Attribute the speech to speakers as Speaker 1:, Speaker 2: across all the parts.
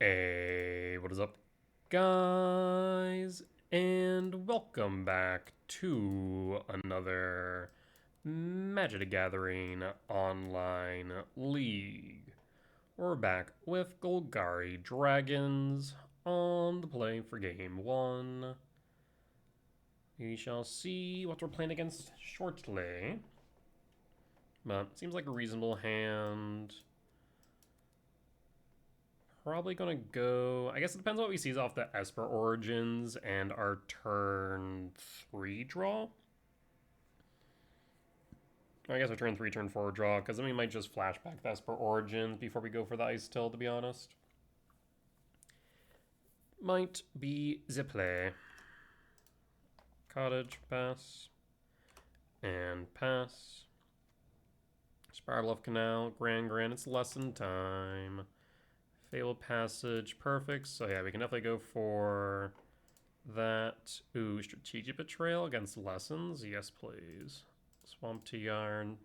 Speaker 1: Hey, what is up, guys? And welcome back to another Magic the Gathering online league. We're back with Golgari Dragons on the play for game one. We shall see what we're playing against shortly. But seems like a reasonable hand. Probably gonna go. I guess it depends on what we see off the Esper Origins and our turn 3 draw. I guess our turn 3, turn 4 draw, because then we might just flashback the Esper Origins before we go for the Ice Till, to be honest. Might be the play. Cottage, pass. And pass. Spiral of Canal, Grand, it's lesson time. Fabled Passage, perfect. So yeah, we can definitely go for that. Ooh, Strategic Betrayal against Lessons. Yes, please. Swamp to Yarn.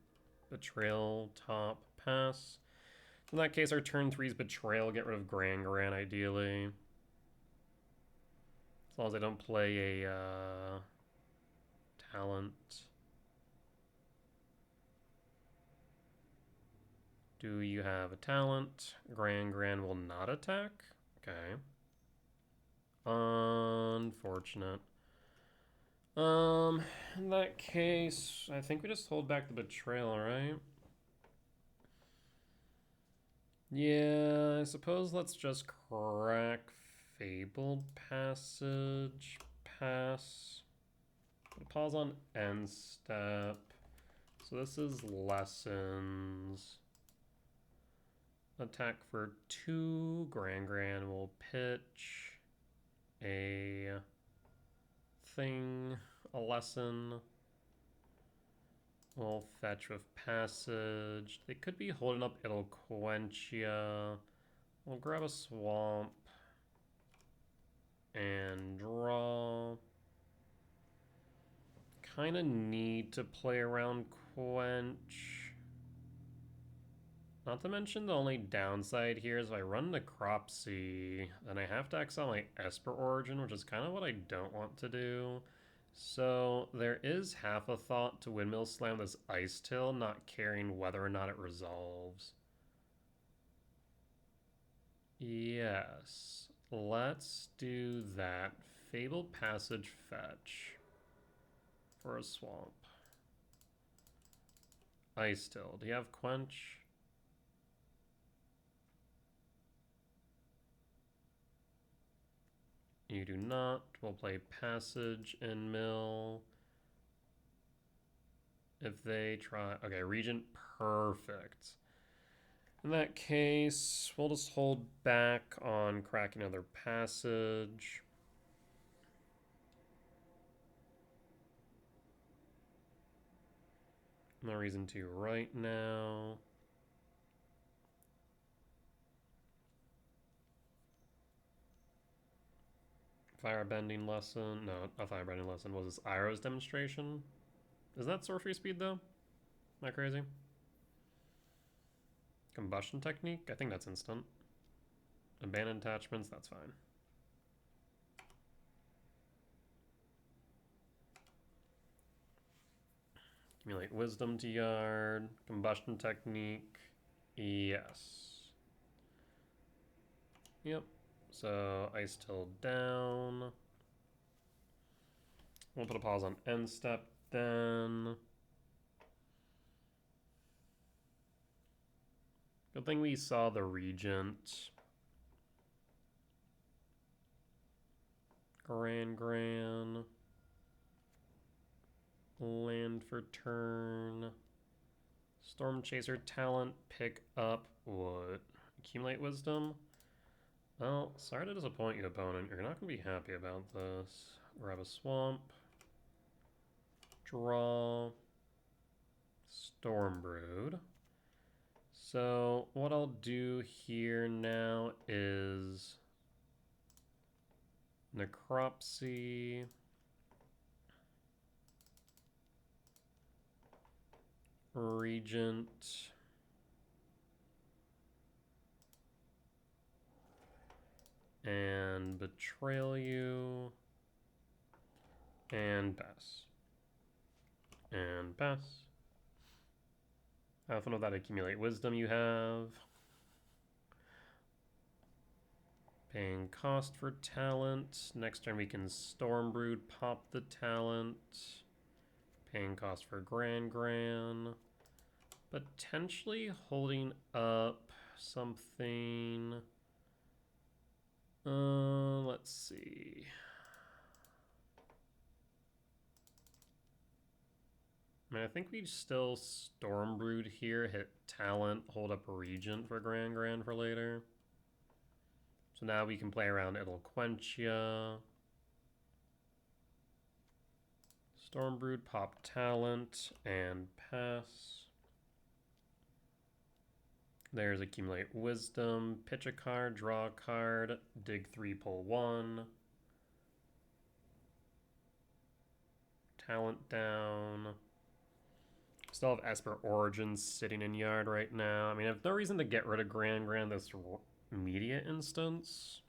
Speaker 1: Betrayal, top, pass. In that case, our turn 3's Betrayal. Get rid of Grand, ideally. As long as I don't play a talent. Do you have a talent? Grand will not attack? Okay. Unfortunate. In that case, I think we just hold back the Betrayal, right? Yeah, I suppose let's just crack Fabled Passage, pass. Put a pause on end step. So this is Lessons. Attack for 2. Grand will pitch a thing, a lesson. We'll fetch with passage. They could be holding up Eloquentia. We'll grab a swamp and draw. Kind of need to play around Quench. Not to mention the only downside here is if I run Necropsy, then I have to exile my Esper Origin, which is kind of what I don't want to do. So there is half a thought to Windmill Slam this Ice Till, not caring whether or not it resolves. Yes, let's do that. Fabled Passage fetch for a swamp. Ice Till. Do you have Quench? You do not. We'll play Passage and Mill. If they try... Okay, Regent, perfect. In that case, we'll just hold back on cracking another Passage. No reason to right now. Firebending lesson. No, a firebending lesson. Was this Iroh's demonstration? Is that sorcery speed though? Am I crazy? Combustion technique? I think that's instant. Abandoned attachments, that's fine. Accumulate wisdom to yard. Combustion technique. Yes. Yep. So Ice Till down. We'll put a pause on end step then. Good thing we saw the Regent. Gran. Land for turn. Storm Chaser talent, pick up what? Accumulate wisdom? Well, sorry to disappoint you, opponent. You're not going to be happy about this. Grab a swamp. Draw. Stormbrood. So what I'll do here now is Necropsy. Regent. and betrayal you, and pass. And pass. Have fun with that accumulate wisdom you have. Paying cost for talent. Next turn we can Stormbrood, pop the talent. Paying cost for Gran. Potentially holding up something. Let's see. I mean, I think we'd still Stormbrood here, hit talent, hold up Regent for Gran for later. So now we can play around Eloquentia. Stormbrood, pop talent, and pass. There's accumulate wisdom, pitch a card, draw a card, dig 3, pull 1. Talent down. Still have Esper Origins sitting in yard right now. I mean, I have no reason to get rid of Gran this immediate instance.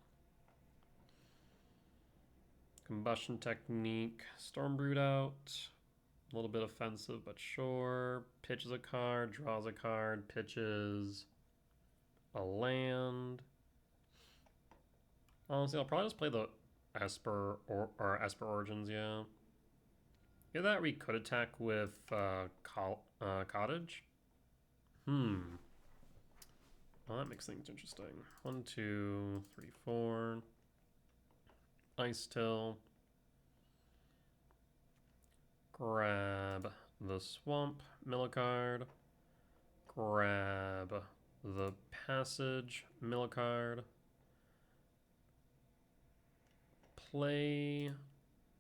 Speaker 1: Combustion Technique, Stormbrood out. A little bit offensive, but sure. Pitches a card, draws a card, pitches a land. Honestly, I'll probably just play the Esper or Esper Origins, yeah. Either that, we could attack with Cottage. Well, that makes things interesting. 1, 2, 3, 4. Ice Till. Grab the Swamp, mill a card. Grab the Passage, mill a card. Play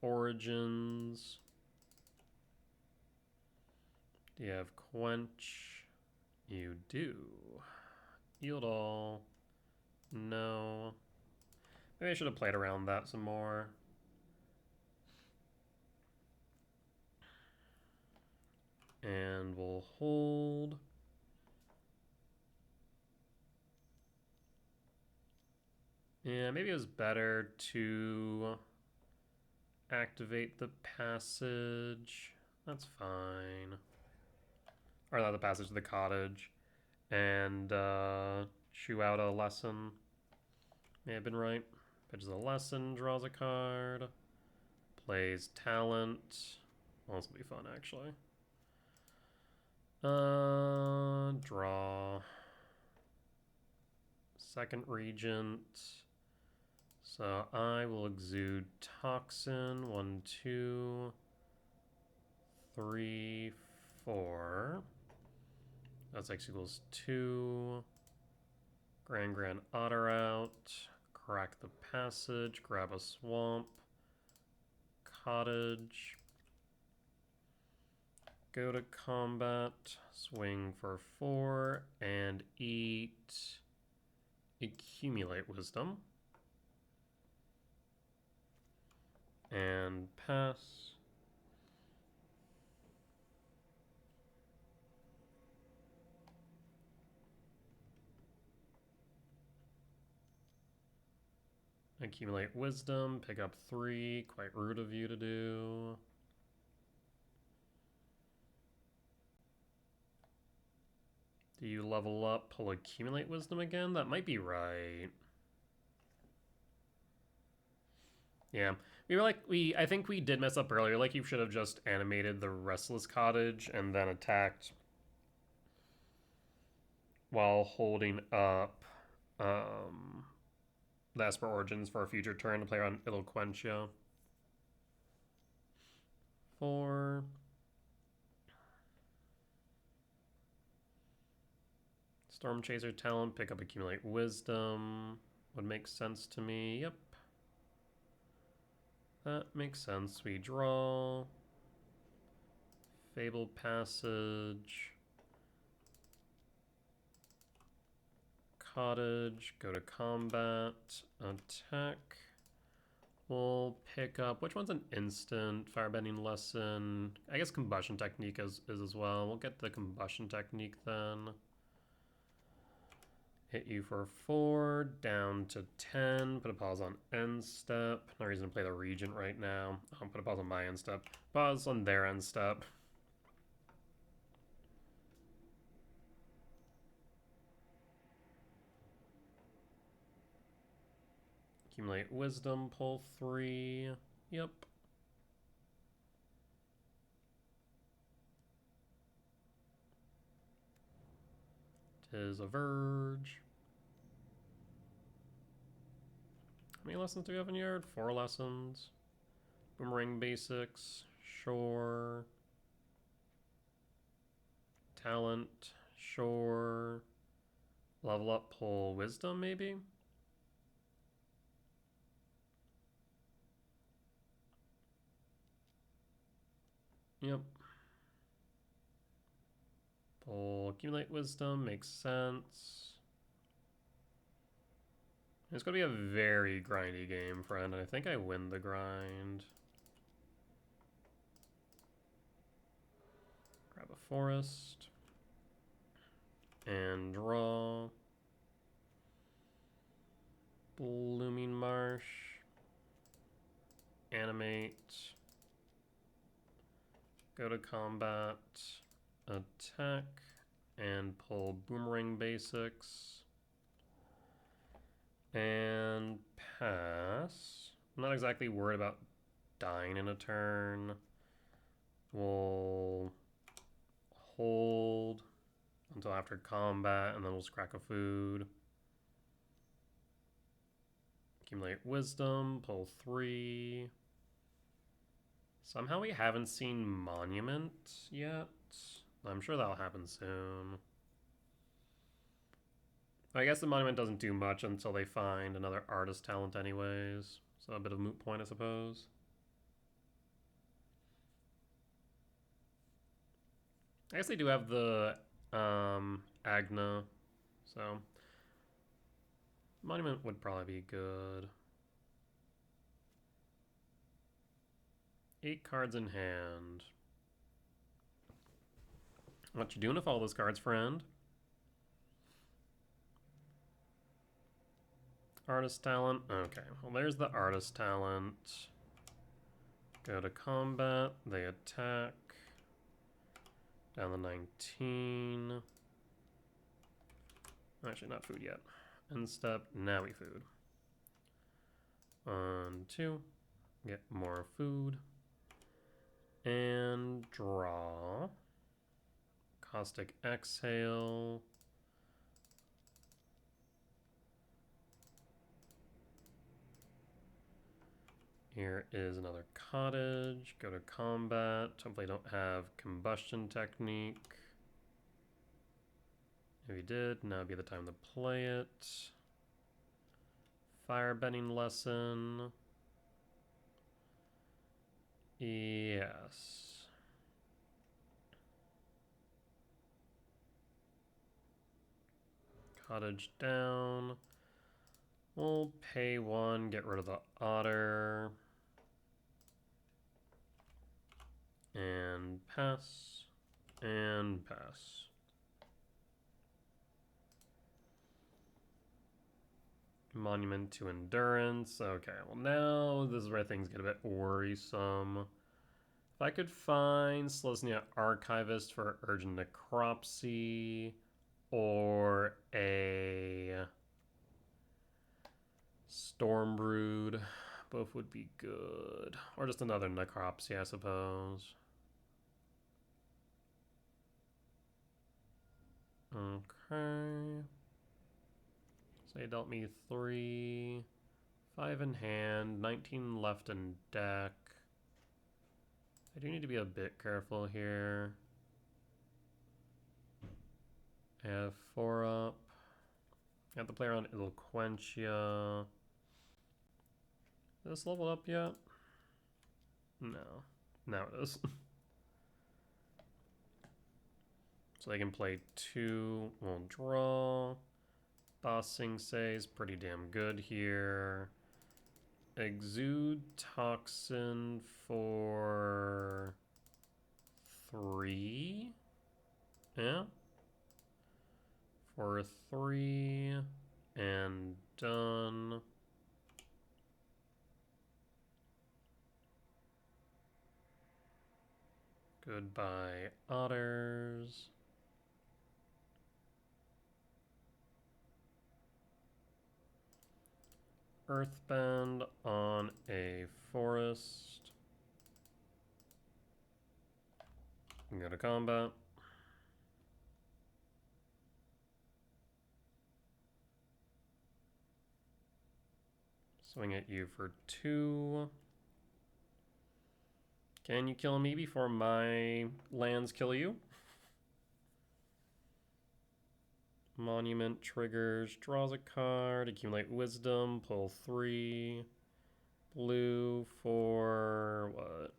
Speaker 1: Origins. Do you have Quench? You do. Yield all. No. Maybe I should have played around that some more. And we'll hold. Yeah, maybe it was better to activate the passage. That's fine. Or not the passage, the cottage. And chew out a lesson. May have been right. Pitches a lesson, draws a card. Plays talent. Well, this will be fun, actually. Draw. Second Regent. So I will exude Toxin. 1, 2, 3, 4. That's X equals 2. Gran Otter out. Crack the Passage. Grab a Swamp. Cottage. Go to combat. Swing for 4. And eat. Accumulate Wisdom. And pass. Accumulate Wisdom, pick up 3, quite rude of you to do. Do you level up, pull Accumulate Wisdom again? That might be right. Yeah, I think we did mess up earlier. Like, you should have just animated the Restless Cottage and then attacked while holding up the Esper Origins for a future turn to play on Eloquentia. 4. Storm Chaser talent, pick up Accumulate Wisdom. Would make sense to me. Yep. That makes sense. We draw. Fable Passage. Cottage. Go to combat. Attack. We'll pick up... Which one's an instant? Firebending Lesson. I guess Combustion Technique is as well. We'll get the Combustion Technique then. Hit you for 4, down to 10. Put a pause on end step. No reason to play the Regent right now. Put a pause on my end step. Pause on their end step. Accumulate Wisdom, pull 3. Yep. Tis a Verge. How many lessons do we have in Yard? 4 lessons. Boomerang Basics. Sure. Talent. Sure. Level up, pull Wisdom, maybe? Yep. Pull Accumulate Wisdom, makes sense. It's going to be a very grindy game, friend, and I think I win the grind. Grab a forest. And draw. Blooming Marsh. Animate. Go to combat. Attack. And pull Boomerang Basics. And pass. I'm not exactly worried about dying in a turn. We'll hold until after combat, and then we'll just crack a food. Accumulate Wisdom, pull 3. Somehow we haven't seen Monument yet. I'm sure that'll happen soon. I guess the Monument doesn't do much until they find another artist talent anyways. So a bit of a moot point, I suppose. I guess they do have the Agna, so Monument would probably be good. 8 cards in hand. What you doing with all those cards, friend? Artist talent. Okay, well there's the artist talent. Go to combat. They attack. Down to 19. Actually, not food yet. End step. Now we food. 1, 2. Get more food. And draw. Caustic Exhale. Here is another cottage. Go to combat. Hopefully don't have combustion technique. If you did, now would be the time to play it. Firebending lesson. Yes. Cottage down. We'll pay 1, get rid of the otter. And pass. And pass. Monument to Endurance. Okay, well now this is where things get a bit worrisome. If I could find Selesnya Archivist for Urgent Necropsy, or a Stormbrood, both would be good. Or just another Necropsy, I suppose. Okay. So they dealt me 3. 5 in hand, 19 left in deck. I do need to be a bit careful here. I have 4 up. I have to play around Eloquentia. Is this leveled up yet? No. Now it is. So they can play 2. We'll draw. Boss Sing Se is pretty damn good here. Exude Toxin for 3. Yeah. for 3 and done. Goodbye, otters. Earthbend on a forest. Go to combat. Swing at you for 2. Can you kill me before my lands kill you? Monument triggers, draws a card, accumulate wisdom, pull 3. Blue for what?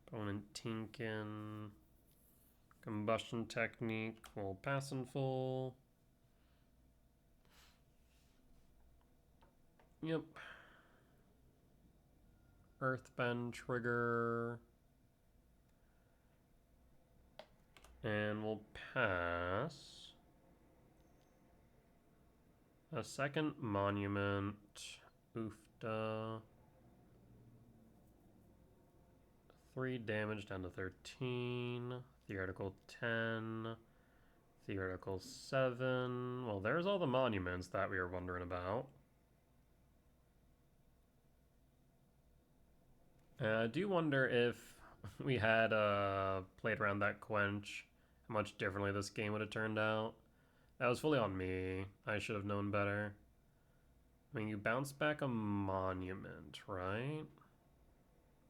Speaker 1: Opponent Tinkin. Combustion technique will pass in full. Yep. Earthbend trigger. And we'll pass a second monument. Oofda. 3 damage down to 13. Theoretical 10. Theoretical 7. Well, there's all the monuments that we were wondering about. I do wonder if we had played around that quench, how much differently this game would have turned out. That was fully on me. I should have known better. I mean, you bounce back a monument, right?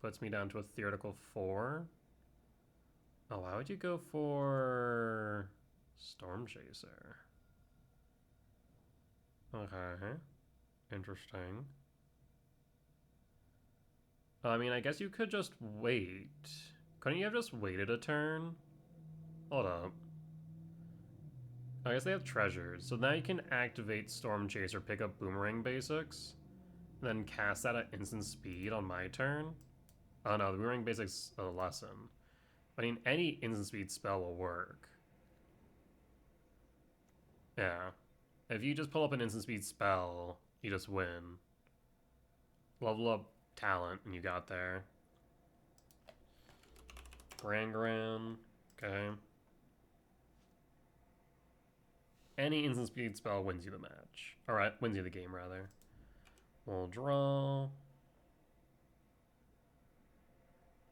Speaker 1: Puts me down to a theoretical 4. Oh, why would you go for Storm Chaser? Okay. Interesting. I mean, I guess you could just wait. Couldn't you have just waited a turn? Hold up. I guess they have treasures. So now you can activate Storm Chaser, pick up Boomerang Basics, and then cast that at instant speed on my turn. Oh no, the Boomerang Basics a lesson. I mean, any instant speed spell will work. Yeah. If you just pull up an instant speed spell, you just win. Level up talent, and you got there. Gran. Okay. Any instant speed spell wins you the match. Alright, wins you the game, rather. We'll draw.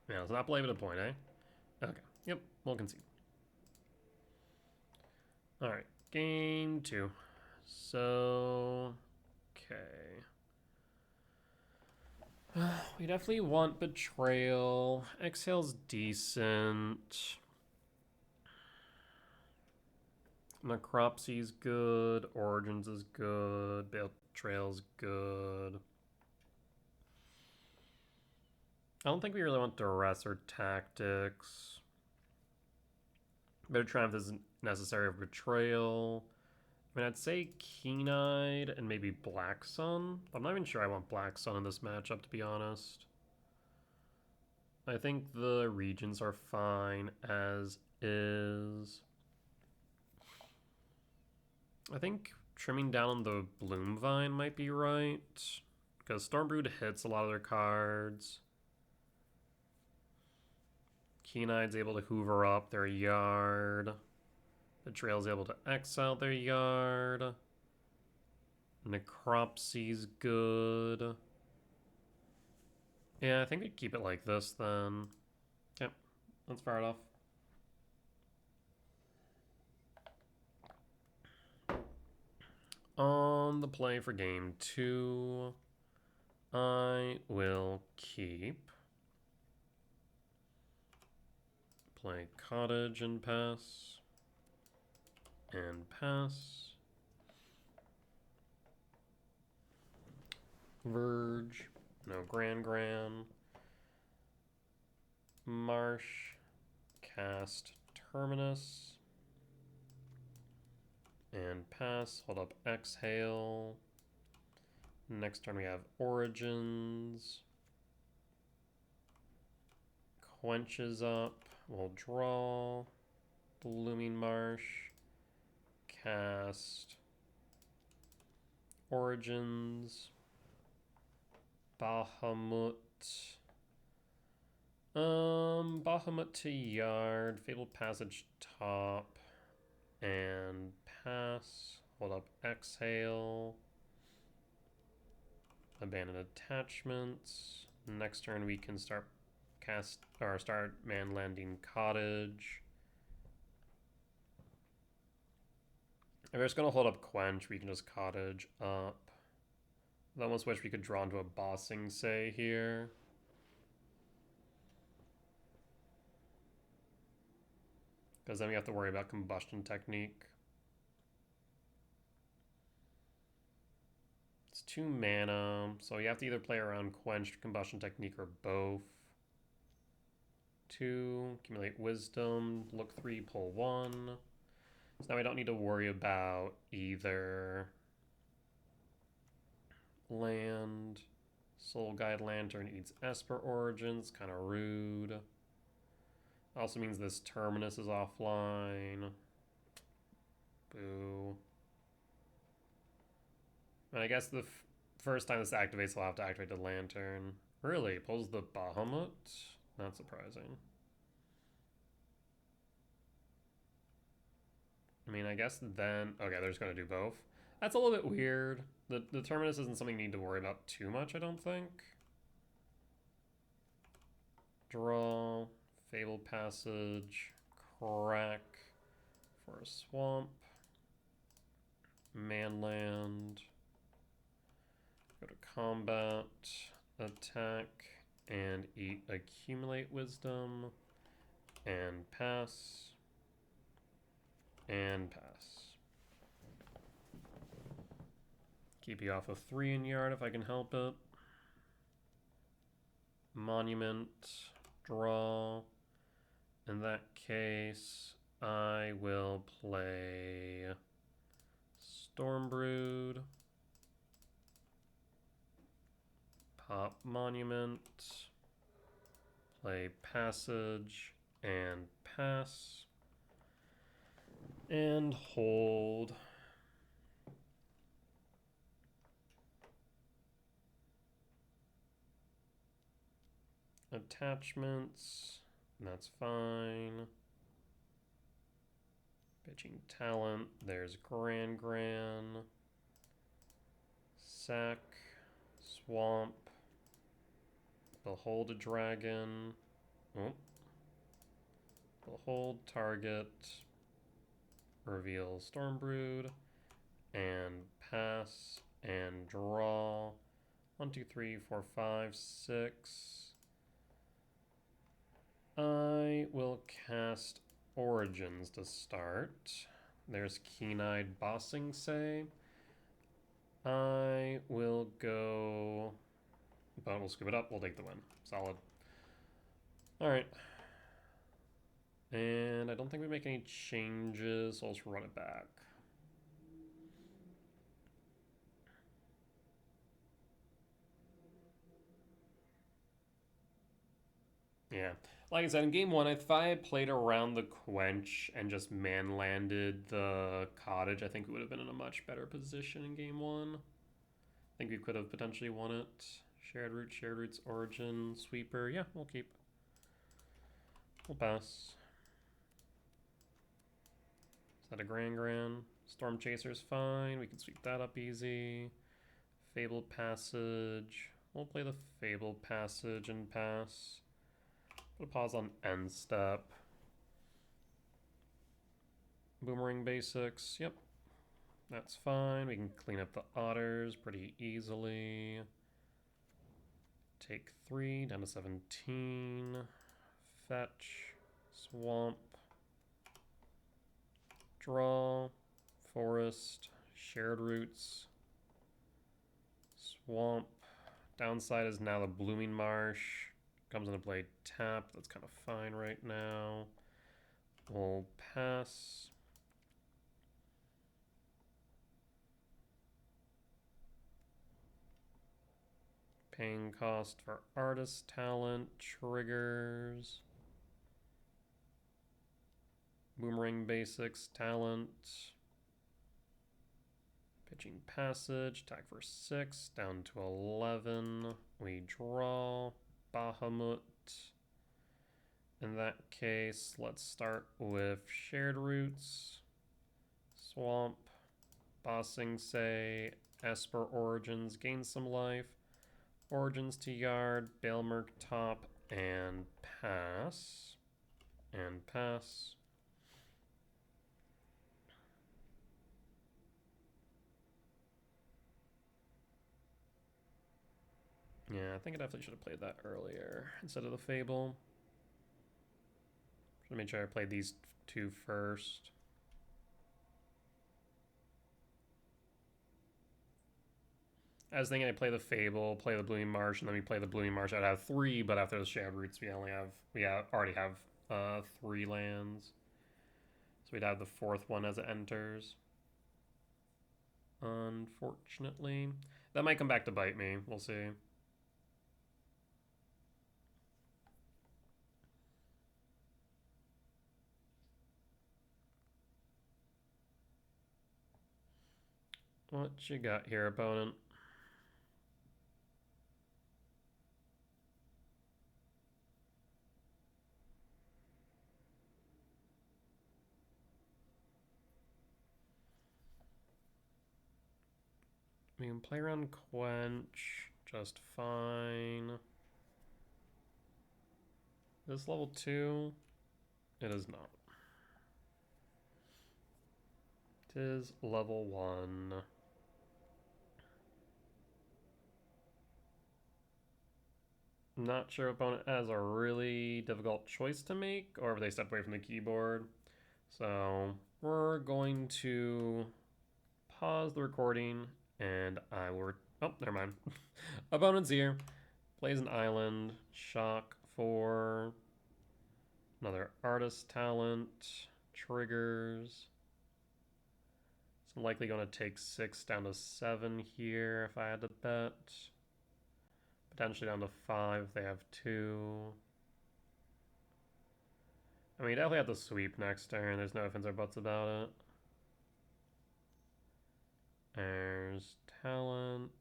Speaker 1: Yeah, let's not play with a point, eh? Okay. Yep, we'll concede. Alright, game 2. So... okay. We definitely want Betrayal. Exhale's decent. Necropsy's good. Origins is good. Betrayal's good. I don't think we really want Duress or Tactics. Better Triumph isn't necessary for Betrayal. I mean, I'd say Keen-Eyed and maybe Black Sun. I'm not even sure I want Black Sun in this matchup, to be honest. I think the regions are fine as is. I think trimming down on the Bloom Vine might be right, because Stormbrood hits a lot of their cards. Keen-Eye's able to hoover up their yard. Betrayal's able to exile their yard. Necropsy's good. Yeah, I think we keep it like this then. Yep, let's fire it off. On the play for game 2, I will keep. Play Cottage and pass. And pass. Verge. No Gran. Marsh. Cast Terminus. And pass. Hold up Exhale. Next turn we have Origins. Quenches up. We'll draw. Blooming Marsh. Cast. Origins. Bahamut. Bahamut to yard. Fabled Passage top. And pass. Hold up. Exhale. Abandon attachments. Next turn we can start man landing cottage. If we're just gonna hold up quench, we can just cottage up. I almost wish we could draw into a bossing say here. Because then we have to worry about combustion technique. It's 2 mana, so you have to either play around quenched, combustion technique, or both. 2, accumulate wisdom, look 3, pull 1. So now we don't need to worry about either land. Soul Guide Lantern eats Esper Origins, kind of rude. Also means this Terminus is offline. Boo. And I guess the first time this activates, I'll have to activate the Lantern. Really? Pulls the Bahamut? Not surprising. I mean, I guess then... Okay, they're just going to do both. That's a little bit weird. The Terminus isn't something you need to worry about too much, I don't think. Draw. Fabled Passage. Crack. For a swamp. Manland. Go to combat. Attack. And eat accumulate wisdom. And pass. And pass. Keep you off of 3 in yard if I can help it. Monument. Draw. In that case, I will play Stormbrood. Pop Monument. Play Passage and pass. And hold. Attachments, that's fine. Pitching talent, there's Gran. Sack, swamp, behold a dragon. Oh. Behold target, reveal Stormbrood, and pass, and draw. 1, 2, 3, 4, 5, 6. I will cast Origins to start. There's Keen-Eyed Bossing Say. I will go... But we'll scoop it up. We'll take the win. Solid. Alright. And I don't think we make any changes, so I'll just run it back. Yeah. Like I said, in game 1, if I had played around the quench and just man-landed the cottage, I think we would have been in a much better position in game 1. I think we could have potentially won it. Shared Roots, Origin, Sweeper. Yeah, we'll keep. We'll pass. Is that a Gran? Storm Chaser's fine. We can sweep that up easy. Fabled Passage. We'll play the Fabled Passage and pass. Put a pause on end step. Boomerang basics. Yep. That's fine. We can clean up the otters pretty easily. Take 3 down to 17. Fetch. Swamp. Draw. Forest. Shared Roots. Swamp. Downside is now the Blooming Marsh. Comes into play tap. That's kind of fine right now. We'll pass. Paying cost for artist talent triggers. Boomerang Basics, Talent. Pitching Passage, attack for 6, down to 11. We draw Bahamut. In that case, let's start with Shared Roots, Swamp, Bossing Say, Esper Origins, gain some life, Origins to Yard, Bailmerk top, and pass. And pass. Yeah, I think I definitely should have played that earlier instead of the Fable. Should have made sure I played these two first. I was thinking I'd play the Fable, play the Blooming Marsh, and then we play the Blooming Marsh. I'd have 3, but after the Shared Roots, we already have 3 lands. So we'd have the 4th one as it enters. Unfortunately. That might come back to bite me. We'll see. What you got here, opponent? We can play around Quench just fine. Is this level 2? It is not. It is level 1. Not sure opponent has a really difficult choice to make, or if they step away from the keyboard. So we're going to pause the recording, and I will... Oh, never mind. Opponent's here. Plays an island. Shock for another artist talent. Triggers. It's likely going to take 6 down to 7 here if I had to bet. Potentially down to 5 if they have 2. I mean, you definitely have to sweep next turn. There's no ifs or buts about it. There's talent.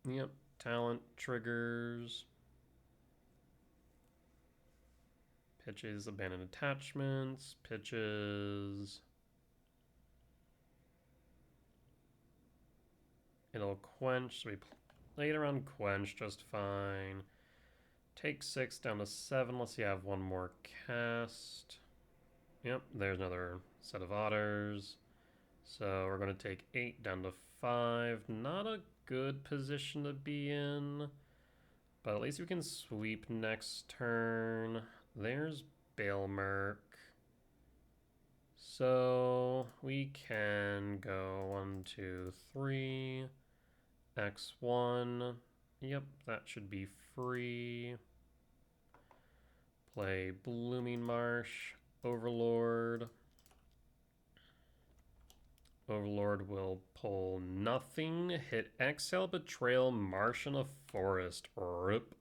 Speaker 1: Yep, talent triggers. Pitches abandoned attachments. Pitches. It'll quench, so we play it around quench just fine. Take 6 down to 7, unless you have one more cast. Yep, there's another set of otters. So we're going to take 8 down to 5. Not a good position to be in, but at least we can sweep next turn. There's Bailmerk. So we can go 1, 2, 3. X1. Yep, that should be free. Play Blooming Marsh. Overlord. Overlord will pull nothing. Hit Exhale, Betrayal, Marsh in a Forest. Rip.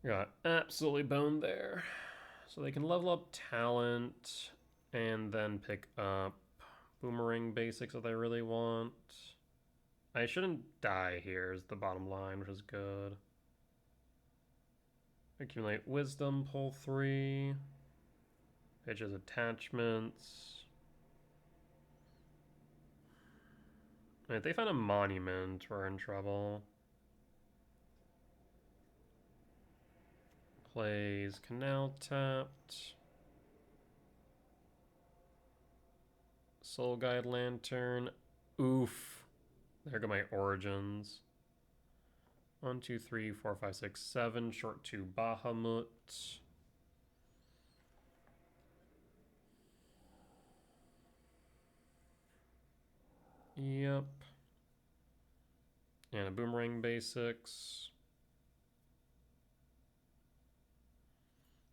Speaker 1: Got absolutely boned there. So they can level up talent and then pick up Boomerang Basics if they really want. I shouldn't die here is the bottom line, which is good. Accumulate Wisdom, pull 3. Pitches attachments. If they find a monument, we're in trouble. Plays Canal tapped. Soul Guide Lantern. Oof. There go my origins. 1, 2, 3, 4, 5, 6, 7. Short 2 Bahamut. Yep. And a Boomerang Basics.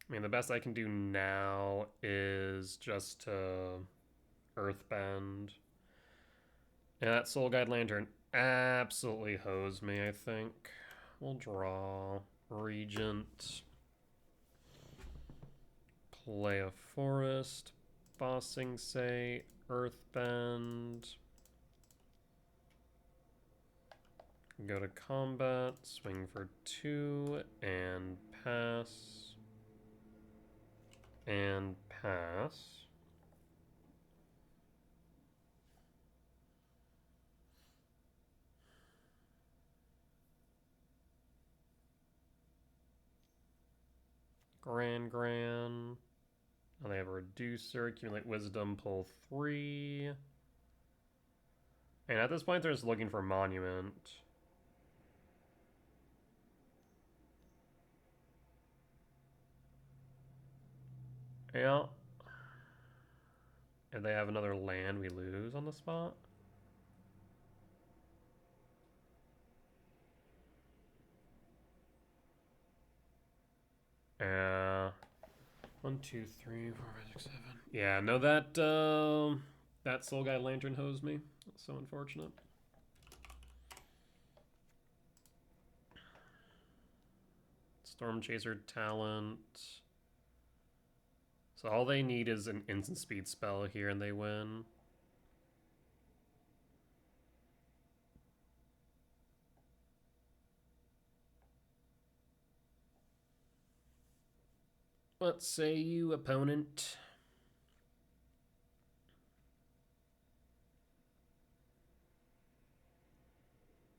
Speaker 1: I mean, the best I can do now is is just to Earthbend. Yeah, that Soul Guide Lantern absolutely hosed me, I think. We'll draw Regent. Play a Forest. Bossing Say. Earthbend. Go to combat. Swing for 2. And pass. And pass. Gran. Now they have a reducer, accumulate wisdom, pull 3. And at this point, they're just looking for monument. Yeah. If they have another land, we lose on the spot. Yeah. 1, 2, 3, 4, 5, 6, 7. Yeah, no, that Soul Guide Lantern hosed me. That's so unfortunate. Storm Chaser talent. So all they need is an instant speed spell here and they win. What say you, opponent?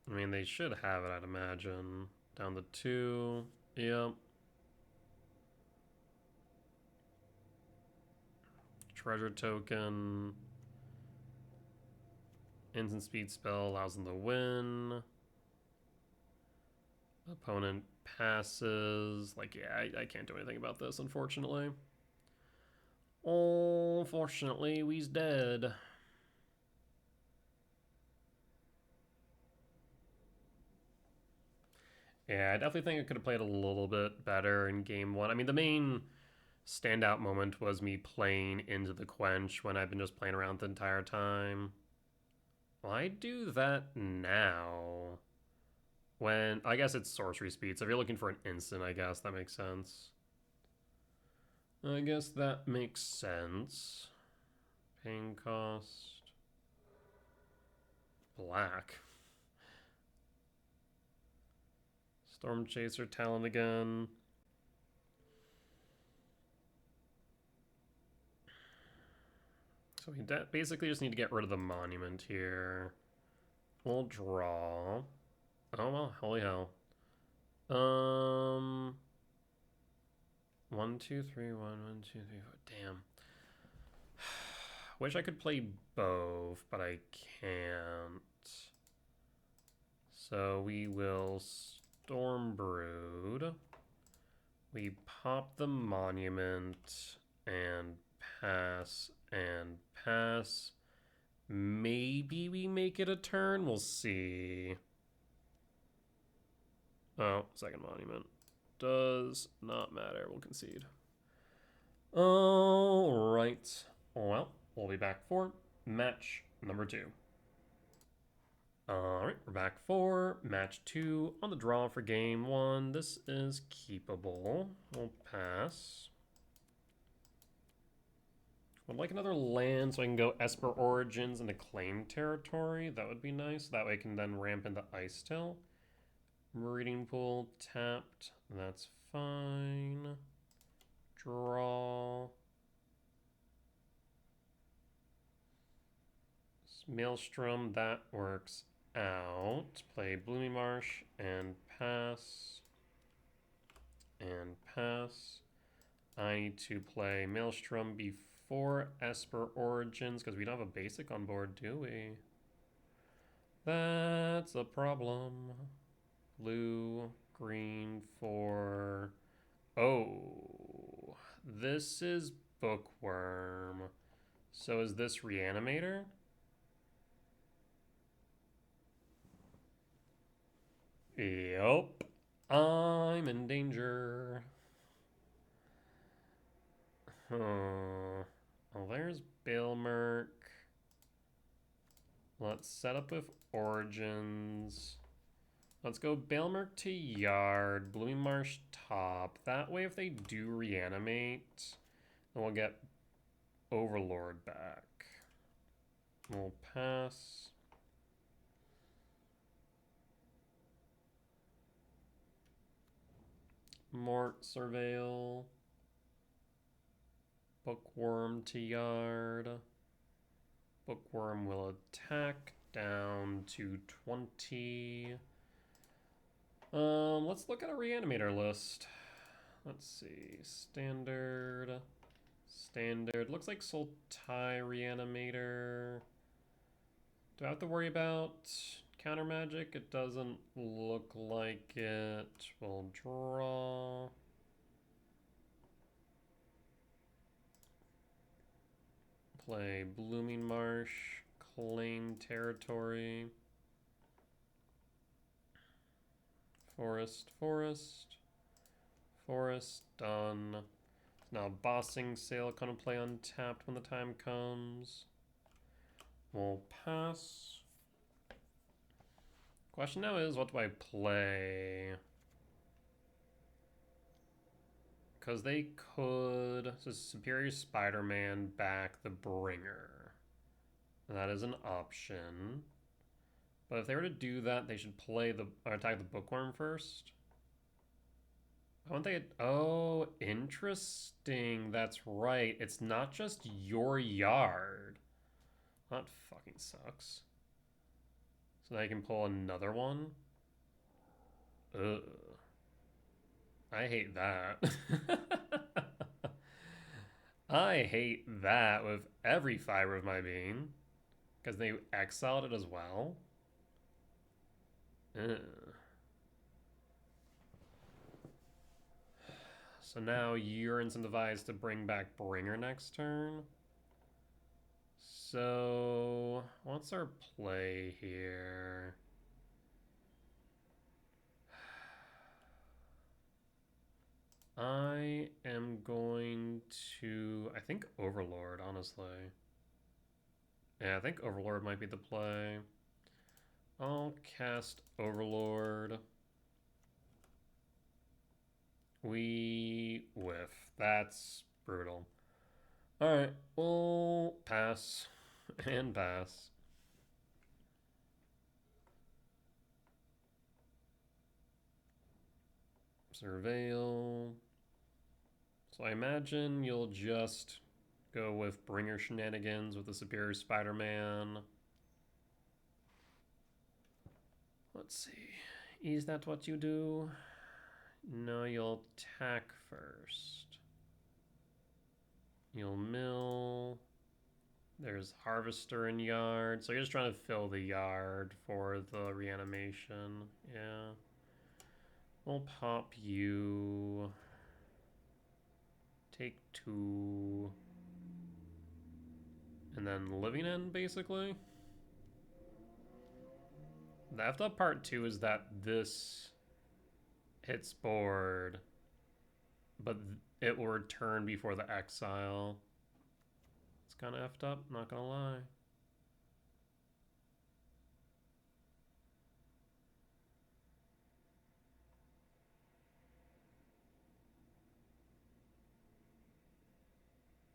Speaker 1: I mean, they should have it, I'd imagine. Down to 2. Yep. Treasure token. Instant speed spell allows them to win. Opponent passes. Like, yeah, I can't do anything about this, unfortunately. Unfortunately, we's dead. Yeah, I definitely think I could have played a little bit better in game 1. I mean, the main standout moment was me playing into the Quench when I've been just playing around the entire time. Well, I do that now. When, I guess it's sorcery speed, so if you're looking for an instant, I guess that makes sense. I guess that makes sense. Pain cost. Black. Storm Chaser talent again. So we basically just need to get rid of the monument here. We'll draw. Oh well, holy hell. 1, 2, 3, 1, 1, 2, 3, 4. Damn. Wish I could play both, but I can't. So we will Stormbrood. We pop the monument and pass and pass. Maybe we make it a turn. We'll see. Oh, second monument. Does not matter. We'll concede. All right. Well, we'll be back for match number 2. All right, we're back for match 2 on the draw for game 1. This is keepable. We'll pass. Would like another land so I can go Esper Origins into claim territory. That would be nice. That way I can then ramp into Ice Tail. Breeding Pool tapped. That's fine. Draw. Maelstrom, that works out. Play Bloomy Marsh and pass. And pass. I need to play Maelstrom before Esper Origins because we don't have a basic on board, do we? That's a problem. Blue, green for... Oh, this is Bookworm. So is this Reanimator? Yup. I'm in danger. there's Balemerk. Let's set up with Origins. Let's go Balemerk to Yard, Blooming Marsh top. That way if they do reanimate, then we'll get Overlord back. We'll pass. Mort Surveil. Bookworm to Yard. Bookworm will attack down to 20. Let's look at a Reanimator list. Let's see. Standard. Looks like Sultai Reanimator. Do I have to worry about counter magic? It doesn't look like it. We'll draw. Play Blooming Marsh. Claim territory. Forest. Done. Now Bossing Sale kind of play untapped when the time comes. We'll pass. Question now is, what do I play? Because they could... So Superior Spider-Man back the Bringer. That is an option. But if they were to do that, they should play the... or attack the Bookworm first. Why wouldn't they... Oh, interesting. That's right. It's not just your yard. That fucking sucks. So now you can pull another one? Ugh. I hate that. I hate that with every fiber of my being. Because they exiled it as well. Ugh. So now you're incentivized to bring back Bringer next turn. So, what's our play here? I am going to... I think Overlord, honestly. Yeah, I think Overlord might be the play. I'll cast Overlord. We whiff. That's brutal. Alright, we'll pass. And pass. Surveil. So I imagine you'll just go with Bringer shenanigans with the Superior Spider-Man. Let's see. Is that what you do? No, you'll attack first. You'll mill. There's Harvester in Yard. So you're just trying to fill the yard for the reanimation. Yeah. We'll pop you. Take 2. And then Living End, basically. The effed up part 2 is that this hits board, but it will return before the exile. It's kind of effed up, not gonna lie.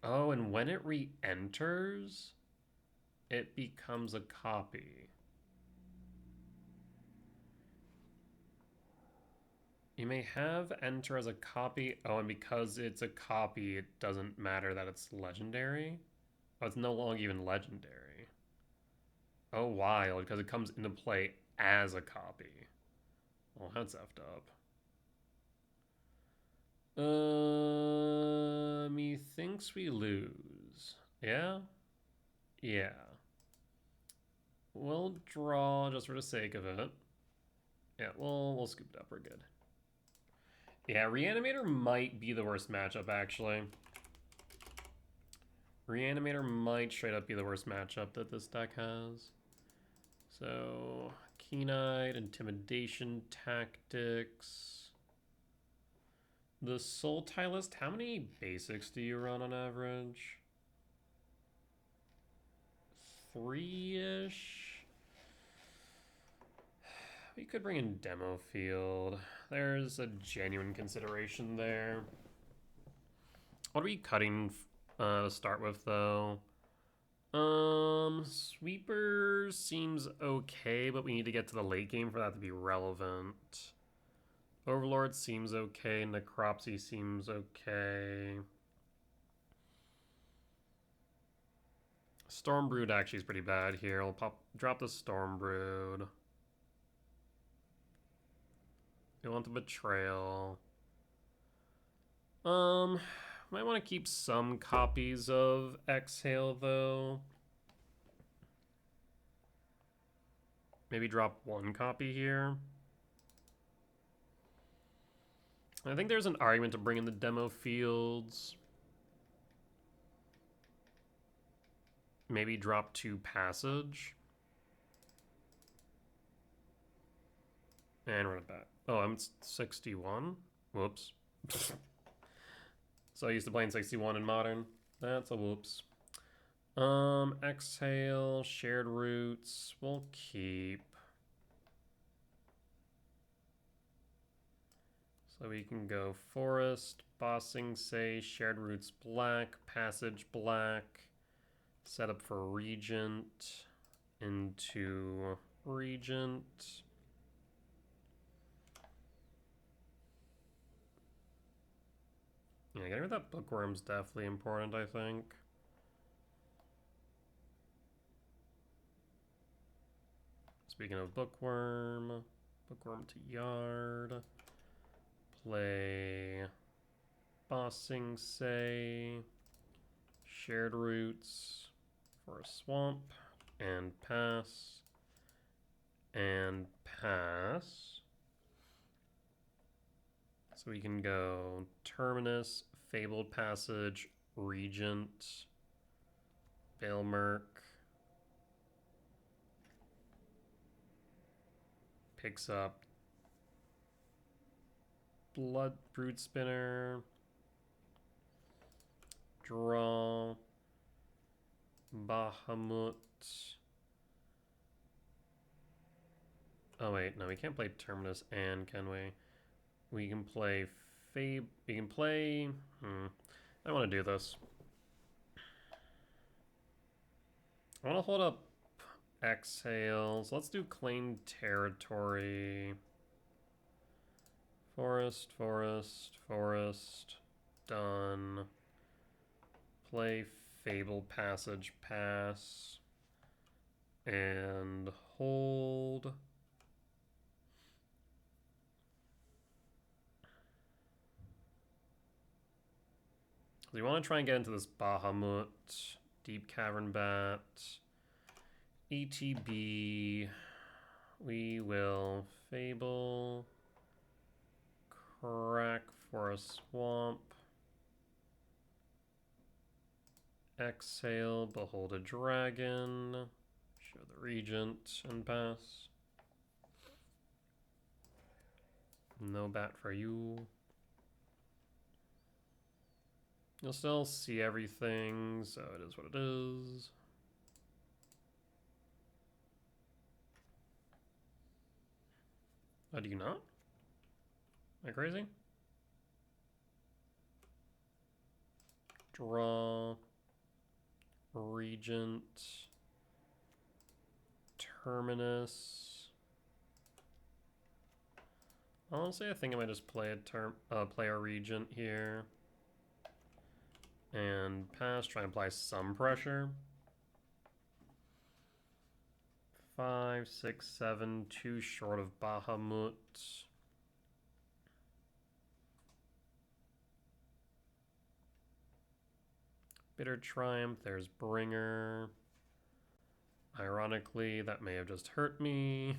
Speaker 1: Oh, and when it re-enters, it becomes a copy. You may have enter as a copy. Oh, and because it's a copy, it doesn't matter that it's legendary. Oh, it's no longer even legendary. Oh, wild, because it comes into play as a copy. Well, that's effed up. Methinks we lose. Yeah? Yeah. We'll draw just for the sake of it. Yeah, we'll scoop it up. We're good. Yeah, Reanimator might be the worst matchup, actually. Reanimator might straight up be the worst matchup that this deck has. So, Keen-Eyed, Intimidation Tactics. The Sultai list, how many basics do you run on average? 3-ish. We could bring in Demo Field. There's a genuine consideration there. What are we cutting to start with, though? Sweeper seems okay, but we need to get to the late game for that to be relevant. Overlord seems okay. Necropsy seems okay. Stormbrood actually is pretty bad here. I'll drop the Stormbrood. We want the Betrayal. Might want to keep some copies of Exhale, though. Maybe drop one copy here. I think there's an argument to bring in the Demo Fields. Maybe drop 2 Passage. And run it back. Oh, I'm 61? Whoops. So I used to play in 61 in Modern. That's a whoops. Exhale, Shared Roots, we'll keep. So we can go Forest, Bossing Say, Shared Roots black, Passage black, set up for Regent, into Regent. Yeah, getting rid of that Bookworm's definitely important, I think. Speaking of Bookworm, Bookworm to Yard. Play Bossing Say, Shared Roots for a Swamp, and pass, and pass. So we can go Terminus, Fabled Passage, Regent, Bailmerk, picks up Blood Brood Spinner, draw, Bahamut. Oh wait, no, we can't play Terminus and can we? We can play we can play I want to do this. I want to hold up Exhale. So let's do Claim Territory. Forest, Forest, Forest. Done. Play Fabled Passage, pass. And hold. We want to try and get into this Bahamut, Deep Cavern Bat, ETB. We will Fable, Crack for a Swamp, Exhale, Behold a Dragon, show the Regent, and pass. No bat for you. You'll still see everything, so it is what it is. Oh, do you not? Am I crazy? Draw. Regent. Terminus. Honestly, I think I might just play a Regent here. And pass, try and apply some pressure. 5, 6, 7, 2 short of Bahamut. Bitter Triumph, there's Bringer. Ironically, that may have just hurt me.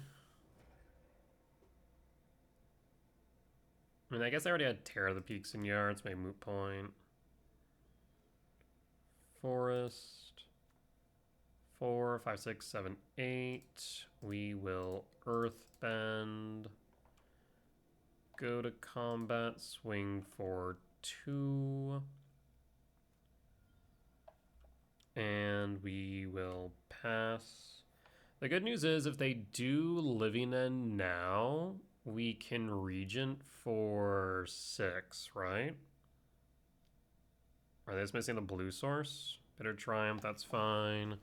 Speaker 1: I mean, I guess I already had Tear of the Peaks and Yards, maybe moot point. Forest. 4, 5, 6, 7, 8. We will Earthbend. Go to combat, swing for 2. And we will pass. The good news is if they do Living End now, we can Regent for 6, right? Are they just missing the blue source? Bitter Triumph, that's fine.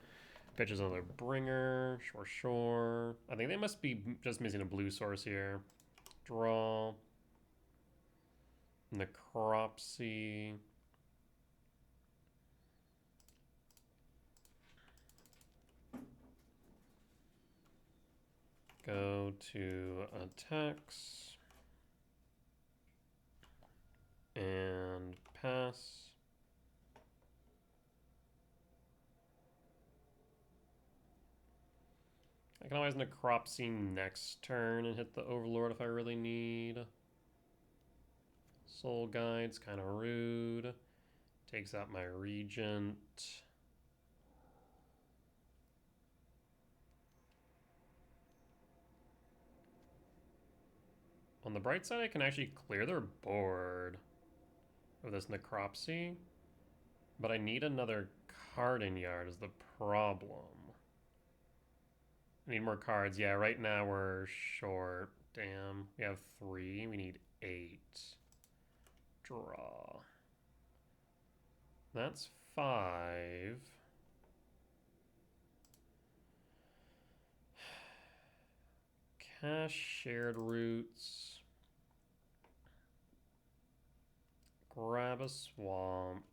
Speaker 1: Pitches another Bringer, sure. I think they must be just missing a blue source here. Draw. Necropsy. Go to attacks. And pass. I can always Necropsy next turn and hit the Overlord if I really need. Soul Guide's kind of rude. Takes out my Regent. On the bright side, I can actually clear their board with this Necropsy. But I need another card in yard is the problem. I need more cards. Yeah, right now we're short. Damn. We have 3. We need 8. Draw. That's 5. Cash shared roots. Grab a swamp.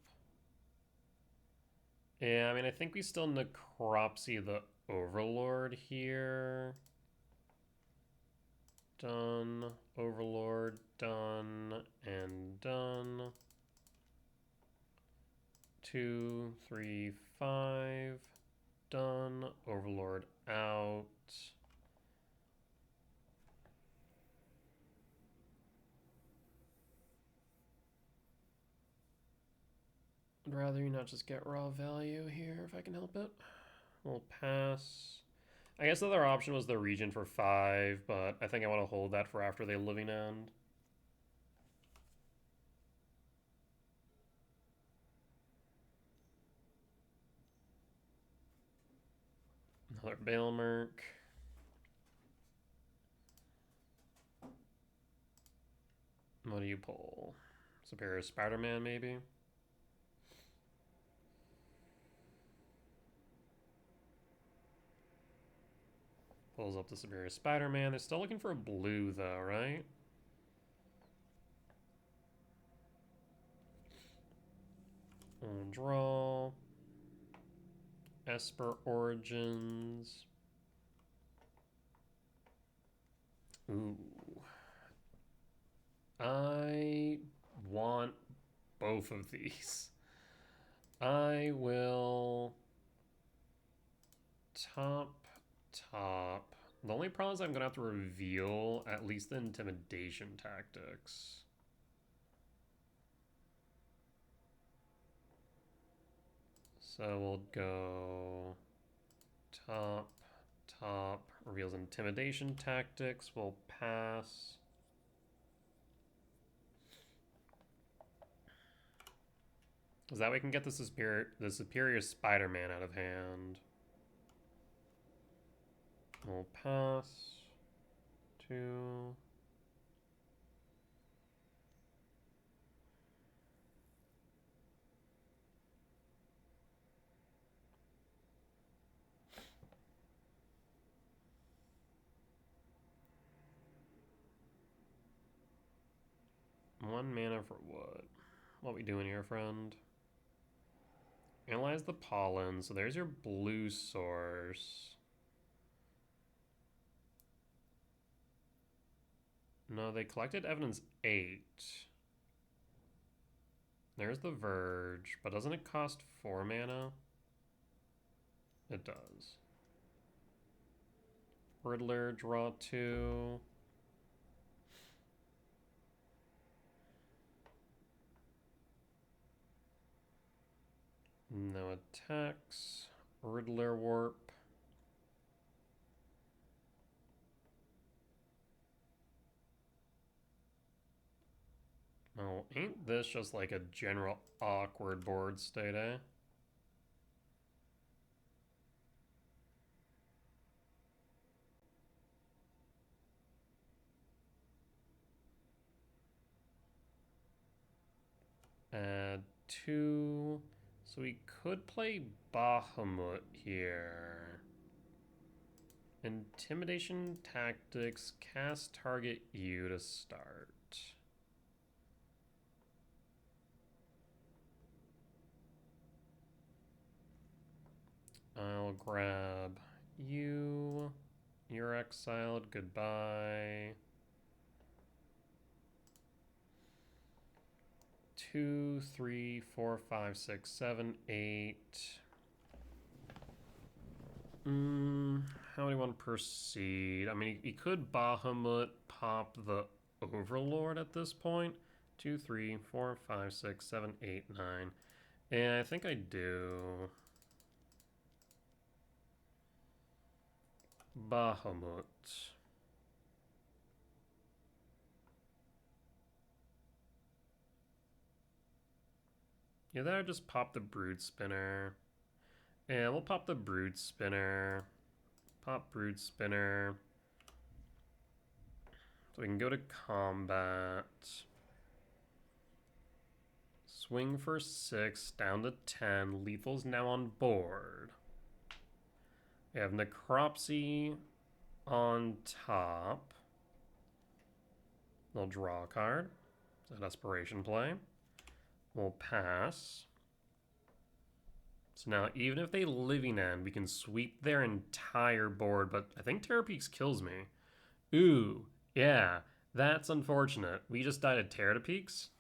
Speaker 1: Yeah, I mean, I think we still Necropsy the Overlord here. Done. Overlord, done, and done. 2, 3, 5. Done. Overlord out. I'd rather you not just get raw value here if I can help it. We'll pass. I guess the other option was the Regent for 5, but I think I want to hold that for after they Living End. Another Bailmerk. What do you pull? Superior Spider-Man, maybe? Pulls up the Superior Spider-Man. They're still looking for a blue, though, right? We'll draw. Esper Origins. Ooh. I want both of these. I will top. The only problem is I'm going to have to reveal at least the intimidation tactics. So we'll go top, reveals intimidation tactics, we'll pass. Because that way we can get the superior Spider-Man out of hand. We'll pass. 2. One mana for what? What we doing here, friend? Analyze the pollen. So there's your blue source. No, they collected evidence 8. There's the Verge, but doesn't it cost 4 mana? It does. Riddler, draw 2. No attacks. Riddler warp. Oh, ain't this just like a general awkward board state, eh? Add 2. So we could play Bahamut here. Intimidation tactics, cast target you to start. I'll grab you. You're exiled. Goodbye. 2, 3, 4, 5, 6, 7, 8. How do you want to proceed? I mean, he could Bahamut pop the Overlord at this point. 2, 3, 4, 5, 6, 7, 8, 9. And I think I do. Bahamut. Yeah, that would just pop the Brood Spinner. And we'll pop the Brood Spinner. Pop Brood Spinner. So we can go to combat. Swing for 6, down to 10. Lethal's now on board. We have Necropsy on top. They'll draw a card. It's a desperation play. We'll pass. So now, even if they living end, we can sweep their entire board, but I think Terror Peaks kills me. Ooh, yeah, that's unfortunate. We just died at Terror Peaks.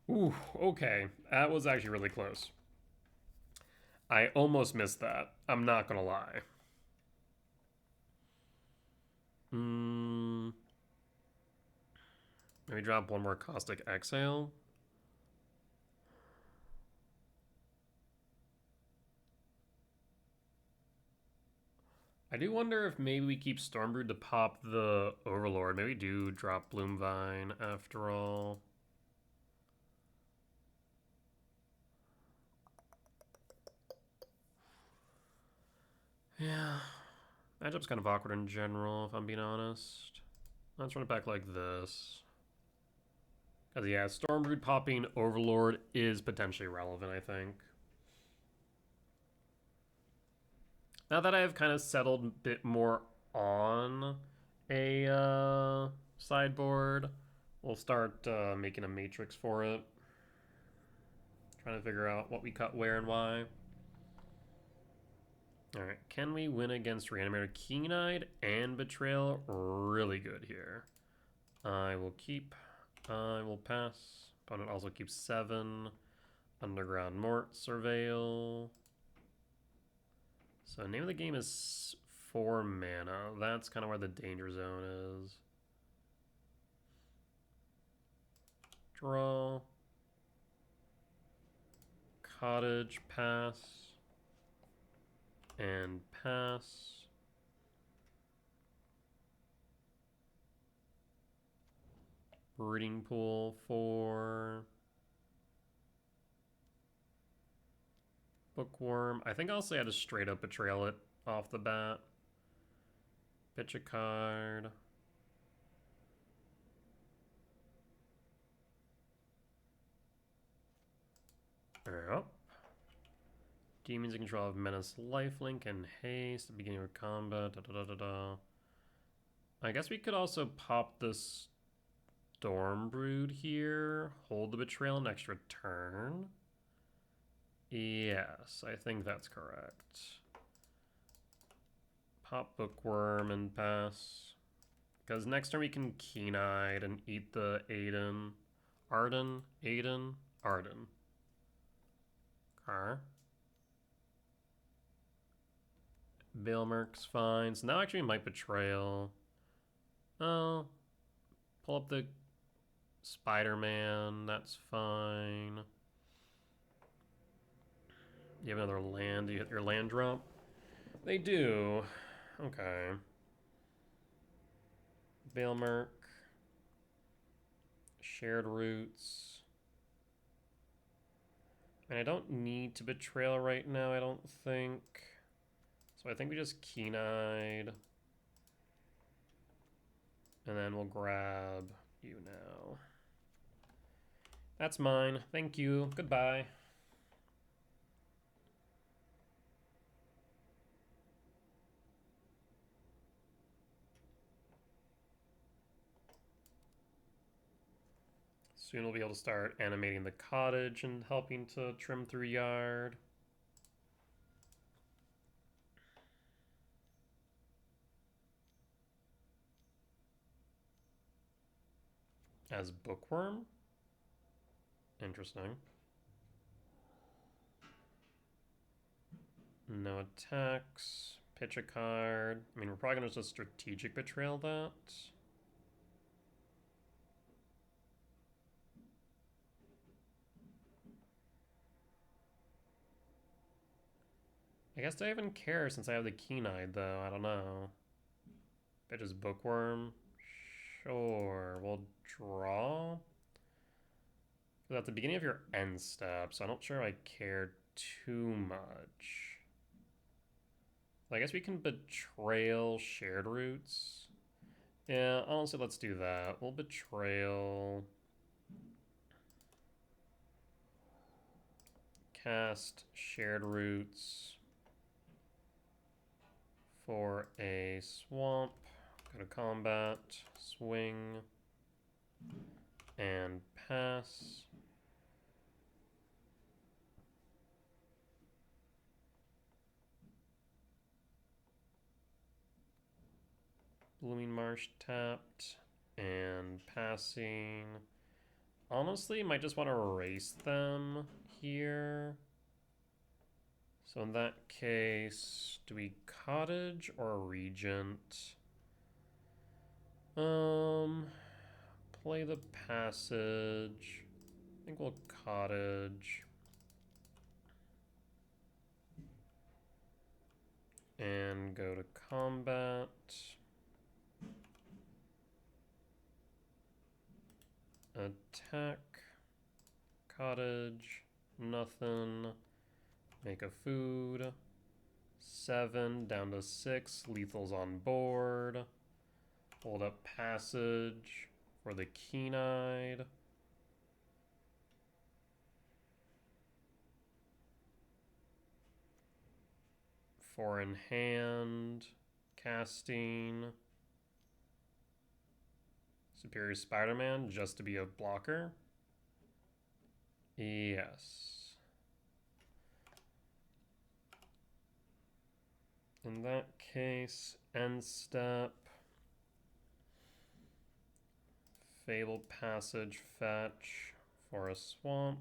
Speaker 1: Ooh, okay, that was actually really close. I almost missed that. I'm not gonna lie. Maybe drop one more Caustic Exhale. I do wonder if maybe we keep Stormbrood to pop the Overlord. Maybe we do drop Bloomvine after all. Yeah. Matchup's kind of awkward in general, if I'm being honest. Let's run it back like this. Because, yeah, Stormbrood popping Overlord is potentially relevant, I think. Now that I've kind of settled a bit more on a sideboard, we'll start making a matrix for it. Trying to figure out what we cut where and why. Alright, can we win against Reanimator? Keen-Eyed and Betrayal, really good here. I will keep, I will pass. Opponent also keeps 7. Underground Mort, Surveil. So name of the game is 4 mana. That's kind of where the danger zone is. Draw. Cottage, pass. And pass. Breeding Pool, 4. Bookworm. I think I'll say I just straight up Betrayal it off the bat. Pitch a card. Yep. Demons in control of Menace, Lifelink, and Haste at the beginning of combat. I guess we could also pop this Stormbrood here. Hold the Betrayal an extra turn. Yes, I think that's correct. Pop Bookworm and pass. Because next turn we can Keen-Eyed and eat the Aiden. Arden? Aiden? Arden. Okay. Bailmerk's fine. So now actually we might Betrayal. Oh. Pull up the Spider-Man. That's fine. You have another land. You hit your land drop? They do. Okay. Bailmerk. Shared Roots. And I don't need to Betrayal right now, I don't think. So I think we just Keen-Eyed. And then we'll grab you now. That's mine. Thank you. Goodbye. Soon we'll be able to start animating the cottage and helping to trim through yard. As bookworm? Interesting. No attacks. Pitch a card. I mean, we're probably going to just strategic betrayal that. I guess do I even care since I have the keen-eyed, though? I don't know. Pitches bookworm. Sure. We'll draw. Because at the beginning of your end step, so I'm not sure I care too much. I guess we can betrayal shared roots. Yeah, honestly, let's do that. We'll betrayal. Cast shared roots for a swamp. Go to combat, swing, and pass. Blooming Marsh tapped and passing. Honestly, might just want to erase them here. So in that case, do we cottage or regent? Play the passage. I think we'll cottage. And go to combat. Attack. Cottage. Nothing. Make a food. 7 down to 6. Lethal's on board. Hold up passage for the keen-eyed. Four in hand. Casting. Superior Spider-Man just to be a blocker. Yes. In that case, end step. Fabled Passage fetch for a swamp.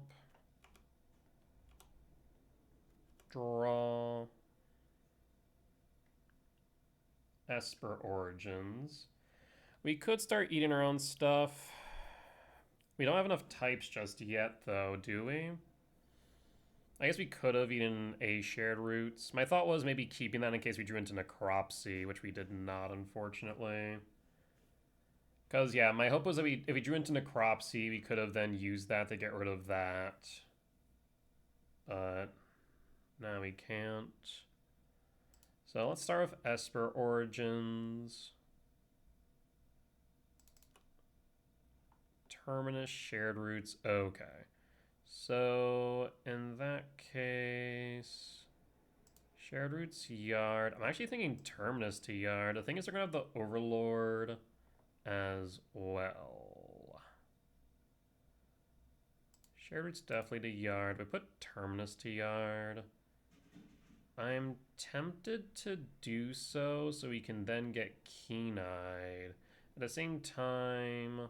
Speaker 1: Draw. Esper Origins. We could start eating our own stuff. We don't have enough types just yet, though, do we? I guess we could have eaten a shared roots. My thought was maybe keeping that in case we drew into Necropsy, which we did not, unfortunately. Because, yeah, my hope was that if we drew into Necropsy, we could have then used that to get rid of that. But now we can't. So let's start with Esper Origins. Terminus shared roots. Okay. So in that case, shared roots yard. I'm actually thinking Terminus to yard. The thing is they're going to have the Overlord as well. Shared roots definitely to yard. We put Terminus to yard. I'm tempted to do so we can then get keen-eyed. At the same time,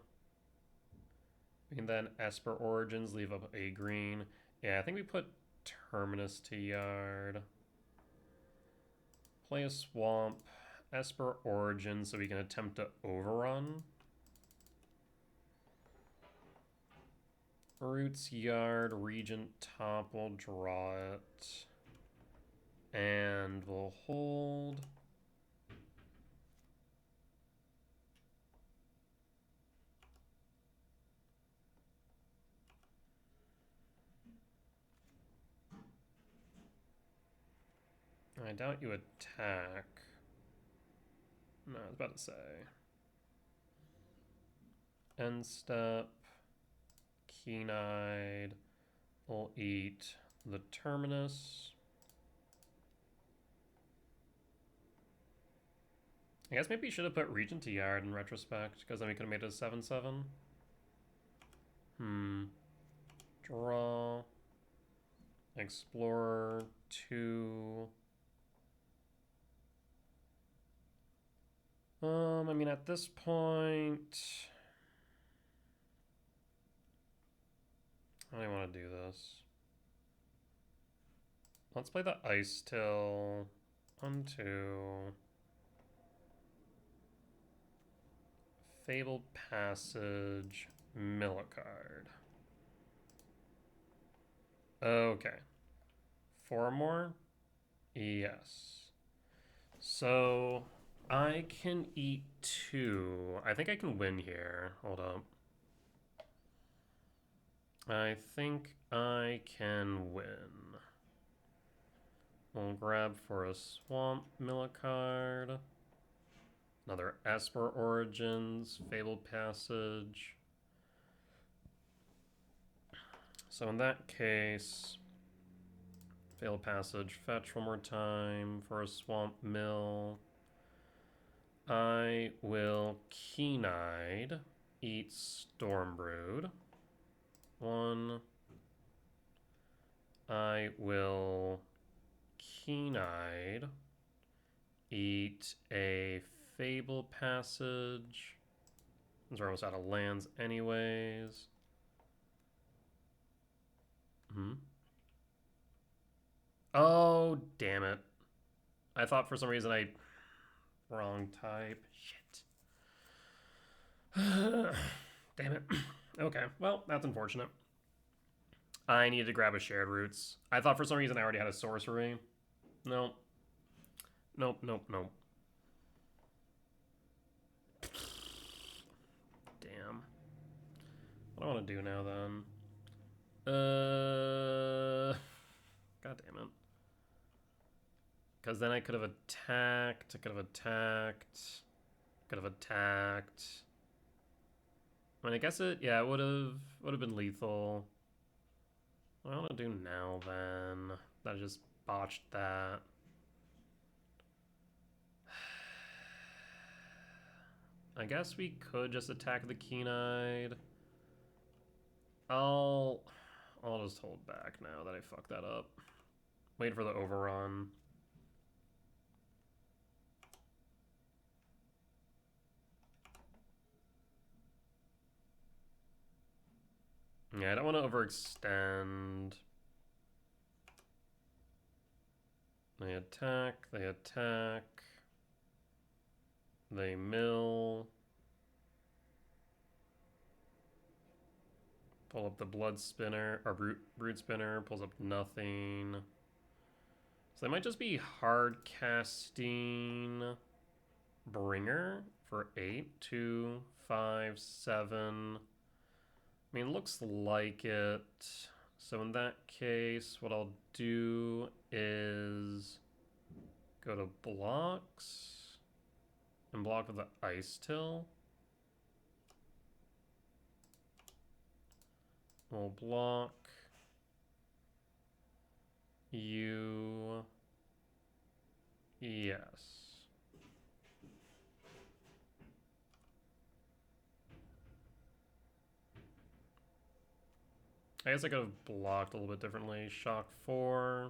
Speaker 1: we can then Esper Origins, leave up a green. Yeah, I think we put Terminus to yard. Play a swamp, Esper Origins so we can attempt to overrun. Roots yard, Regent top, we'll draw it. And we'll hold. I doubt you attack. No, I was about to say. End step. Keen-eyed. We'll eat the Terminus. I guess maybe you should have put Regent to Yard in retrospect, because then we could have made it a 7/7. Draw. Explorer 2. I mean, at this point, I don't want to do this. Let's play the Ice Till. 1, 2. Fabled Passage. Mill a card. Okay. 4 more? Yes. So I can eat 2. I think I can win here. Hold up. I think I can win. We'll grab for a Swamp, mill a card. Another Esper Origins, Fabled Passage. So in that case, Fabled Passage, fetch one more time for a Swamp Mill. I will Keen-eyed, eat Stormbrood. 1. I will Keen-eyed, eat a Fable Passage. Since we're almost out of lands anyways. Oh, damn it. I thought for some reason wrong type. Shit. Damn it. Okay, well, that's unfortunate. I needed to grab a Shared Roots. I thought for some reason I already had a sorcery. Nope. Nope, nope, nope. Damn. What do I want to do now, then? God damn it. Because then I could have attacked. Could have attacked. I mean, I guess it would have been lethal. What do I want to do now, then? I just botched that. I guess we could just attack the Keen-eyed. I'll just hold back now that I fucked that up. Wait for the overrun. Yeah, I don't want to overextend. They attack. They mill. Pull up the Blood Spinner, or Brood Spinner, pulls up nothing. So they might just be hard casting Bringer for 8, 2, 5, 7. I mean, looks like it. So in that case, what I'll do is go to blocks and block with the Ice Till. We'll block you. Yes. I guess I could have blocked a little bit differently. Shock 4.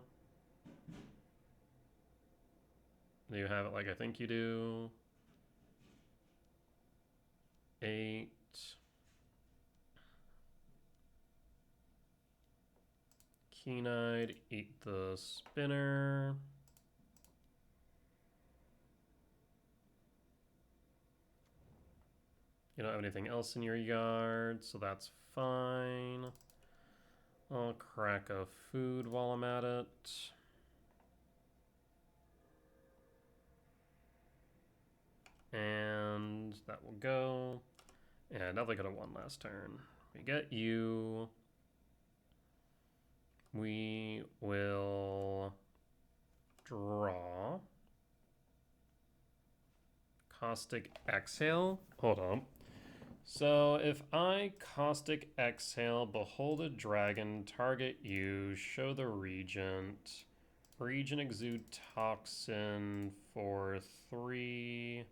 Speaker 1: Do you have it like I think you do? 8. Keen-eyed, eat the spinner. You don't have anything else in your yard, so that's fine. I'll crack a food while I'm at it. And that will go. Yeah, definitely could have won last turn. We get you. We will draw. Caustic Exhale. Hold on. So if I Caustic Exhale, Behold a Dragon, target you, show the Regent. Regent Exude Toxin for 3.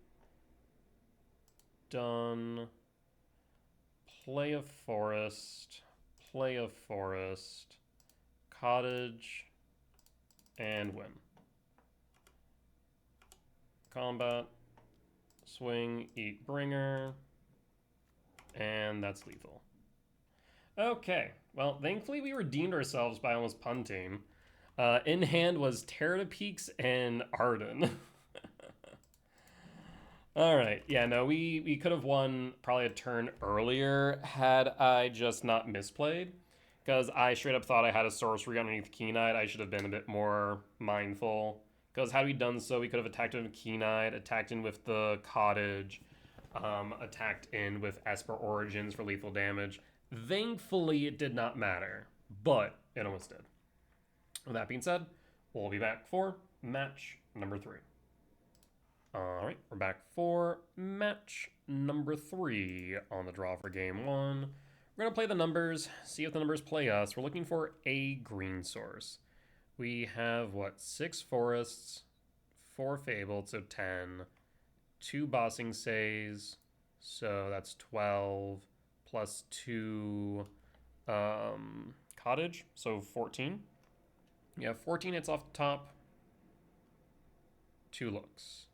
Speaker 1: Done. Play a forest. Play a forest. Cottage. And win. Combat. Swing, eat bringer. And that's lethal. Okay, well, thankfully we redeemed ourselves by almost punting. In hand was Terra Peaks and Arden. All right, yeah, no, we could have won probably a turn earlier had I just not misplayed. Because I straight up thought I had a sorcery underneath Keen-Eyed. I should have been a bit more mindful. Because had we done so, we could have attacked in with Keen-Eyed, attacked in with the Cottage, attacked in with Esper Origins for lethal damage. Thankfully, it did not matter, but it almost did. With that being said, we'll be back for match number 3. All right, we're back for match number 3 on the draw for game 1. We're going to play the numbers, see if the numbers play us. We're looking for a green source. We have, 6 forests, 4 fabled, so 10. 2 bossing says, so that's 12, plus 2 cottage, so 14. You have 14 hits off the top, 2 looks.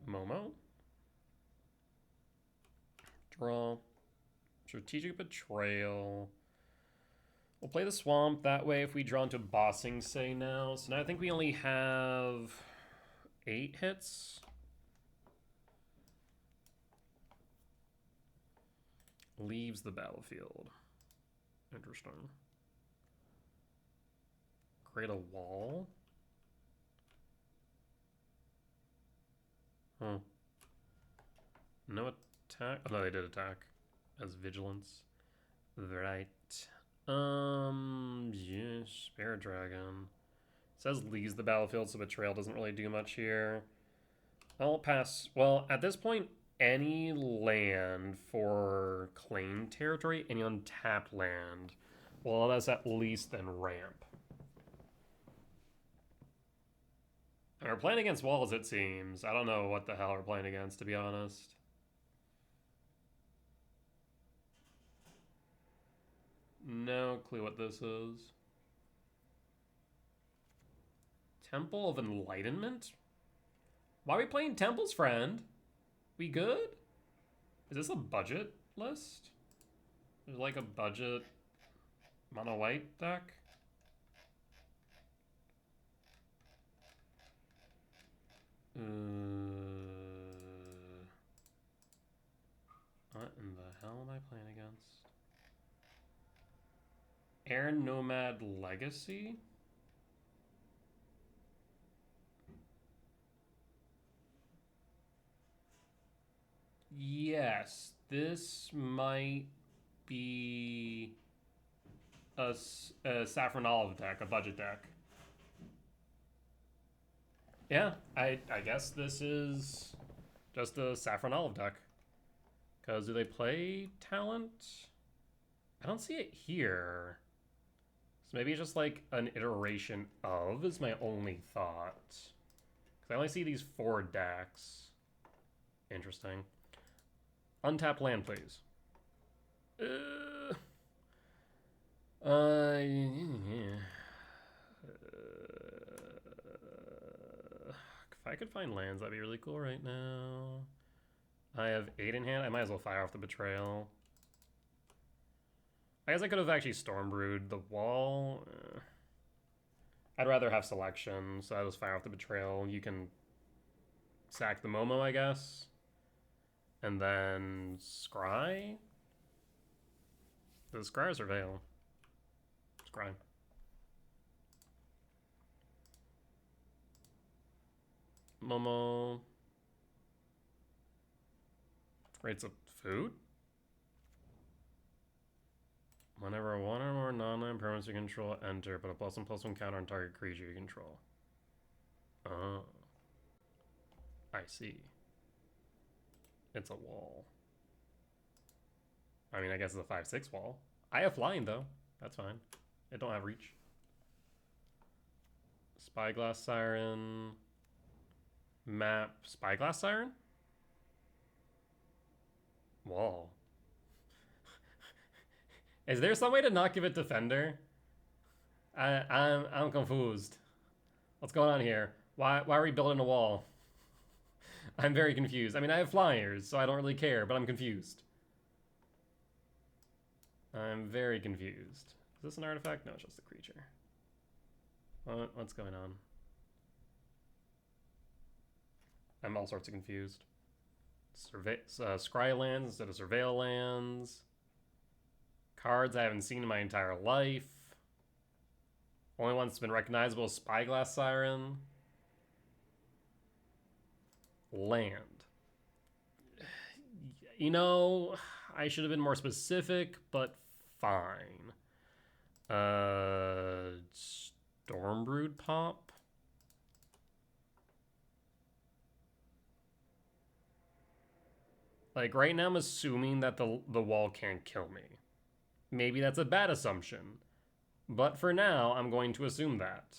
Speaker 1: Momo. Draw. Strategic Betrayal. We'll play the Swamp. That way if we draw into Bossing Say now. So now I think we only have 8 hits. Leaves the battlefield. Interesting. Create a wall. Huh. No attack. Oh, no, they did attack as vigilance. Right. Yeah, Spirit Dragon. It says leaves the battlefield, so Betrayal doesn't really do much here. I'll pass. Well, at this point, any land for claimed territory, any untapped land, well, that's at least then ramp. And we're playing against walls, it seems. I don't know what the hell we're playing against, to be honest. No clue what this is. Temple of Enlightenment? Why are we playing Temples, friend? We good? Is this a budget list? There's like a budget mono white deck? What in the hell am I playing against? Air Nomad Legacy? Yes, this might be a Saffron Olive deck, a budget deck. Yeah, I guess this is just a Saffron Olive deck. Because do they play Talent? I don't see it here. So maybe it's just like an iteration of is my only thought. Because I only see these 4 decks. Interesting. Untap land, please. Yeah. If I could find lands, that'd be really cool right now. I have 8 in hand. I might as well fire off the Betrayal. I guess I could have actually Stormbrewed the wall. I'd rather have selection, so I just fire off the Betrayal. You can sack the Momo, I guess. And then Scry? The Scry's or Veil? Scry. Momo. Rates of food? Whenever 1 or more non-land permanents you control enter, but a +1/+1 counter on target creature you control. Oh. I see. It's a wall. I mean, I guess it's a 5/6 wall. I have flying, though. That's fine. I don't have reach. Spyglass Siren. Map. Spyglass Siren? Wall. Is there some way to not give it Defender? I'm confused. What's going on here? Why are we building a wall? I'm very confused. I mean, I have flyers, so I don't really care, but I'm confused. I'm very confused. Is this an artifact? No, it's just a creature. What's going on? I'm all sorts of confused. Scry lands instead of surveil lands. Cards I haven't seen in my entire life. Only one that's been recognizable is Spyglass Siren. Land. You know, I should have been more specific, but fine. Stormbrood Pop. Like, right now I'm assuming that the wall can't kill me. Maybe that's a bad assumption. But for now, I'm going to assume that.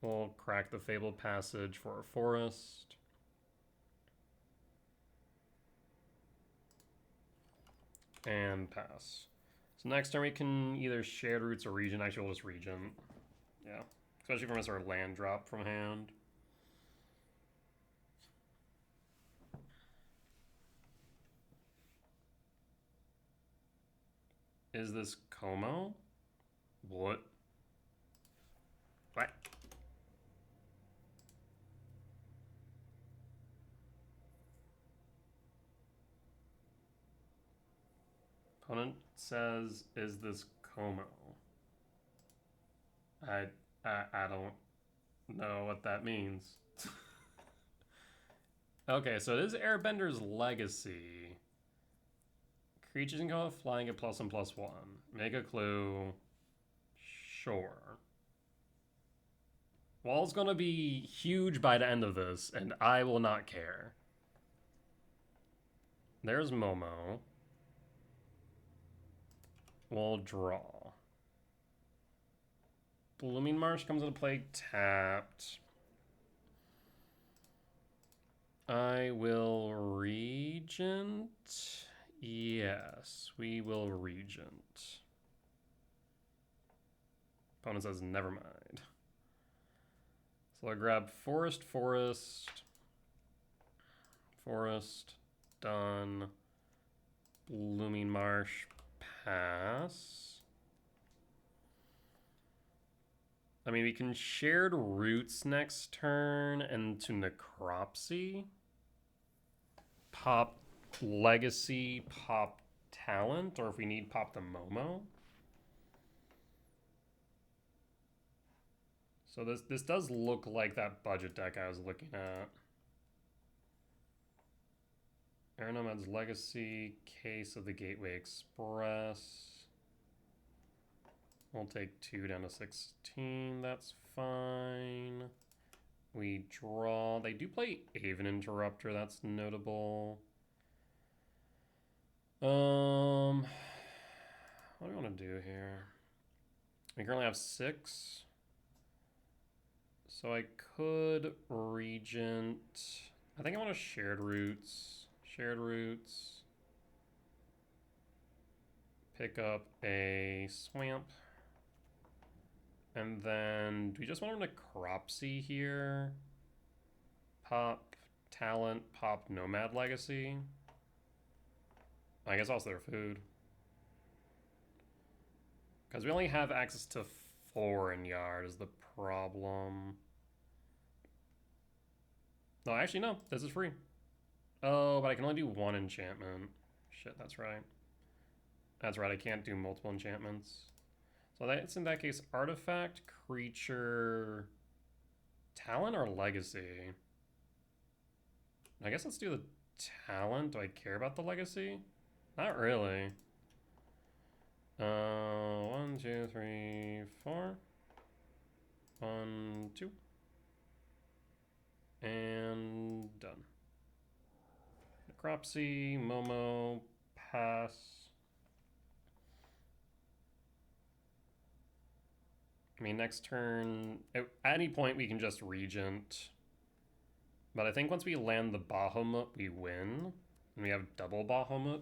Speaker 1: We'll crack the Fabled Passage for a forest. And pass. So next turn we can either Shared Roots or Regent. Actually, we'll just Regent. Yeah. Especially from a sort of land drop from hand. Is this Como? What? What? Opponent says, is this Como? I don't know what that means. Okay, so it is Airbender's Legacy. Creatures can go flying at +1/+1. Make a clue. Sure. Wall's gonna be huge by the end of this, and I will not care. There's Momo. We'll draw. Blooming Marsh comes into play tapped. I will Regent. Yes, we will Regent. Opponent says never mind. So I grab Forest, done. Blooming Marsh, pass. I mean, we can Shared Roots next turn and to Necropsy. Pop Legacy, pop Talent, or if we need, pop the Momo. So this does look like that budget deck I was looking at. Air Nomad's Legacy, Case of the Gateway Express. We'll take 2 down to 16, that's fine. We draw. They do play Aven Interrupter, that's notable. What do I want to do here? We currently have 6. So I could Regent. I think I want to Shared Roots. Shared Roots. Pick up a Swamp. And then, do we just want to Necropsy here? Pop Talent, pop Nomad Legacy. I guess also their food. Because we only have access to 4 in Yard is the problem. No, actually no, this is free. Oh, but I can only do 1 enchantment. Shit, that's right. That's right, I can't do multiple enchantments. So that's in that case artifact, creature, talent, or legacy. I guess let's do the talent. Do I care about the legacy? Not really. 1, 2, 3, 4. 1, 2. And done. Cropsy, Momo, pass. I mean, next turn, at any point we can just Regent. But I think once we land the Bahamut, we win. And we have double Bahamut.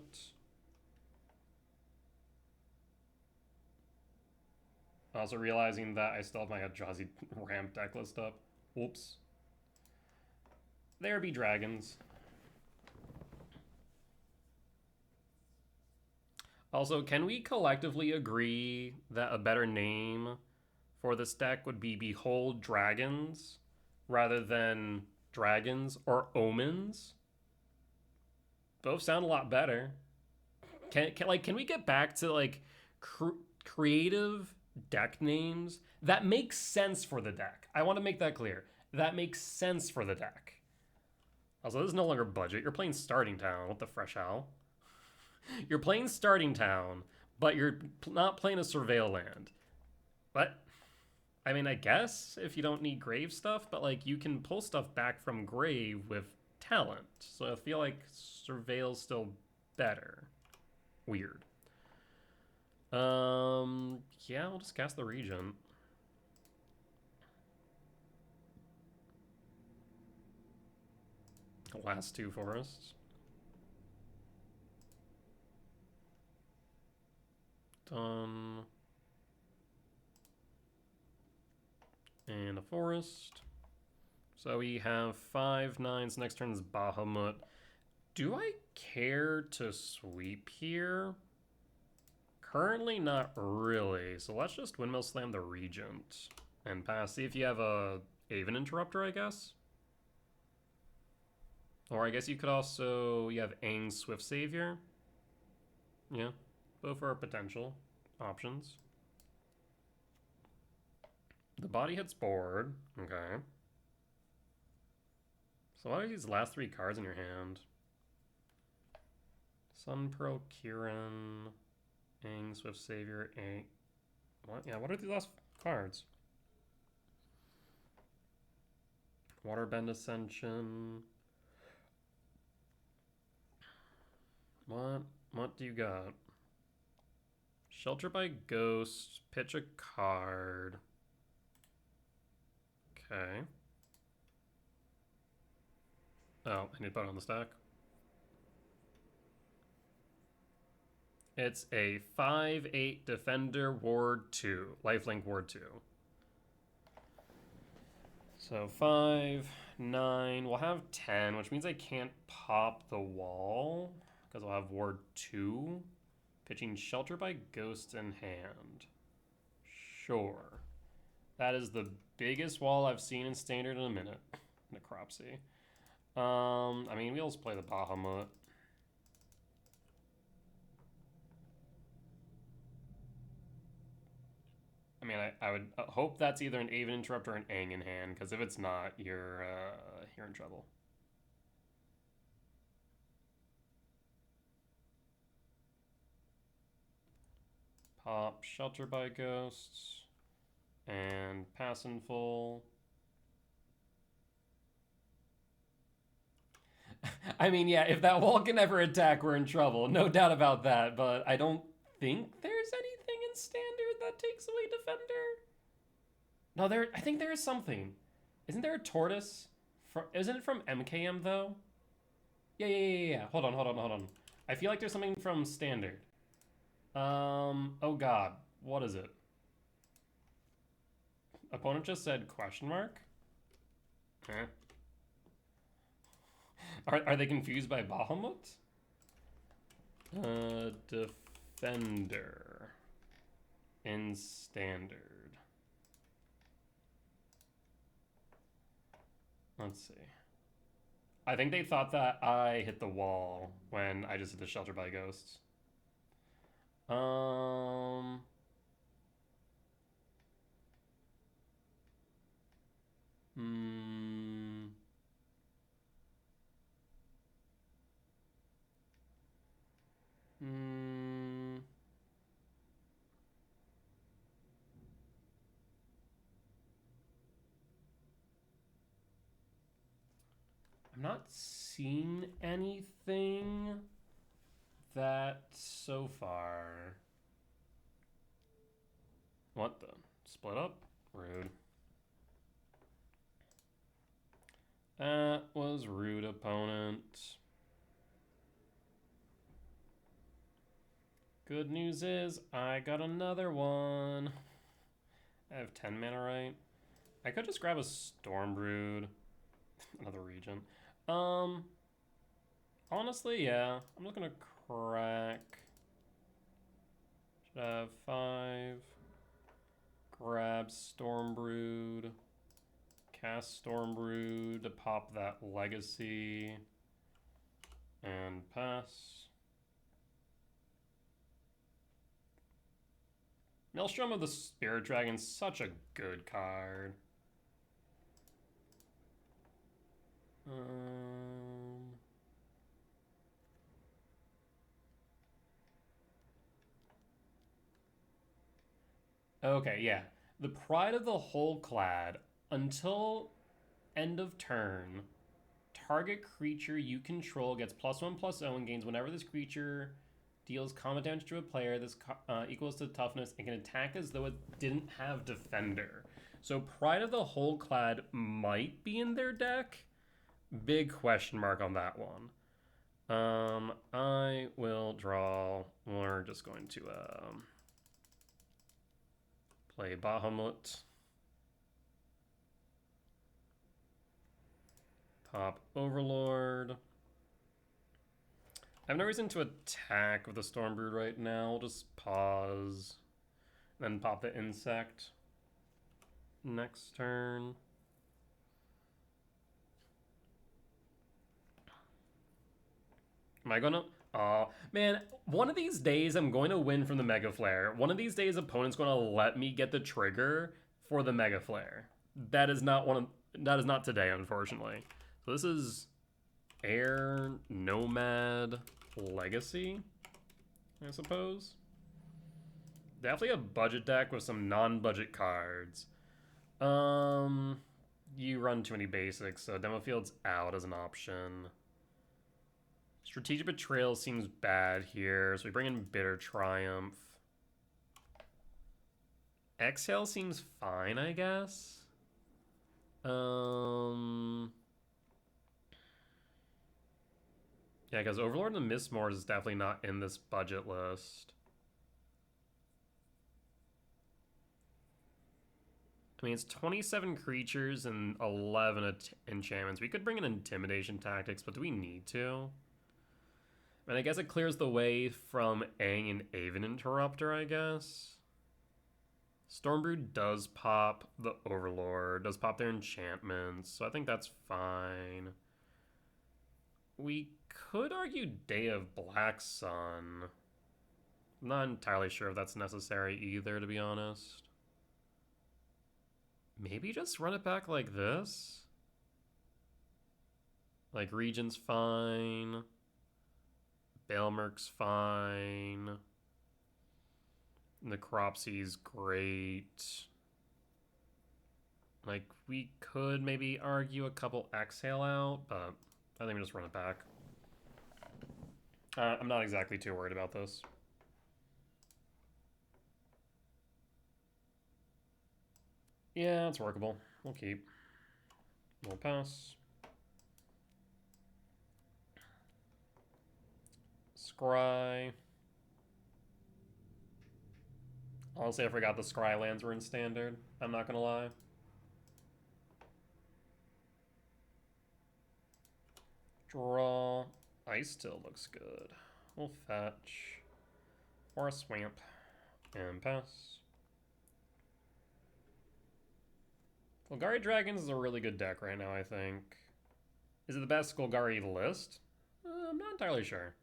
Speaker 1: Also realizing that I still have my Eldrazi ramp deck list up. Whoops. There be dragons. Also, can we collectively agree that a better name for this deck would be Behold Dragons rather than Dragons or Omens? Both sound a lot better. Can we get back to like creative deck names that make sense for the deck? I want to make that clear. That makes sense for the deck. Also, this is no longer budget. You're playing Starting Town. What the fresh hell? You're playing Starting Town, but you're not playing a Surveil land. What? I mean, I guess if you don't need grave stuff, but like you can pull stuff back from grave with talent. So I feel like Surveil's still better. Weird. Yeah, we'll just cast the Regent. Last two forests. Done. And a forest. So we have 5 9s. Next turn is Bahamut. Do I care to sweep here? Currently not really. So let's just Windmill Slam the Regent and pass. See if you have a Aven Interrupter, I guess. Or I guess you could also, you have Aang Swift Savior. Yeah, both are potential options. The body hits board. Okay. So what are these last 3 cards in your hand? Sun Pearl, Kirin, Aang, Swift Savior, Aang. What? Yeah, what are these last cards? Waterbend Ascension. What do you got? Shelter by Ghost. Pitch a card. Okay. Oh, I need to put it on the stack. It's a 5/8 Defender Ward 2. Lifelink Ward 2. So 5, 9. We'll have 10, which means I can't pop the wall because I'll have Ward 2. Pitching Shelter by Ghost in hand. Sure. That is the biggest wall I've seen in Standard in a minute. Necropsy. I mean, we'll just play the Bahamut. I mean, I would hope that's either an Aven Interrupter or an Aang in hand, because if it's not, you're in trouble. Pop Shelter by Ghosts and pass in full. I mean, yeah, if that wall can ever attack, we're in trouble. No doubt about that, but I don't think there's anything in Standard that takes away Defender. No, I think there is something. Isn't there a Tortoise? Isn't it from MKM, though? Yeah. Hold on. I feel like there's something from Standard. Oh god. What is it? Opponent just said question mark? Huh? Are they confused by Bahamut? Defender. In Standard. Let's see. I think they thought that I hit the wall when I just hit the Shelter by Ghosts. I'm not seen anything that so far. What the? Split up? Rude. That was rude, opponent. Good news is I got another one. I have 10 mana, right? I could just grab a Stormbrood. Another region. Honestly, yeah. I'm looking to crack. Should have 5. Grab Stormbrood. Cast Stormbrood to pop that Legacy. And pass. Maelstrom of the Spirit Dragon's such a good card. Okay, yeah. The Pride of the Whole Clad. Until end of turn, target creature you control gets +1/+0 and gains whenever this creature deals combat damage to a player. This equals to toughness and can attack as though it didn't have defender. So Pride of the Whole Clad might be in their deck. Big question mark on that one. I will draw. We're just going to play Bahamut. Pop Overlord. I have no reason to attack with the Stormbrood right now. We'll just pause. Then pop the Insect next turn. Am I gonna? Oh, man, one of these days I'm going to win from the Mega Flare. One of these days opponent's going to let me get the trigger for the Mega Flare. That is not today, unfortunately. So this is Air Nomad Legacy, I suppose. Definitely a budget deck with some non-budget cards. You run too many basics, so Demo Field's out as an option. Strategic Betrayal seems bad here, so we bring in Bitter Triumph. Exhale seems fine, I guess. Yeah, because Overlord and the Mistmores is definitely not in this budget list. I mean, it's 27 creatures and 11 enchantments. We could bring in Intimidation Tactics, but do we need to? I mean, I guess it clears the way from Aang and Aven Interrupter, I guess. Stormbrood does pop the Overlord, does pop their enchantments, so I think that's fine. We could argue Day of Black Sun. I'm not entirely sure if that's necessary either, to be honest. Maybe just run it back like this? Like, Region's fine. Baelmerk's fine. Necropsy's great. Like, we could maybe argue a couple Exhale out, but I think we just run it back. I'm not exactly too worried about this. Yeah, it's workable. We'll keep. We'll pass. Scry. Honestly, I forgot the Scry lands were in Standard. I'm not gonna lie. Draw. Ice still looks good. We'll fetch. Or a Swamp. And pass. Golgari Dragons is a really good deck right now, I think. Is it the best Golgari list? I'm not entirely sure.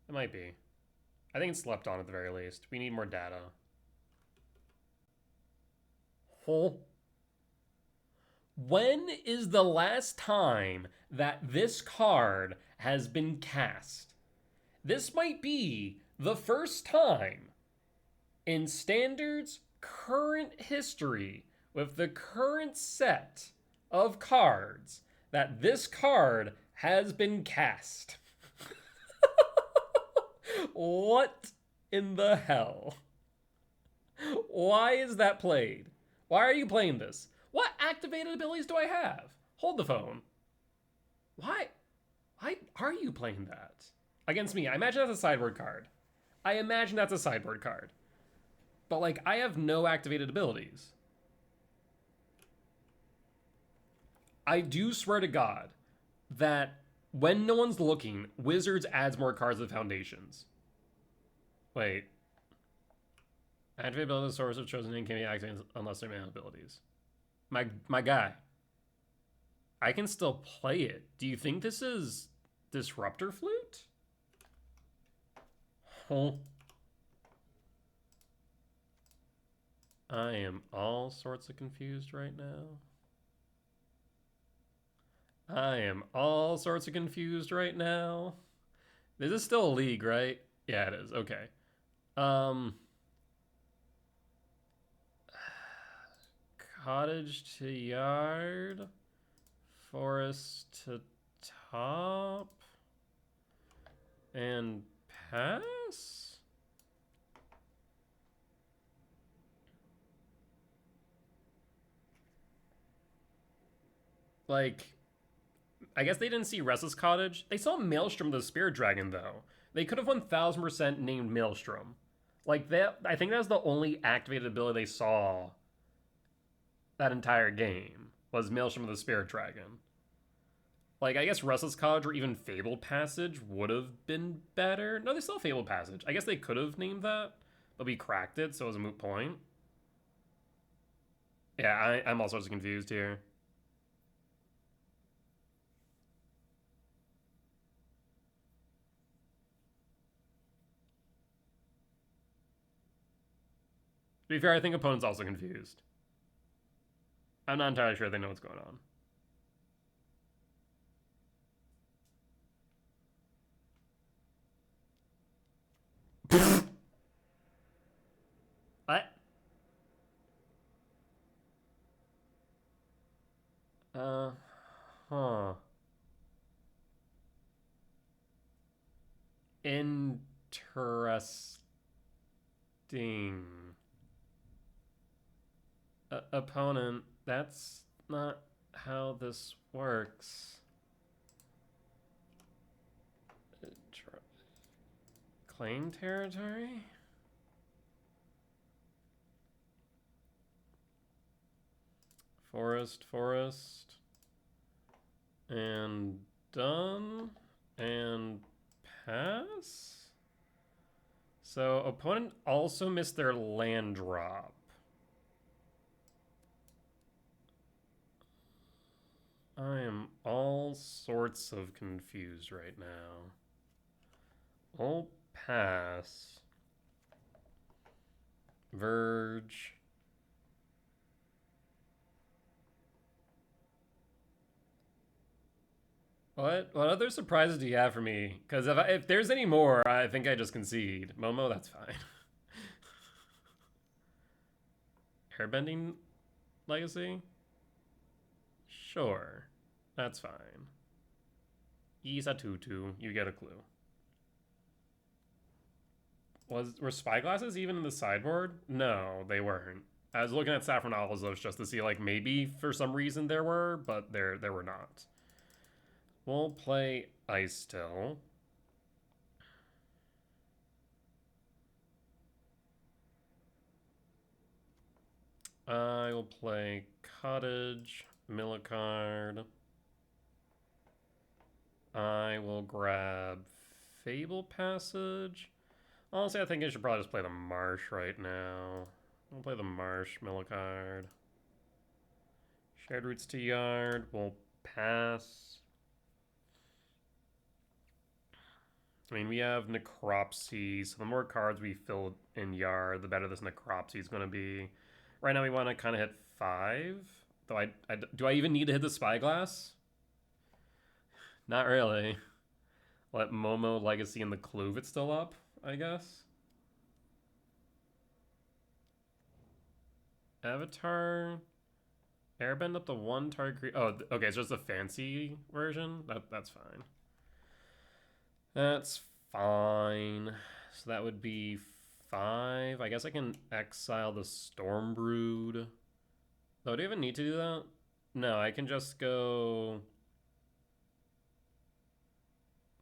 Speaker 1: It might be. I think it's slept on at the very least. We need more data. When is the last time that this card has been cast? This might be the first time in Standard's current history with the current set of cards that this card has been cast. What in the hell? Why is that played? Why are you playing this? What activated abilities do I have? Hold the phone. Why? Why are you playing that? Against me. I imagine that's a sideboard card. I imagine that's a sideboard card. But, like, I have no activated abilities. I do swear to God that when no one's looking, Wizards adds more cards to the Foundations. Wait. Activate ability source of chosen name can be activated unless they're mana abilities. My guy. I can still play it. Do you think this is Disruptor Flute? Oh. I am all sorts of confused right now. I am all sorts of confused right now. This is still a league, right? Yeah, it is. Okay. Cottage to yard. Forest to top. And pass? Like, I guess they didn't see Restless Cottage. They saw Maelstrom the Spirit Dragon, though. They could have 1000% named Maelstrom. Like, that, I think that was the only activated ability they saw that entire game, was Maelstrom of the Spirit Dragon. Like, I guess Restless Cottage or even Fabled Passage would have been better. No, they still have Fabled Passage. I guess they could have named that, but we cracked it, so it was a moot point. Yeah, I'm all sorts of confused here. To be fair, I think opponent's also confused. I'm not entirely sure they know what's going on. What? Huh. Interesting. Opponent, that's not how this works. Claim territory? Forest. And done. And pass? So opponent also missed their land drop. I am all sorts of confused right now. I'll pass. Verge. What other surprises do you have for me? Because if there's any more, I think I just concede. Momo, that's fine. Airbending Legacy? Sure. That's fine. Isa Tutu, you get a clue. Were Spyglasses even in the sideboard? No, they weren't. I was looking at Saffron Alvazos just to see, like, maybe for some reason there were, but there were not. We'll play Ice Still. I will play Cottage, mill a card. I will grab Fable Passage. Honestly, I think I should probably just play the Marsh right now. I'll play the Marsh, mill a card. Shared Roots to Yard, we'll pass. I mean, we have Necropsy, so the more cards we fill in Yard, the better this Necropsy is going to be. Right now we want to kind of hit 5. Though do I even need to hit the Spyglass? Not really. Let Momo, Legacy, and the Clue if it's still up, I guess. Avatar, Airbend up to 1 target. Oh, okay, it's just a fancy version. That's fine. That's fine. So that would be 5. I guess I can exile the Stormbrood. Oh, do I even need to do that? No, I can just go.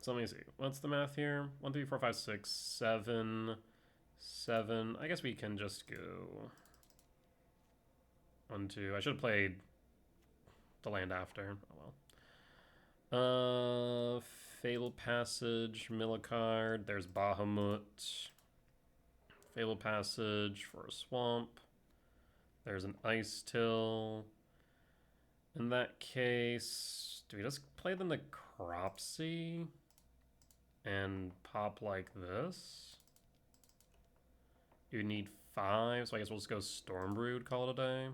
Speaker 1: So let me see. What's the math here? 1, 3, 4, 5, 6, 7, 7. I guess we can just go 1, 2. I should have played the land after. Oh well. Fatal Passage, Millicard. There's Bahamut. Fatal Passage for a swamp. There's an Ice Till. In that case, do we just play the Necropsy and pop like this? You need 5, so I guess we'll just go Stormbrood, call it a day.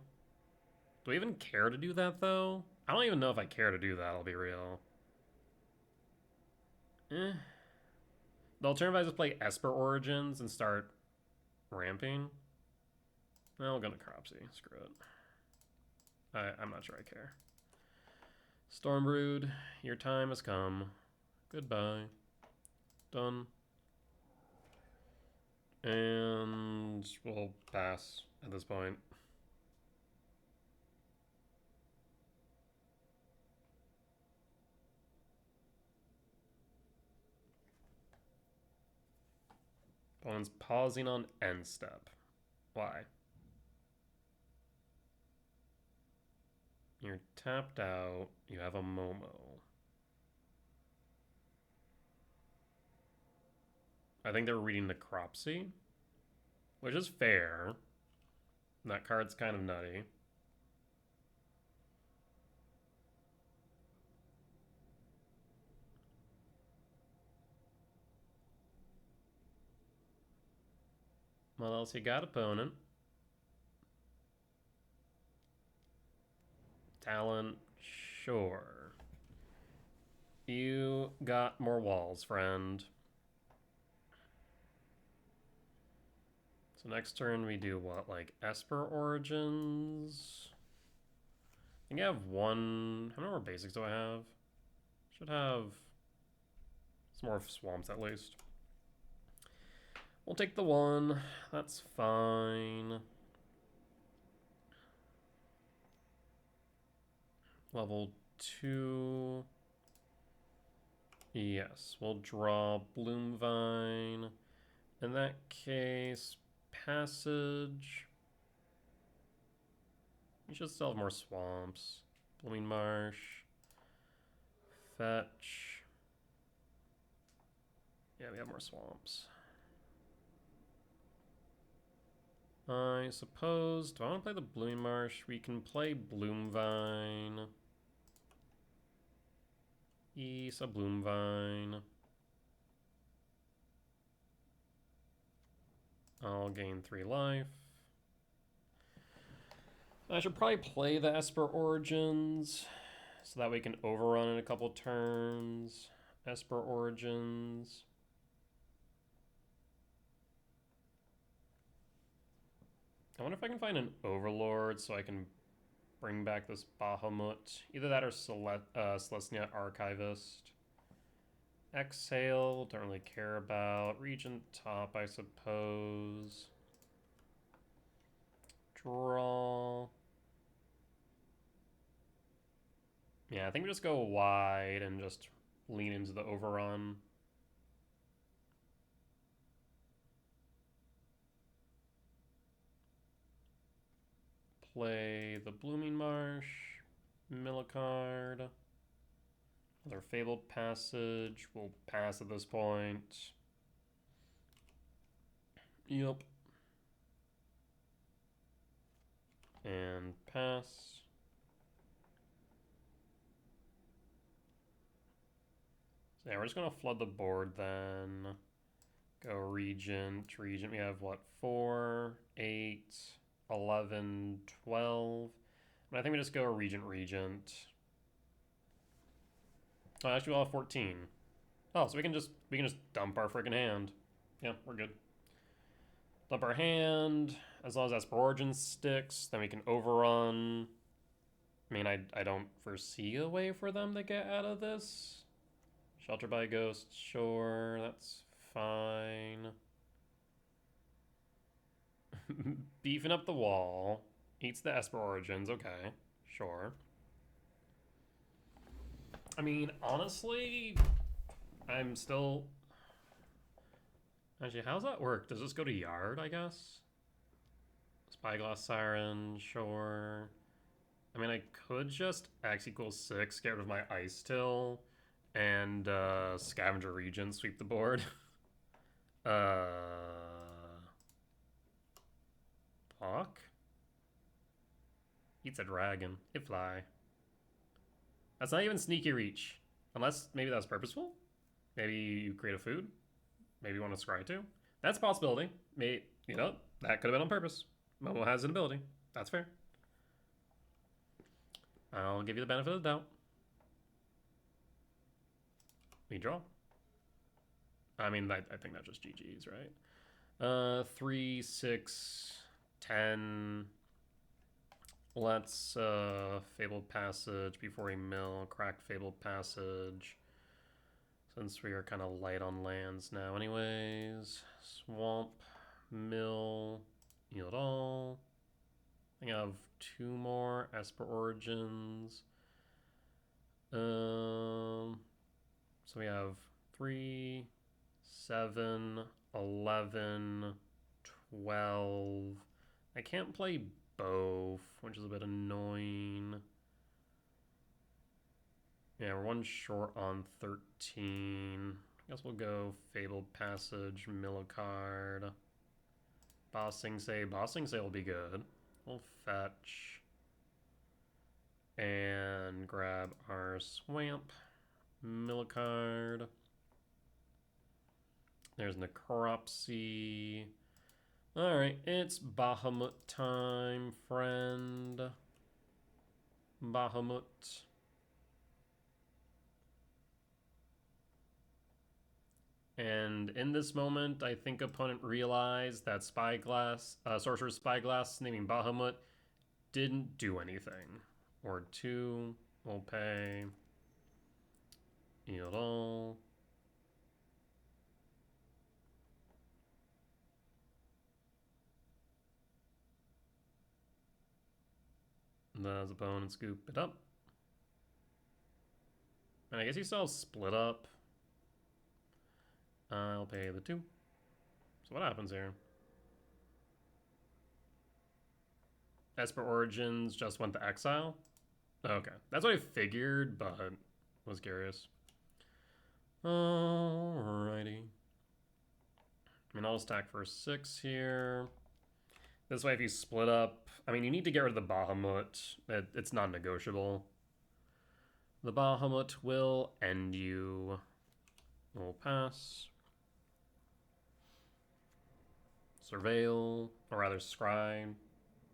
Speaker 1: Do we even care to do that, though? I don't even know if I care to do that, I'll be real. The alternative is just play Esper Origins and start ramping. No, we'll go Necropsy. Screw it. I'm not sure I care. Stormbrood, your time has come. Goodbye. Done. And we'll pass at this point. Opponent's pausing on end step. Why? You're tapped out. You have a Momo. I think they're reading Necropsy, which is fair. That card's kind of nutty. What else you got, opponent? Talent, sure. You got more walls, friend. So next turn we do what, like Esper Origins? I think I have 1. How many more basics do I have? Should have some more swamps at least. We'll take the 1. That's fine. Level 2. Yes, we'll draw Bloomvine. In that case, Passage. We should still have more swamps. Blooming Marsh. Fetch. Yeah, we have more swamps. I suppose, do I want to play the Blooming Marsh? We can play Bloomvine. Isa Bloomvine. I'll gain 3 life. I should probably play the Esper Origins so that we can overrun in a couple turns. Esper Origins. I wonder if I can find an Overlord so I can bring back this Bahamut. Either that or Celestia Archivist. Exhale, don't really care about. Regent top, I suppose. Draw. Yeah, I think we just go wide and just lean into the overrun. Play the Blooming Marsh, Millicard. Another Fabled Passage. We'll pass at this point. Yep. And pass. So yeah, we're just going to flood the board then. Go Regent. Regent, we have what? 4, 8, 11, 12. And I think we just go Regent, Regent. Oh, actually, we'll have 14. Oh, so we can just dump our freaking hand. Yeah, we're good. Dump our hand. As long as Esper Origins sticks, then we can overrun. I don't foresee a way for them to get out of this. Shelter by Ghost, sure, that's fine. Beefing up the wall. Eats the Esper Origins, okay, sure. I mean, honestly, I'm still... Actually, how's that work? Does this go to Yard, I guess? Spyglass Siren, sure. I mean, I could just X equals 6, get rid of my Ice Till, and Scavenger Region, sweep the board. Block? Eats a dragon. It fly. That's not even Sneaky Reach. Unless, maybe that's purposeful? Maybe you create a food? Maybe you want to scry too? That's a possibility. Maybe, you know, that could have been on purpose. Momo has an ability. That's fair. I'll give you the benefit of the doubt. We draw. I mean, I think that's just GG's, right? 3, 6, 10. Let's Fabled Passage before we mill. Crack Fabled Passage. Since we are kind of light on lands now anyways. Swamp, mill, yield all. I think I have 2 more Esper Origins. So we have 3, 7, 11, 12. I can't play both, which is a bit annoying. Yeah, we're 1 short on 13. I guess we'll go Fabled Passage, mill a card. Bossing Say will be good. We'll fetch. And grab our Swamp, mill a card. There's Necropsy. Alright, it's Bahamut time, friend. Bahamut. And in this moment, I think opponent realized that Sorcerer's Spyglass, naming Bahamut, didn't do anything. Or 2, we'll pay. Yield all. Does opponent scoop it up? And I guess he still split up. I'll pay the 2. So what happens here? Esper Origins just went to exile? Okay. That's what I figured, but was curious. Alrighty. I mean, I'll stack for 6 here. This way, if you split up... I mean, you need to get rid of the Bahamut. It's non-negotiable. The Bahamut will end you. We'll pass. Surveil, or rather Scry.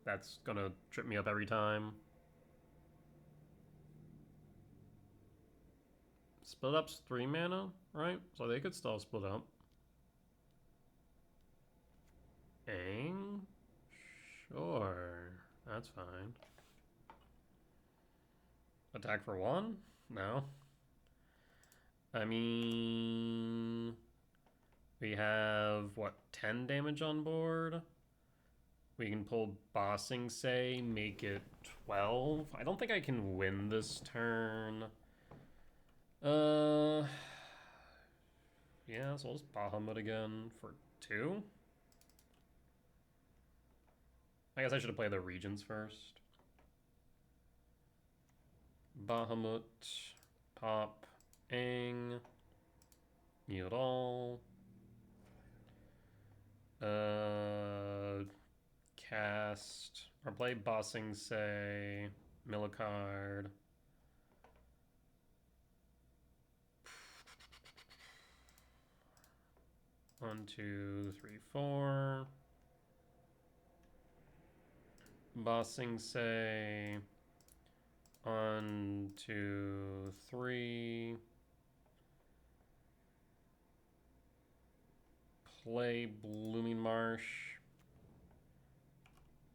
Speaker 1: That's gonna trip me up every time. Split up's 3 mana, right? So they could still split up. Aang? Sure, that's fine. Attack for 1? No. I mean... We have, what, 10 damage on board? We can pull Bossing Say, make it 12. I don't think I can win this turn. Yeah, so I'll just Bahamut again for 2. I guess I should have played the regions first. Bahamut, pop, Aang, yield all. Cast, or play Bossing Say, mill a card. One, 2, 3, 4. Bossing Say. 1, 2, 3. Play Blooming Marsh.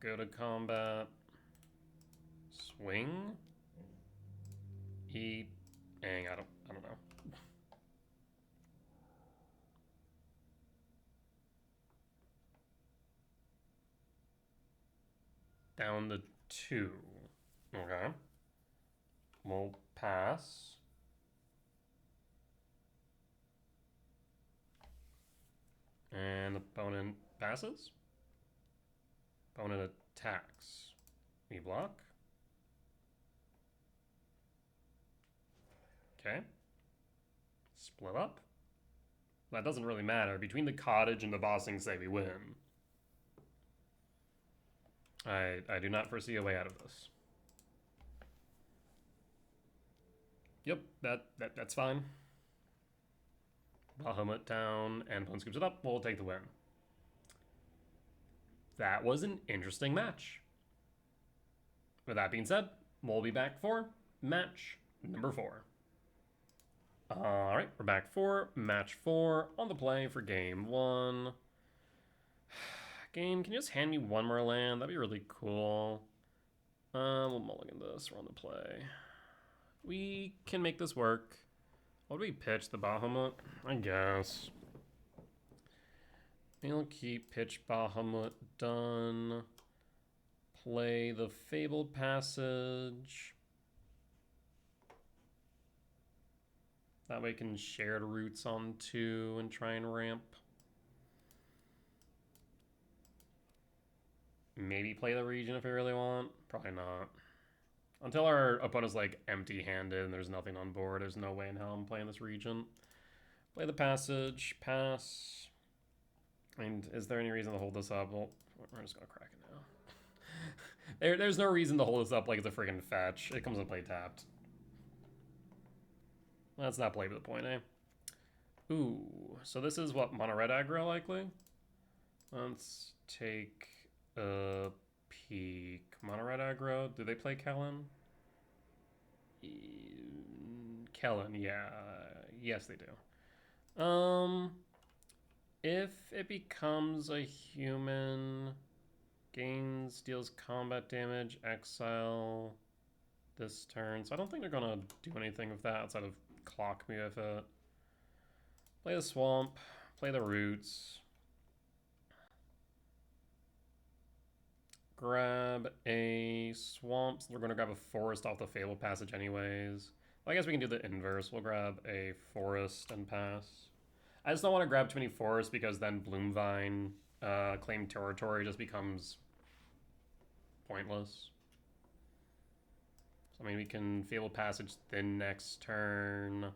Speaker 1: Go to combat. Swing. Dang, I don't know. Down to 2. Okay. We'll pass. And opponent passes. Opponent attacks. We block. Okay. Split up. That doesn't really matter. Between the cottage and the bossing say we win. I do not foresee a way out of this. Yep, that's fine. Bahamut down and opponent scoops it up. We'll take the win. That was an interesting match. With that being said, we'll be back for match number 4. All right, we're back for match 4 on the play for game 1. Game, can you just hand me one more land? That'd be really cool. We'll mulligan this. We're on the play. We can make this work. What do we pitch? The Bahamut? I guess. We'll keep pitch Bahamut done. Play the Fabled Passage. That way we can share the roots on 2 and try and ramp. Maybe play the region if we really want. Probably not. Until our opponent's like empty-handed and there's nothing on board, there's no way in hell I'm playing this region. Play the passage, pass. And is there any reason to hold this up? Well, we're just gonna crack it now. There's no reason to hold this up like it's a freaking fetch. It comes in play tapped. Let's not play for the point, eh? Ooh, so this is what, mono red aggro likely? Let's take a peek. Mono red aggro. Do they play Kellen? Kellen, yeah. Yes, they do. If it becomes a human, gains, deals combat damage, exile this turn. So I don't think they're gonna do anything with that outside of clock me with it. Play the swamp, play the roots. Grab a swamp. So we're gonna grab a forest off the Fabled Passage anyways. Well, I guess we can do the inverse. We'll grab a forest and pass. I just don't want to grab too many forests because then Bloomvine claim territory just becomes pointless. So I mean, we can Fabled Passage then next turn,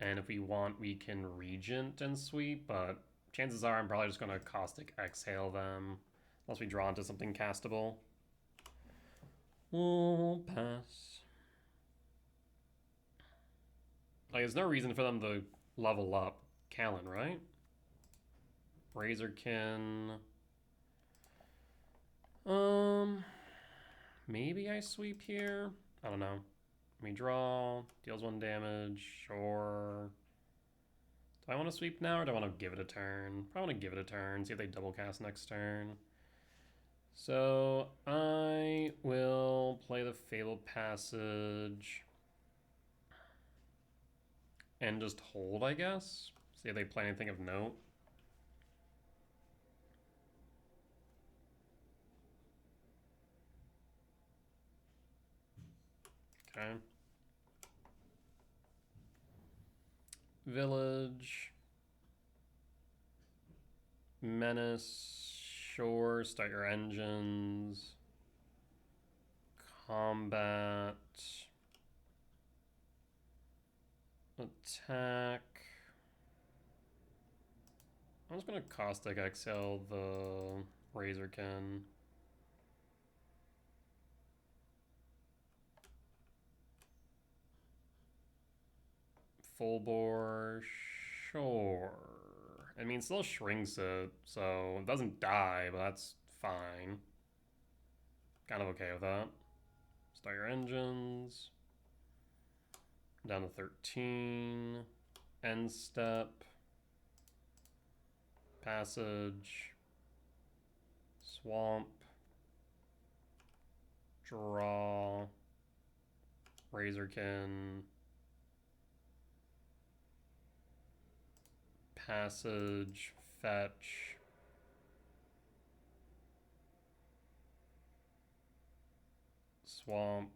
Speaker 1: and if we want, we can Regent and sweep, but chances are I'm probably just going to Caustic Exhale them, unless we draw into something castable. We'll pass. Like, there's no reason for them to level up Callan, right? Razorkin. Maybe I sweep here? I don't know. Let me draw. Deals 1 damage. Sure. Do I want to sweep now or do I want to give it a turn? I want to give it a turn. See if they double cast next turn. So I will play the Fabled Passage. And just hold, I guess. See if they play anything of note. Okay. Village. Menace. Sure. Start your engines. Combat. Attack. I'm just gonna Caustic Exhale the Razorkin. Full bore, sure. I mean, it still shrinks it, so it doesn't die, but that's fine. Kind of okay with that. Start your engines. Down to 13. End step. Passage. Swamp. Draw. Razorkin. Passage. Fetch. Swamp.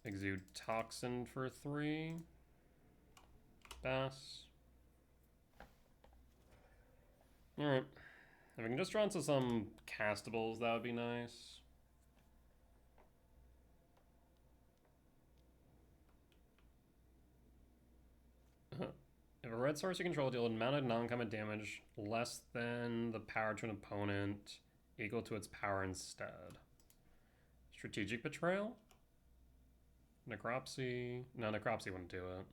Speaker 1: Exude Toxin for 3. Bass. Alright. If we can just draw into some castables, that would be nice. If a red source you control deal amount of non-combat damage less than the power to an opponent equal to its power instead. Strategic Betrayal? Necropsy? No, Necropsy wouldn't do it.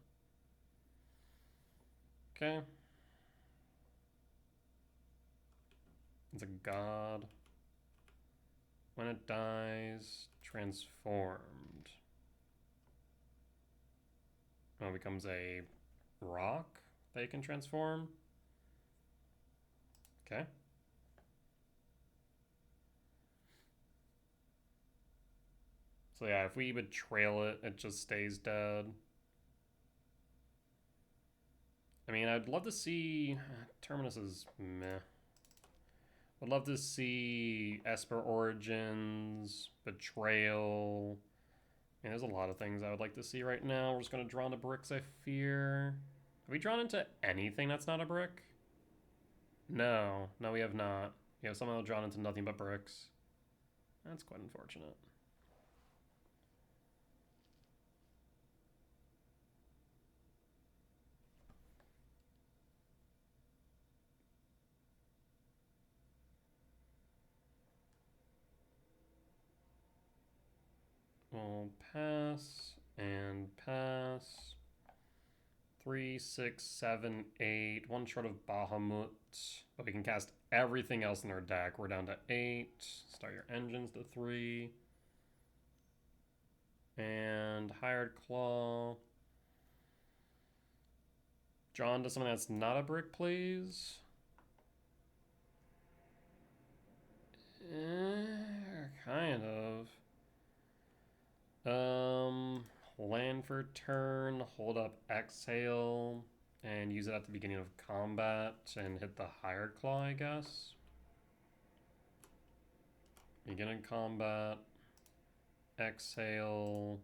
Speaker 1: Okay. It's a god. When it dies, transformed. Oh, it becomes a rock that you can transform. Okay. So yeah, if we betrayal it, it just stays dead. I mean, I'd love to see... Terminus is meh. I'd love to see Esper Origins, Betrayal. I mean, there's a lot of things I would like to see right now. We're just going to draw into bricks, I fear. Have we drawn into anything that's not a brick? No. No, we have not. We have somehow drawn into nothing but bricks. That's quite unfortunate. We'll pass and pass. 3, 6, 7, 8. One short of Bahamut. But we can cast everything else in our deck. We're down to 8. Start your engines to 3. And Hired Claw. John, to something that's not a brick, please. Kind of. Land for turn, hold up exhale, and use it at the beginning of combat and hit the Hired Claw, I guess. Begin in combat, exhale,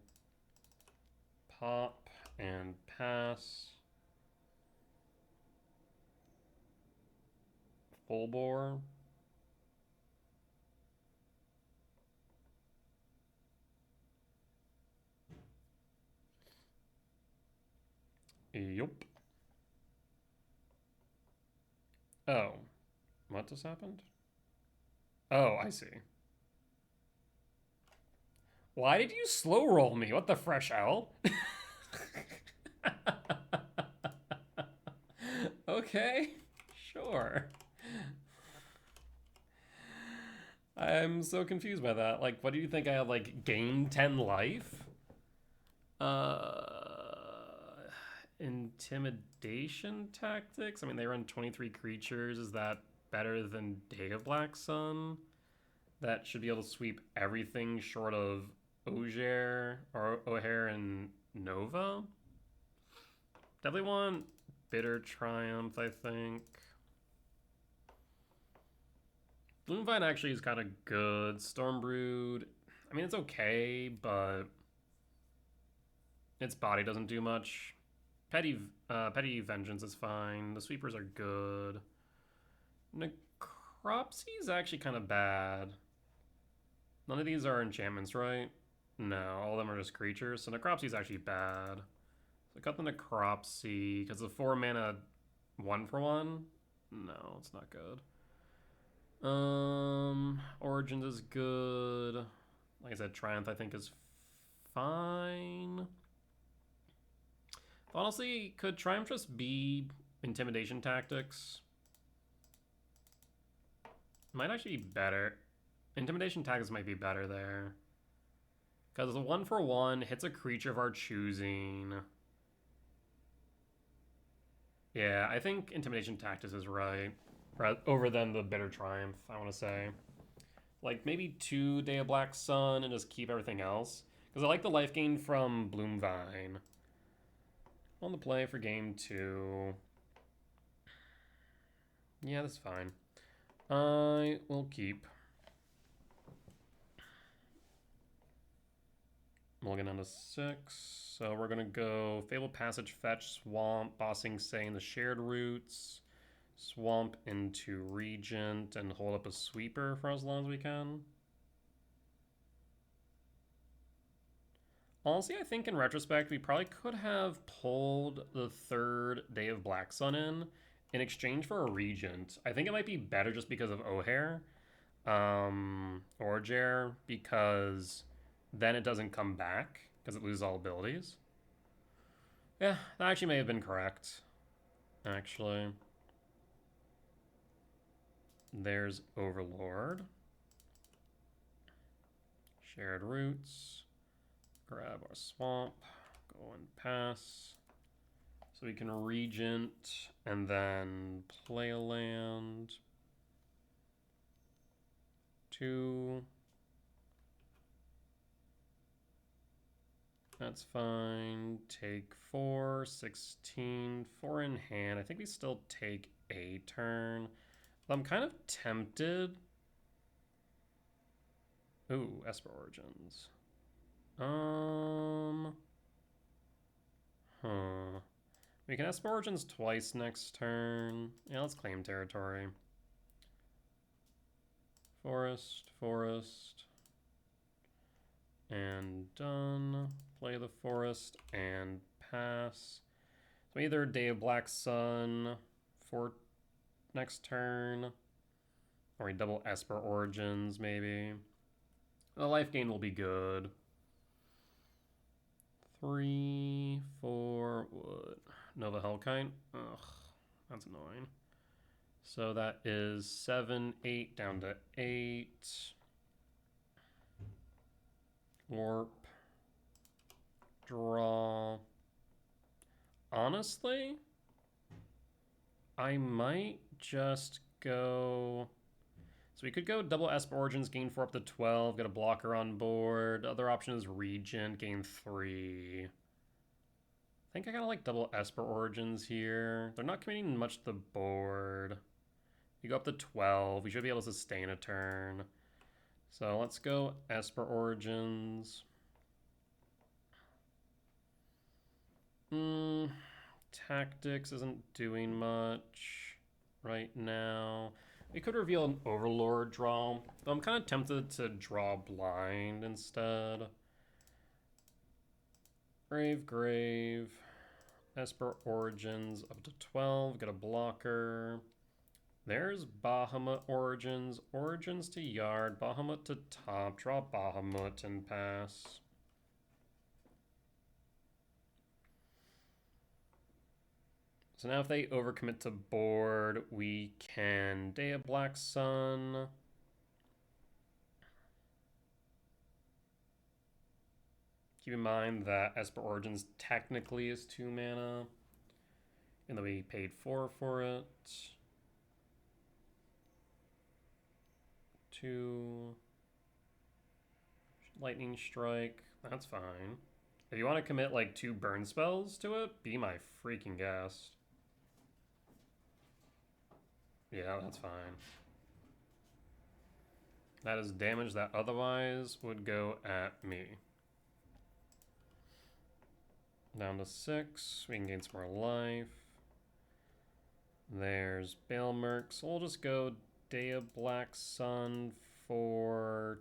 Speaker 1: pop, and pass. Full bore. Yup. Oh. What just happened? Oh, I see. Why did you slow roll me? What the fresh hell? Okay, sure. I'm so confused by that. Like, what do you think I have, like, gain 10 life? Intimidation tactics? I mean, they run 23 creatures. Is that better than Day of Black Sun? That should be able to sweep everything short of Ogier or O'Hare and Nova. Definitely want Bitter Triumph, I think. Bloomvine actually is kind of good. Stormbrood, I mean, it's okay, but its body doesn't do much. Petty Vengeance is fine. The Sweepers are good. Necropsy is actually kind of bad. None of these are enchantments, right? No, all of them are just creatures. So Necropsy is actually bad. So I cut the Necropsy because the 4 mana 1-for-1. No, it's not good. Origins is good. Like I said, Triumph I think is fine. Honestly, could Triumph just be Intimidation Tactics? Might actually be better. Intimidation Tactics might be better there. Because the 1-for-1 hits a creature of our choosing. Yeah, I think Intimidation Tactics is right. Over than the Bitter Triumph, I want to say. Like, maybe 2 Day of Black Sun and just keep everything else. Because I like the life gain from Bloomvine. On the play for game 2. Yeah, that's fine. I will keep. Mulligan down to 6. So we're going to go Fabled Passage, Fetch, Swamp, Bossing Say in the Shared Roots, Swamp into Regent, and hold up a Sweeper for as long as we can. Honestly, I think in retrospect, we probably could have pulled the 3rd Day of Black Sun in exchange for a Regent. I think it might be better just because of O'Hare or Jer, because then it doesn't come back because it loses all abilities. Yeah, that actually may have been correct. Actually. There's Overlord. Shared Roots. Grab our Swamp. Go and pass. So we can Regent and then play a land. 2. That's fine. Take 4, 16, 4 in hand. I think we still take a turn. I'm kind of tempted. Ooh, Esper Origins. We can Esper Origins twice next turn. Yeah, let's claim territory. Forest, forest. And done. Play the forest and pass. So either Day of Black Sun for next turn, or we double Esper Origins maybe. The life gain will be good. 3, 4, what? Nova Hellkite? Ugh, that's annoying. So that is 7, 8 down to 8. Warp. Draw. Honestly, I might just go... So we could go double Esper Origins, gain 4 up to 12, get a blocker on board. The other option is Regent, gain 3. I think I kind of like double Esper Origins here. They're not committing much to the board. You go up to 12. We should be able to sustain a turn. So let's go Esper Origins. Tactics isn't doing much right now. We could reveal an Overlord draw. I'm kind of tempted to draw blind instead. Grave. Esper Origins up to 12. Get a blocker. There's Bahamut Origins. Origins to Yard. Bahamut to top. Draw Bahamut and pass. So now if they overcommit to board, we can Day of Black Sun. Keep in mind that Esper Origins technically is 2 mana. And then we paid 4 for it. 2. Lightning Strike. That's fine. If you want to commit like 2 burn spells to it, be my freaking guest. Yeah, that's fine. That is damage that otherwise would go at me. Down to 6. We can gain some more life. There's Baelmerk. So we'll just go Day of Black Sun for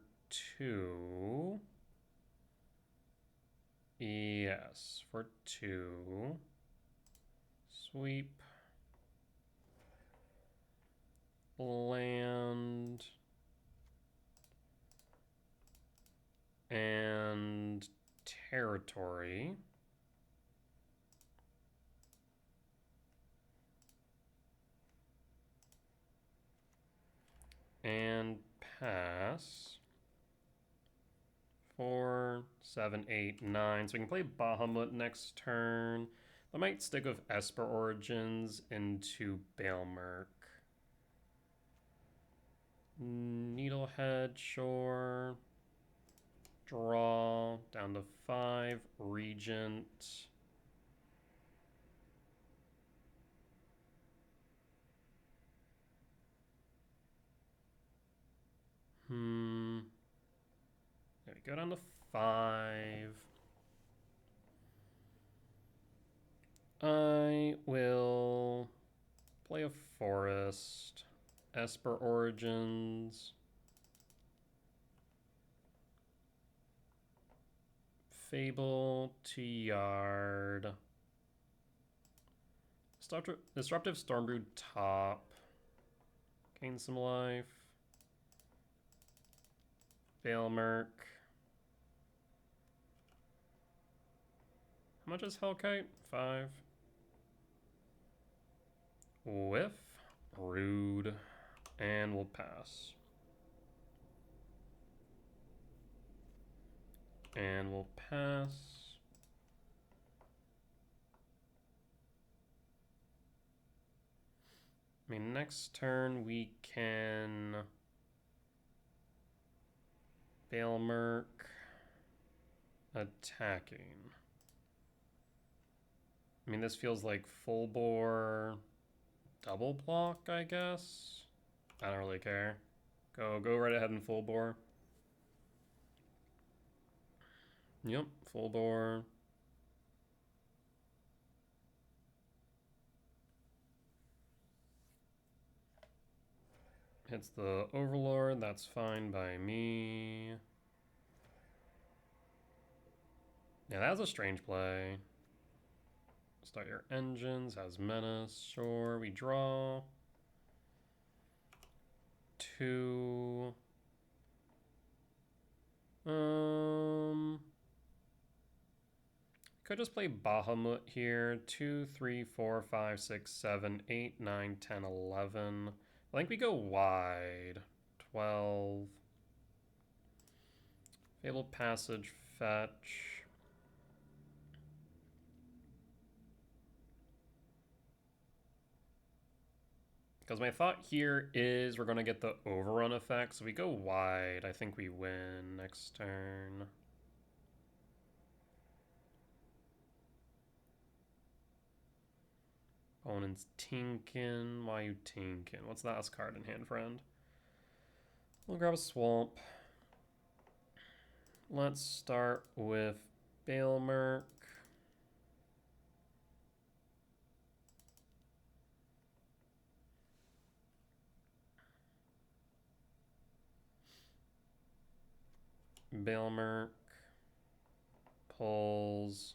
Speaker 1: 2. Yes, for 2. Sweep. Land. And territory. And pass. 4, 7, 8, 9. So we can play Bahamut next turn. I might stick with Esper Origins into Baelmerk. Needlehead, sure. Draw down down to 5. Regent. There we go, down to 5. I will play a forest. Esper Origins. Fable to Yard. Disruptive Stormbrew top. Gain some life. Veilmerk. How much is Hellkite? 5. Whiff. Rude. And we'll pass. And we'll pass. I mean, next turn we can Veilmerk attacking. I mean, this feels like full bore double block, I guess. I don't really care. Go right ahead and full bore. Yep, full bore. Hits the Overlord, that's fine by me. Yeah, that was a strange play. Start your engines, has menace, sure, we draw. 2. Could just play Bahamut here. 2, 3, 4, 5, 6, 7, 8, 9, 10, 11. I think we go wide. 12. Fabled Passage, fetch. Because my thought here is we're going to get the overrun effect, so we go wide. I think we win next turn. Opponent's tinkin'. Why you tinkin'? What's the last card in hand, friend? We'll grab a swamp. Let's start with Veilmerk. Veilmerk pulls.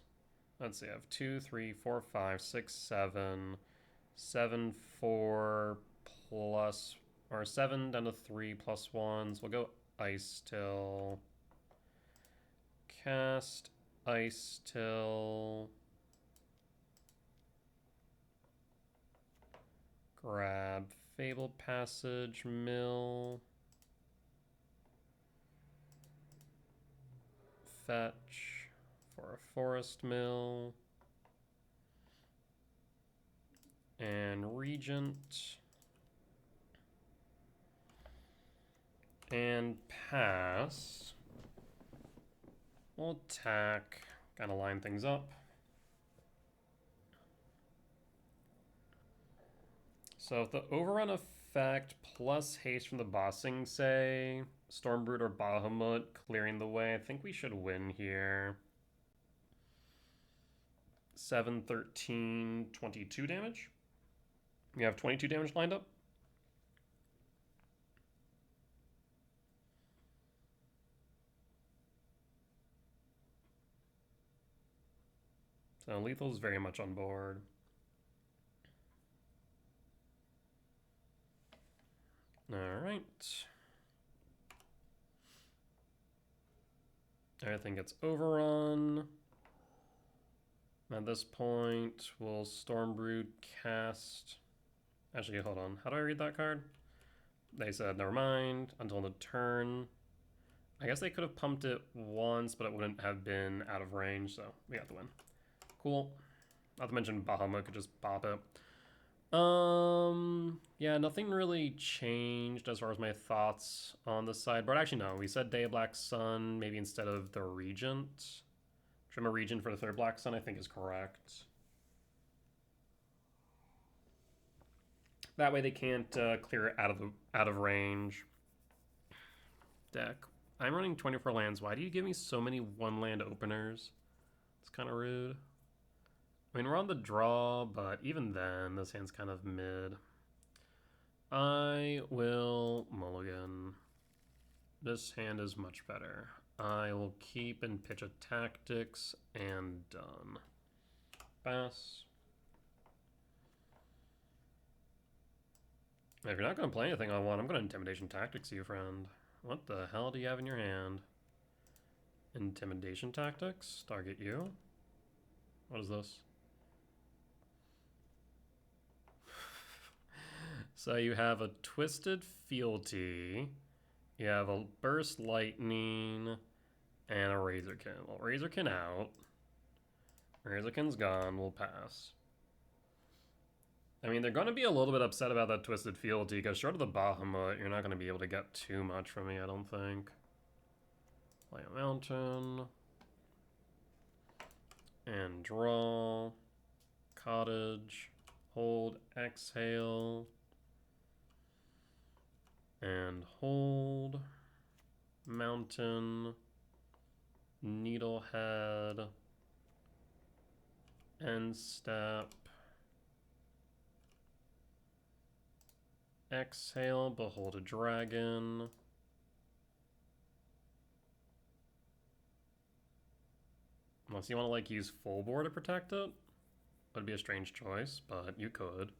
Speaker 1: Let's see, I have 2, 3, 4, 5, 6, 7. 7, 4 plus, or 7 down to 3 plus 1s. We'll go Ice Till. Cast Ice Till. Grab Fabled Passage, mill. Fetch for a forest mill. And Regent. And pass. We'll attack, kind of line things up. So if the overrun effect plus haste from the bossing, say, Stormbrood or Bahamut clearing the way, I think we should win here. 7, 13, 22 damage. We have 22 damage lined up. So lethal's very much on board. All right. Everything gets overrun. At this point, we'll Stormbrood cast. Actually, hold on. How do I read that card? They said, never mind, until the turn. I guess they could have pumped it once, but it wouldn't have been out of range, so we got the win. Cool. Not to mention Bahamut could just pop it. Yeah, nothing really changed as far as my thoughts on the sideboard. Actually, no, we said Day of Black Sun maybe instead of the Regent. Trim a Regent for the third Black Sun, I think is correct. That way they can't clear it out of range. Deck. I'm running 24 lands. Why do you give me so many one land openers? It's kind of rude. I mean, we're on the draw, but even then, this hand's kind of mid. I will mulligan. This hand is much better. I will keep and pitch a tactics and done. Pass. If you're not going to play anything on one, I'm going to Intimidation Tactics you, friend. What the hell do you have in your hand? Intimidation Tactics? Target you? What is this? So you have a Twisted Fealty, you have a Burst Lightning, and a Razorkin. Well, Razorkin out. Razorkin's gone, we'll pass. I mean, they're going to be a little bit upset about that Twisted Fealty, because short of the Bahamut, you're not going to be able to get too much from me, I don't think. Play a Mountain. And draw. Cottage. Hold. Exhale. And hold. Mountain. Needlehead. End step. Exhale, behold a dragon. Unless you want to like use full board to protect it. That'd be a strange choice, but you could.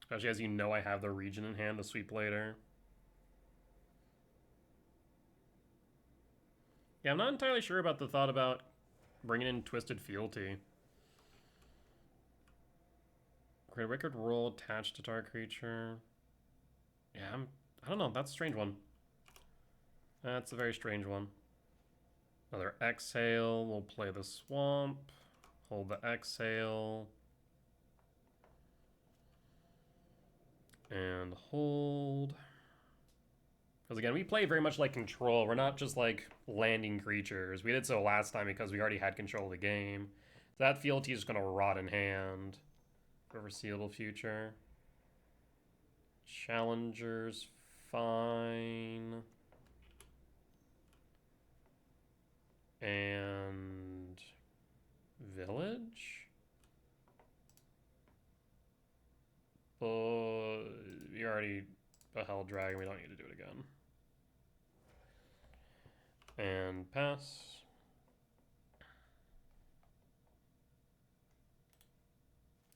Speaker 1: Especially as you know I have the region in hand to sweep later. Yeah, I'm not entirely sure about the thought about bringing in Twisted Fealty. Great Wicked roll attached to target creature. Yeah, I don't know. That's a strange one. That's a very strange one. Another exhale. We'll play the swamp. Hold the exhale. And hold. Because again, we play very much like control. We're not just like landing creatures. We did so last time because we already had control of the game. That fealty is going to rot in hand for foreseeable future. Challengers, fine. And village? You already beheld dragon. We don't need to do it again. And pass.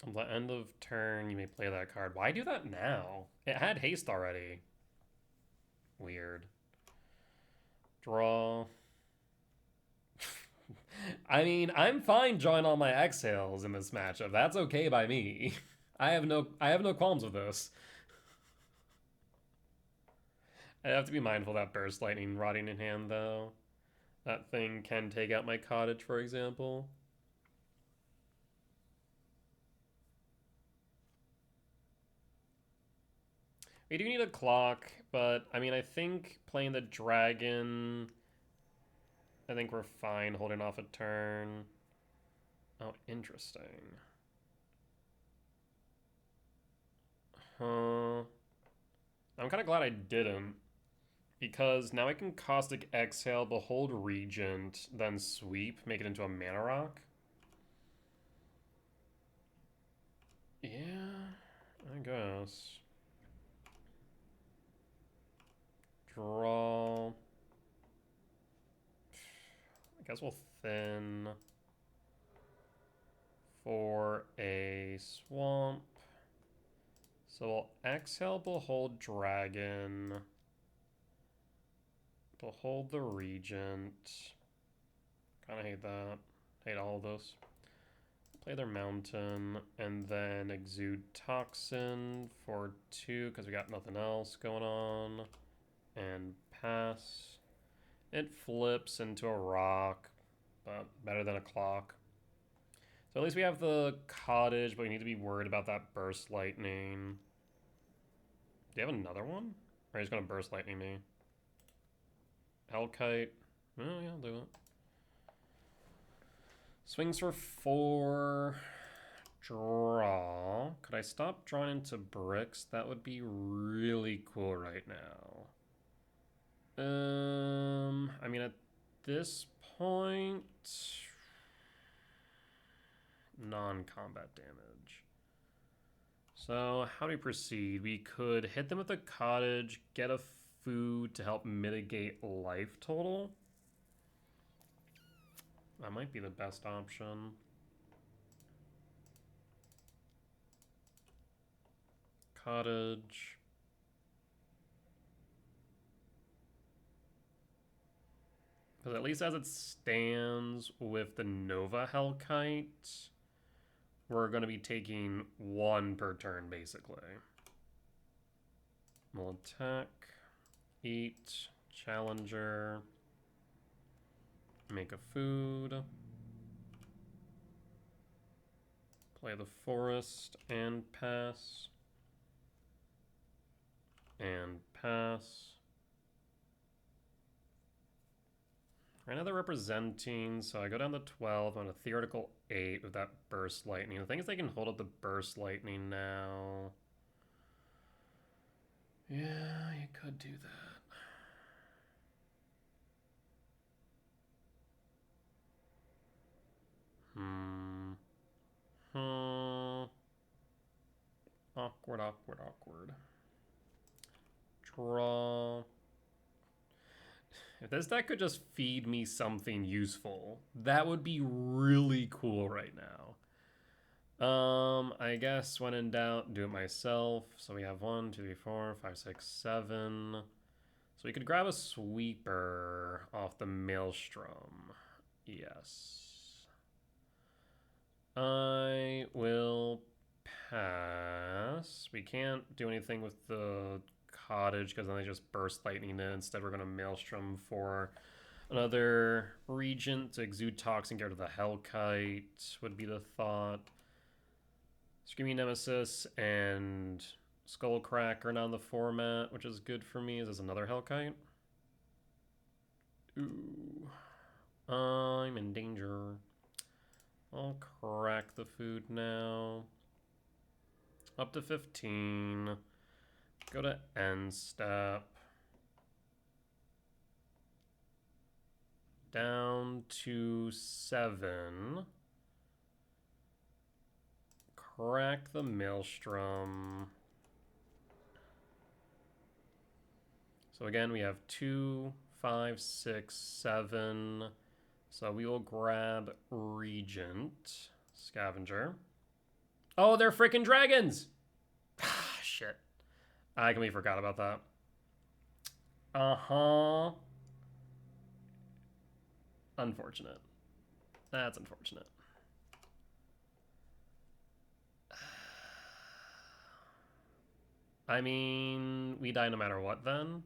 Speaker 1: At the end of turn, you may play that card. Why do that now? It had haste already. Weird. Draw. I mean, I'm fine drawing all my exhales in this matchup. That's okay by me. I have no qualms with this. I have to be mindful of that burst lightning rotting in hand though. That thing can take out my cottage, for example. We do need a clock, but I mean, I think playing the dragon, I think we're fine holding off a turn. Oh, interesting. Huh. I'm kind of glad I didn't, because now I can Caustic Exhale, Behold Regent, then Sweep, make it into a Mana Rock. Yeah, I guess. Draw. I guess we'll thin for a swamp. So we'll exhale Behold Dragon. Behold the Regent. Kinda hate that. Hate all of this. Play their Mountain, and then Exude Toxin for 2, because we got nothing else going on. And pass. It flips into a rock, but better than a clock. So at least we have the cottage, but we need to be worried about that burst lightning. Do you have another one? Or he's gonna burst lightning me? Hellkite. Oh yeah, I'll do it. Swings for 4. Draw. Could I stop drawing into bricks? That would be really cool right now. I mean, at this point, non-combat damage. So how do we proceed? We could hit them with a cottage, get a food to help mitigate life total. That might be the best option. Cottage. Because at least as it stands with the Nova Hellkite, we're going to be taking 1 per turn, basically. We'll attack, eat, challenger, make a food, play the forest and pass, and pass. Right now they're representing, so I go down to 12 on a theoretical 8 with that burst lightning. The thing is they can hold up the burst lightning now. Yeah, you could do that. Awkward, awkward, awkward. Draw. If this deck could just feed me something useful, that would be really cool right now. I guess when in doubt, do it myself. So we have 1, 2, 3, 4, 5, 6, 7. So we could grab a sweeper off the Maelstrom. Yes. I will pass. We can't do anything with the cottage because then they just burst lightning in. Instead, we're going to Maelstrom for another Regent to exude toxin, get rid of the Hellkite would be the thought. Screaming Nemesis and Skullcrack are now in the format, which is good for me. Is this another Hellkite? Ooh. I'm in danger. I'll crack the food now. Up to 15. Go to end step. Down to 7. Crack the Maelstrom. So again, we have 2, 5, 6, 7. So we will grab Regent. Scavenger. Oh, they're freaking dragons! Ah, shit. I completely forgot about that. Uh-huh. Unfortunate. That's unfortunate. I mean, we die no matter what then.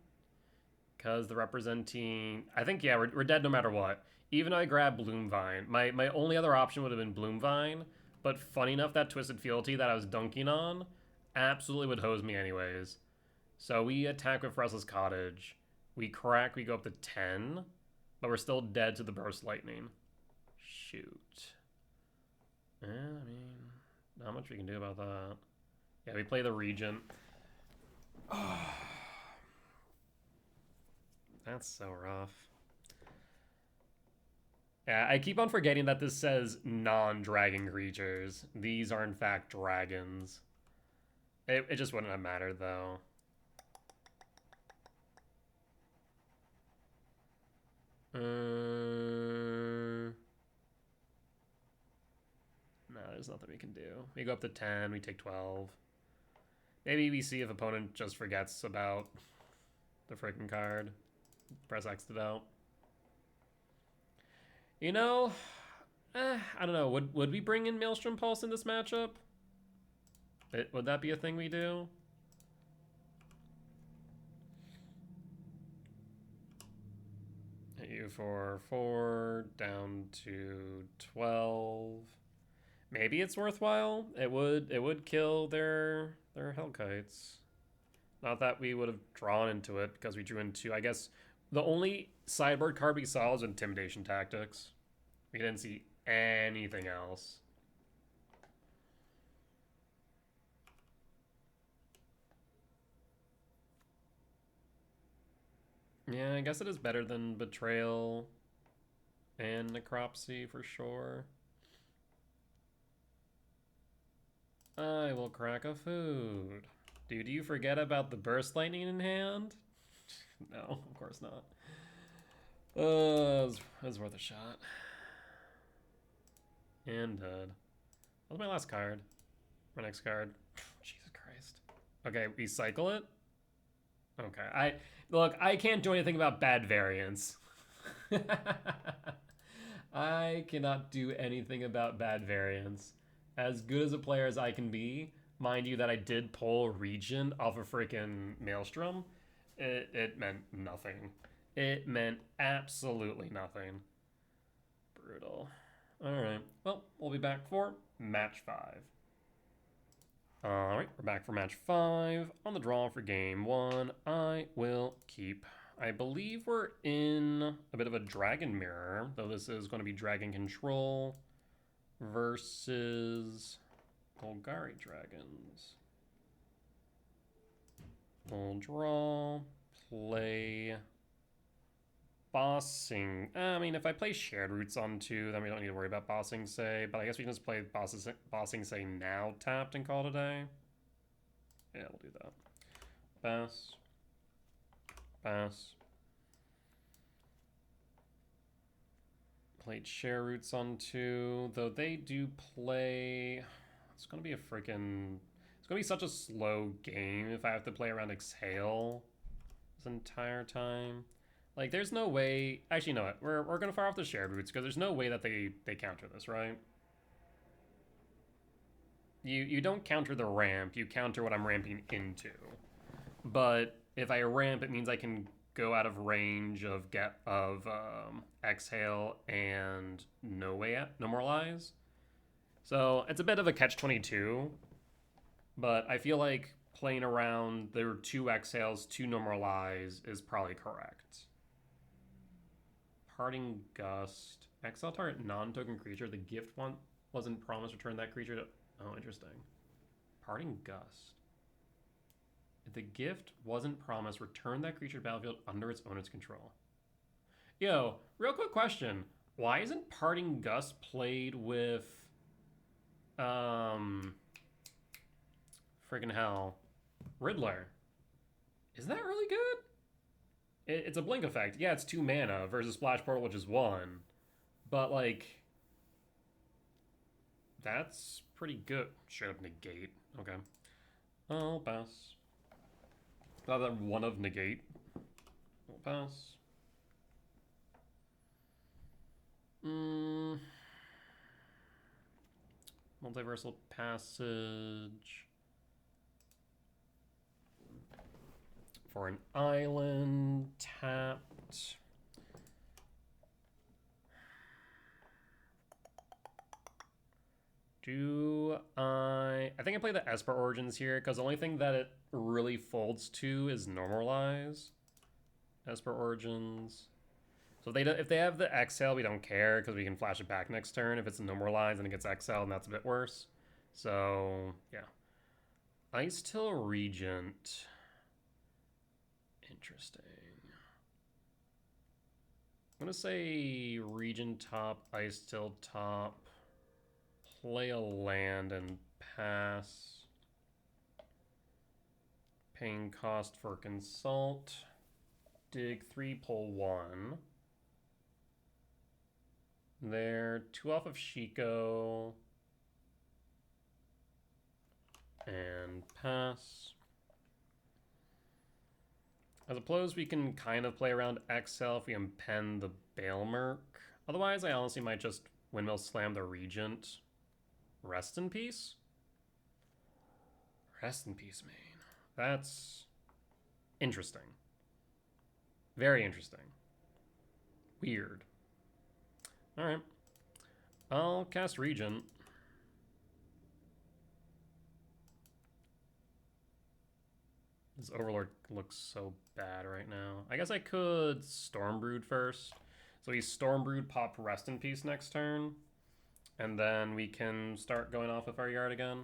Speaker 1: Because the representing... I think, yeah, we're dead no matter what. Even though I grab Bloomvine. My only other option would have been Bloomvine. But funny enough, that Twisted Fealty that I was dunking on absolutely would hose me anyways. So we attack with Restless Cottage. We crack, we go up to 10. But we're still dead to the Burst Lightning. Shoot. I mean, not much we can do about that. Yeah, we play the Regent. That's so rough. Yeah, I keep on forgetting that this says non-dragon creatures. These are in fact dragons. It just wouldn't have mattered though. No, there's nothing we can do. We go up to 10, we take 12. Maybe we see if opponent just forgets about the freaking card. Press X it out. You know, I don't know. Would we bring in Maelstrom Pulse in this matchup? Would that be a thing we do? 2, 4, 4, down to 12. Maybe it's worthwhile. It would kill their Hellkites. Not that we would have drawn into it because we drew into, I guess, the only sideboard card we saw was Intimidation Tactics. We didn't see anything else. Yeah, I guess it is better than Betrayal and Necropsy for sure. I will crack a food. Dude, do you forget about the Burst Lightning in hand? No, of course not. It was worth a shot. And dead. That was my last card. My next card. Jesus Christ. Okay, we cycle it? Okay, look, I can't do anything about bad variants. I cannot do anything about bad variants. As good as a player as I can be, mind you that I did pull Regent off a freaking Maelstrom, it meant nothing. It meant absolutely nothing. Brutal. Alright, well, we'll be back for match 5. Alright, we're back for match 5. On the draw for game 1, I will keep. I believe we're in a bit of a Dragon Mirror, though this is going to be Dragon Control versus Golgari Dragons. We'll draw, play Bossing. I mean, if I play Shared Roots on 2, then we don't need to worry about Bossing Say, but I guess we can just play Bossing Say now tapped and call it a day. Yeah, we'll do that. Pass. Pass. Played Share Roots on 2, though they do play... It's going to be a freaking... It's going to be such a slow game if I have to play around Exhale this entire time. Like, there's no way... Actually, no, we're going to fire off the Shared Roots because there's no way that they counter this, right? You don't counter the ramp, you counter what I'm ramping into. But if I ramp, it means I can go out of range of Exhale and no Moralize. So it's a bit of a catch-22, but I feel like playing around there were 2 Exhales, 2 Normalize is probably correct. Parting Gust. Exile target non-token creature. The gift one wasn't promised return that creature to... Oh, interesting. Parting Gust. If the gift wasn't promised, return that creature to battlefield under its owner's control. Yo, real quick question. Why isn't Parting Gust played with... friggin' hell. Riddler. Is that really good? It's a blink effect. Yeah, it's 2 mana versus Splash Portal, which is 1. But, like... That's pretty good. Straight up negate. Okay. I'll pass. Thought that one of negate. I'll pass. Multiversal Passage. For an island. Tapped. I think I play the Esper Origins here, because the only thing that it really folds to is Normalize. Esper Origins. So if they have the Exhale, we don't care, because we can flash it back next turn. If it's Normalize and it gets Exhale, and that's a bit worse. So, yeah. Ice Till Regent. Interesting. I'm going to say Regent top, Ice Till top. Play a land and pass. Paying cost for Consult. Dig 3, pull 1. There, 2 off of Shiko. And pass. I suppose we can kind of play around Exhale if we impen the Baelmerk. Otherwise, I honestly might just Windmill Slam the Regent. Rest in peace? Rest in peace, man. That's interesting. Very interesting. Weird. Alright. I'll cast Regent. This Overlord looks so bad right now. I guess I could Stormbrood first. So we Stormbrood, pop Rest in Peace next turn. And then we can start going off with our yard again.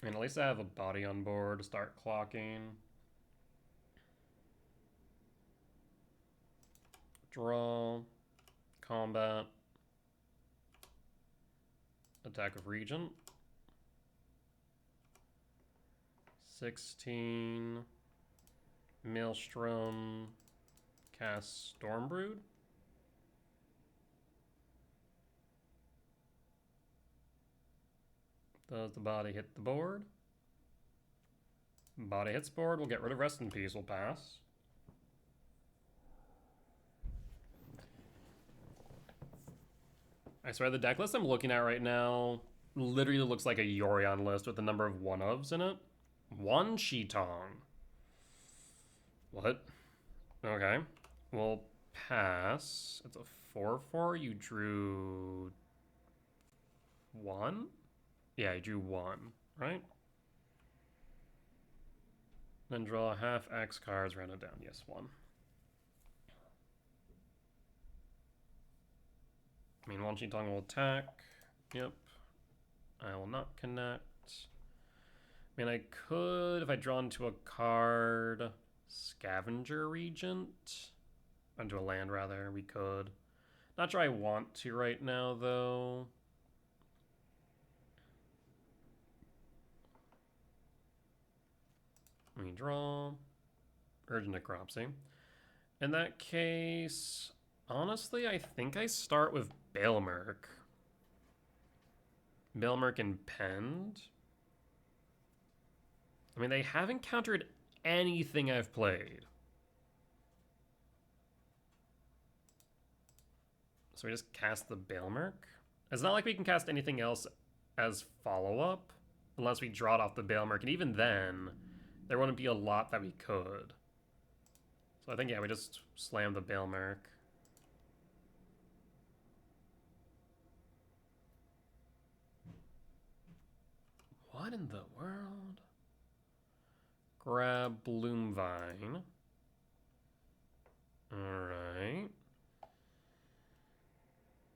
Speaker 1: And at least I have a body on board to start clocking. Draw. Combat. Attack of Regent. 16. Maelstrom. Cast Stormbrood. Does the body hit the board? Body hits board. We'll get rid of Rest in Peace. We'll pass. I swear the deck list I'm looking at right now literally looks like a Yorion list with a number of one-ofs in it. One Shitong. What? Okay. We'll pass. It's a 4/4. You drew 1? Yeah, you drew 1, right? Then draw half X cards, round it down. Yes, 1. I mean, Wan Tong will attack. Yep. I will not connect. I mean, I could, if I draw into a card, Scavenger Regent. Onto a land, rather. We could. Not sure I want to right now, though. Let me draw. Urgent Necropsy. In that case, honestly, I think I start with Baelmerk. Baelmerk and Pend. I mean, they haven't countered anything I've played. So we just cast the Baelmerk. It's not like we can cast anything else as follow-up, unless we draw it off the Baelmerk, and even then, there wouldn't be a lot that we could. So I think, yeah, we just slam the Baelmerk. What in the world? Grab Bloomvine. Alright.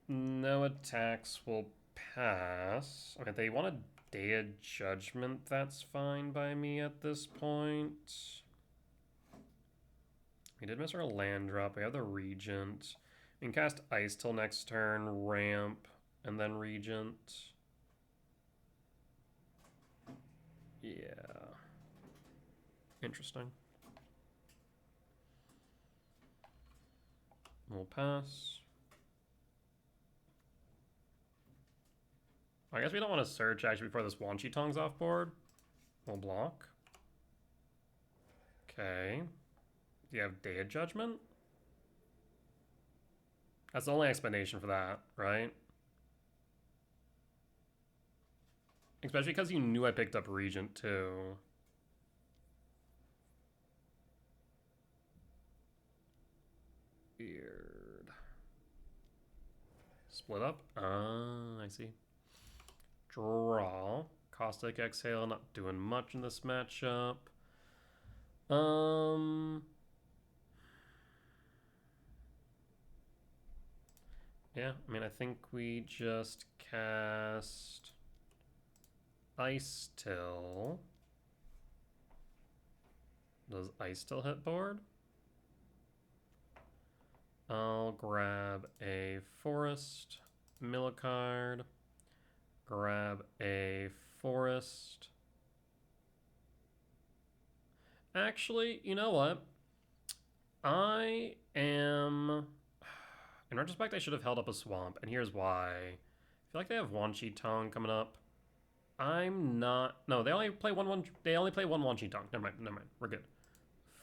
Speaker 1: No attacks will pass. I mean, they want a Day of Judgment, that's fine by me at this point. We did miss our land drop. We have the Regent. We can cast Ice till next turn, ramp, and then Regent. Yeah. Interesting. We'll pass. I guess we don't want to search actually before this Wan Tong's off board. We'll block. Okay. Do you have Day of Judgment? That's the only explanation for that, right? Especially because you knew I picked up Regent too. Weird. Split up? I see. Draw. Caustic Exhale, not doing much in this matchup. Yeah, I mean, I think we just cast Ice Till. Does Ice Till hit board? I'll grab a Forest, mill a card, grab a Forest. Actually, you know what? I am... In retrospect, I should have held up a Swamp, and here's why. I feel like they have Wan Tong coming up. I'm not... No, they only play one Wan Tong. Never mind. We're good.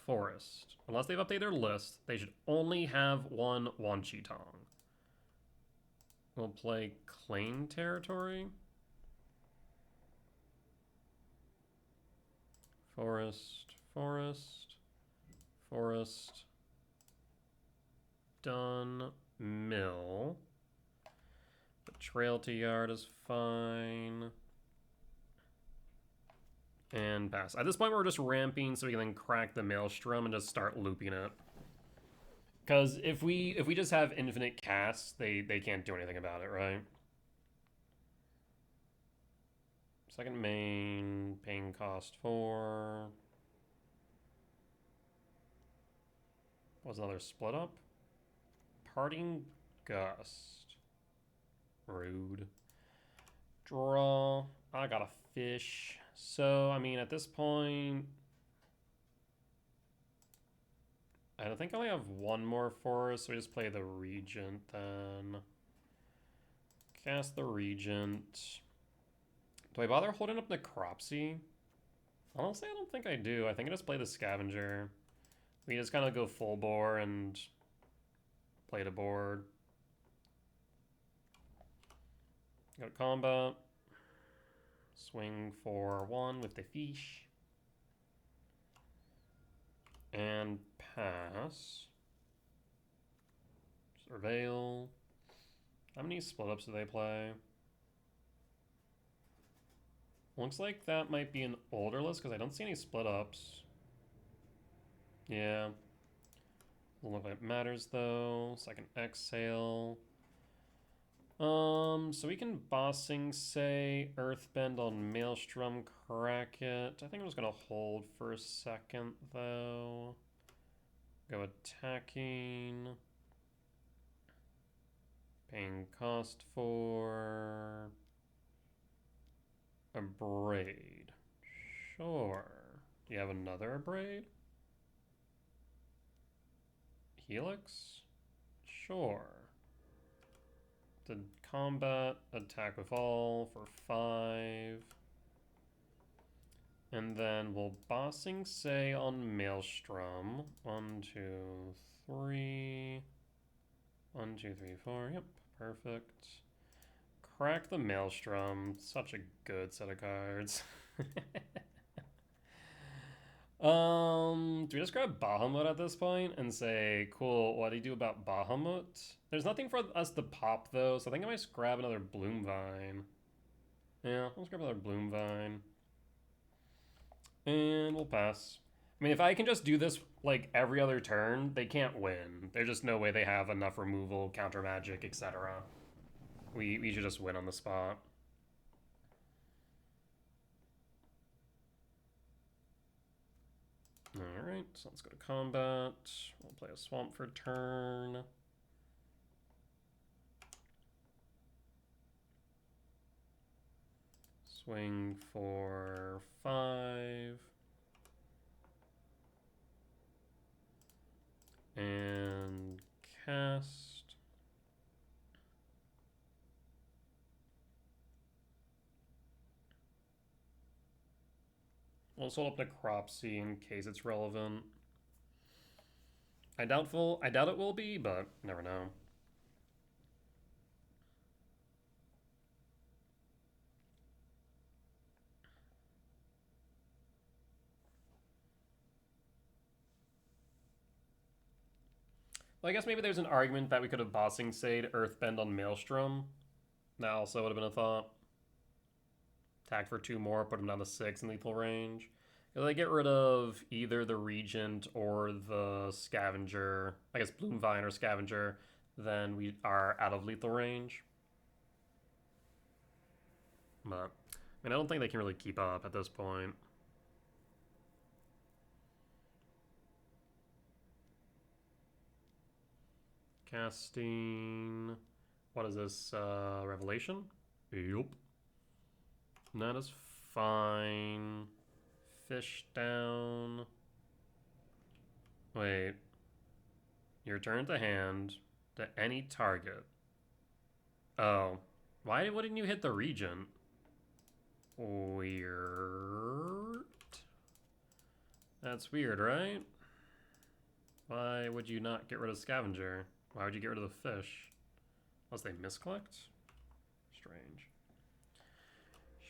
Speaker 1: Forest. Unless they've updated their list, they should only have one Wan Tong. We'll play Claim Territory. Forest. Forest. Forest. Done. Mill. Betrayal to Yard is fine. And pass. At this point, we're just ramping so we can then crack the Maelstrom and just start looping it. Because if we just have infinite casts, they can't do anything about it, right? Second main, paying cost 4. What's another split up? Parting Gust. Rude. Draw. I got a fish. So, I mean, at this point, I don't think I only have one more forest, so we just play the Regent then. Cast the Regent. Do I bother holding up Necropsy? Honestly, I don't think I do. I think I just play the Scavenger. We just kind of go full bore and play the board. Go to combat. Swing for 1 with the fish. And pass. Surveil. How many split ups do they play? Looks like that might be an older list because I don't see any split ups. Yeah. Doesn't look like it matters though. Second exhale. So we can bossing say Earthbend on Maelstrom, crack it. I think I'm just gonna hold for a second though. Go attacking. Paying cost for a braid. Sure. Do you have another braid? Helix? Sure. To combat, attack with all for 5. And then we'll bossing say on Maelstrom. 1, 2, 3. 1, 2, 3, 4. Yep, perfect. Crack the Maelstrom. Such a good set of cards. Do we just grab Bahamut at this point and say, cool, what do you do about Bahamut? There's nothing for us to pop though, so I think I might just grab another Bloom Vine. Yeah, let's grab another Bloom Vine. And we'll pass. I mean, if I can just do this like every other turn, they can't win. There's just no way they have enough removal, counter magic, etc. We should just win on the spot. Alright, so let's go to combat. We'll play a swamp for turn. Swing for 5. And cast. We'll just hold up Necropsy in case it's relevant. I doubt it will be, but never know. Well, I guess maybe there's an argument that we could have bossing sayed Earthbend on Maelstrom. That also would have been a thought. Attack for 2 more, put him down to 6 in lethal range. If I get rid of either the Regent or the Scavenger, I guess Bloom Vine or Scavenger, then we are out of lethal range. But, I mean, I don't think they can really keep up at this point. Casting... What is this, Revelation? Yup. That is fine. Fish down. Wait. You return to hand to any target. Oh. Why wouldn't you hit the Regent? Weird. That's weird, right? Why would you not get rid of Scavenger? Why would you get rid of the fish? Unless they miscollect? Strange.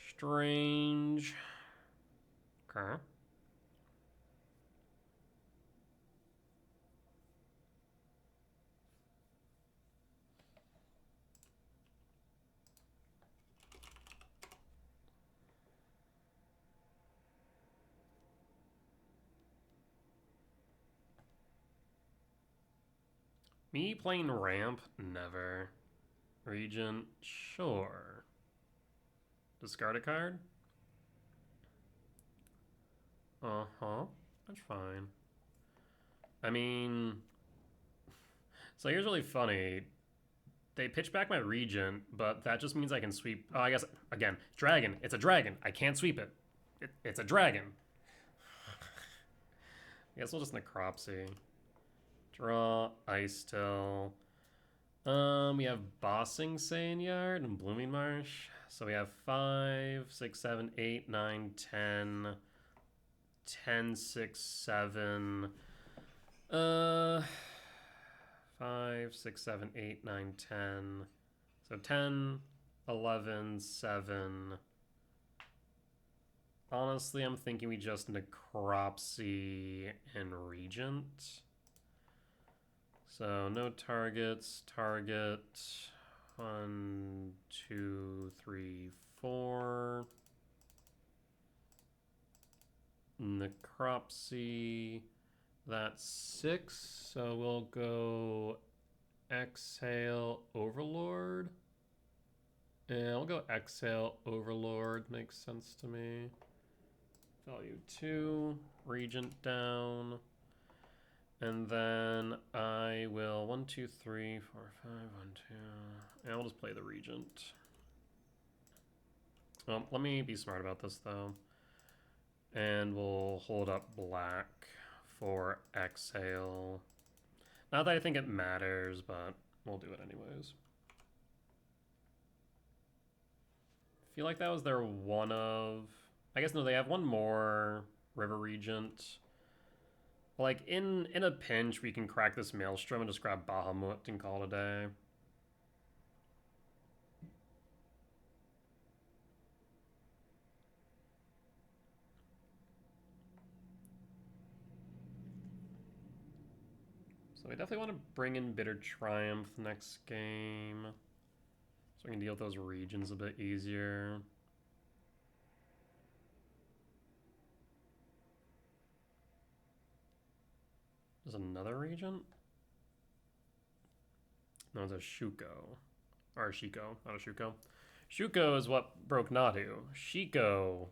Speaker 1: Strange. Okay. Me playing ramp? Never. Regent? Sure. Discard a card? Uh-huh. That's fine. I mean... So here's really funny. They pitch back my Regent, but that just means I can sweep... Oh, I guess, again, dragon. It's a dragon. I can't sweep it. It's a dragon. I guess we'll just Necropsy. Draw, Ice Till. We have Bossing Sanyard and Blooming Marsh. So we have 5, 6, 7, 8, 9, 10, 10, 6, 7. 5, 6, 7, 8, 9, 10. So 10, 11, 7. Honestly, I'm thinking we just Necropsy and Regent. So no targets. Target 1, 2, 3, 4. Necropsy. That's 6. So we'll go Exhale Overlord. And I'll go Exhale Overlord. Makes sense to me. Value 2. Regent down. And then I will 1, 2, 3, 4, 5, 1, 2. And I'll just play the Regent. Let me be smart about this though. And we'll hold up black for Exhale. Not that I think it matters, but we'll do it anyways. I feel like that was their one of... I guess no, they have one more River Regent. Like, in a pinch, we can crack this Maelstrom and just grab Bahamut and call it a day. So we definitely want to bring in Bitter Triumph next game. So we can deal with those regions a bit easier. There's another Regent? No, it's a Shuko. Or a Shiko, not a Shuko. Shuko is what broke Nadu. Shiko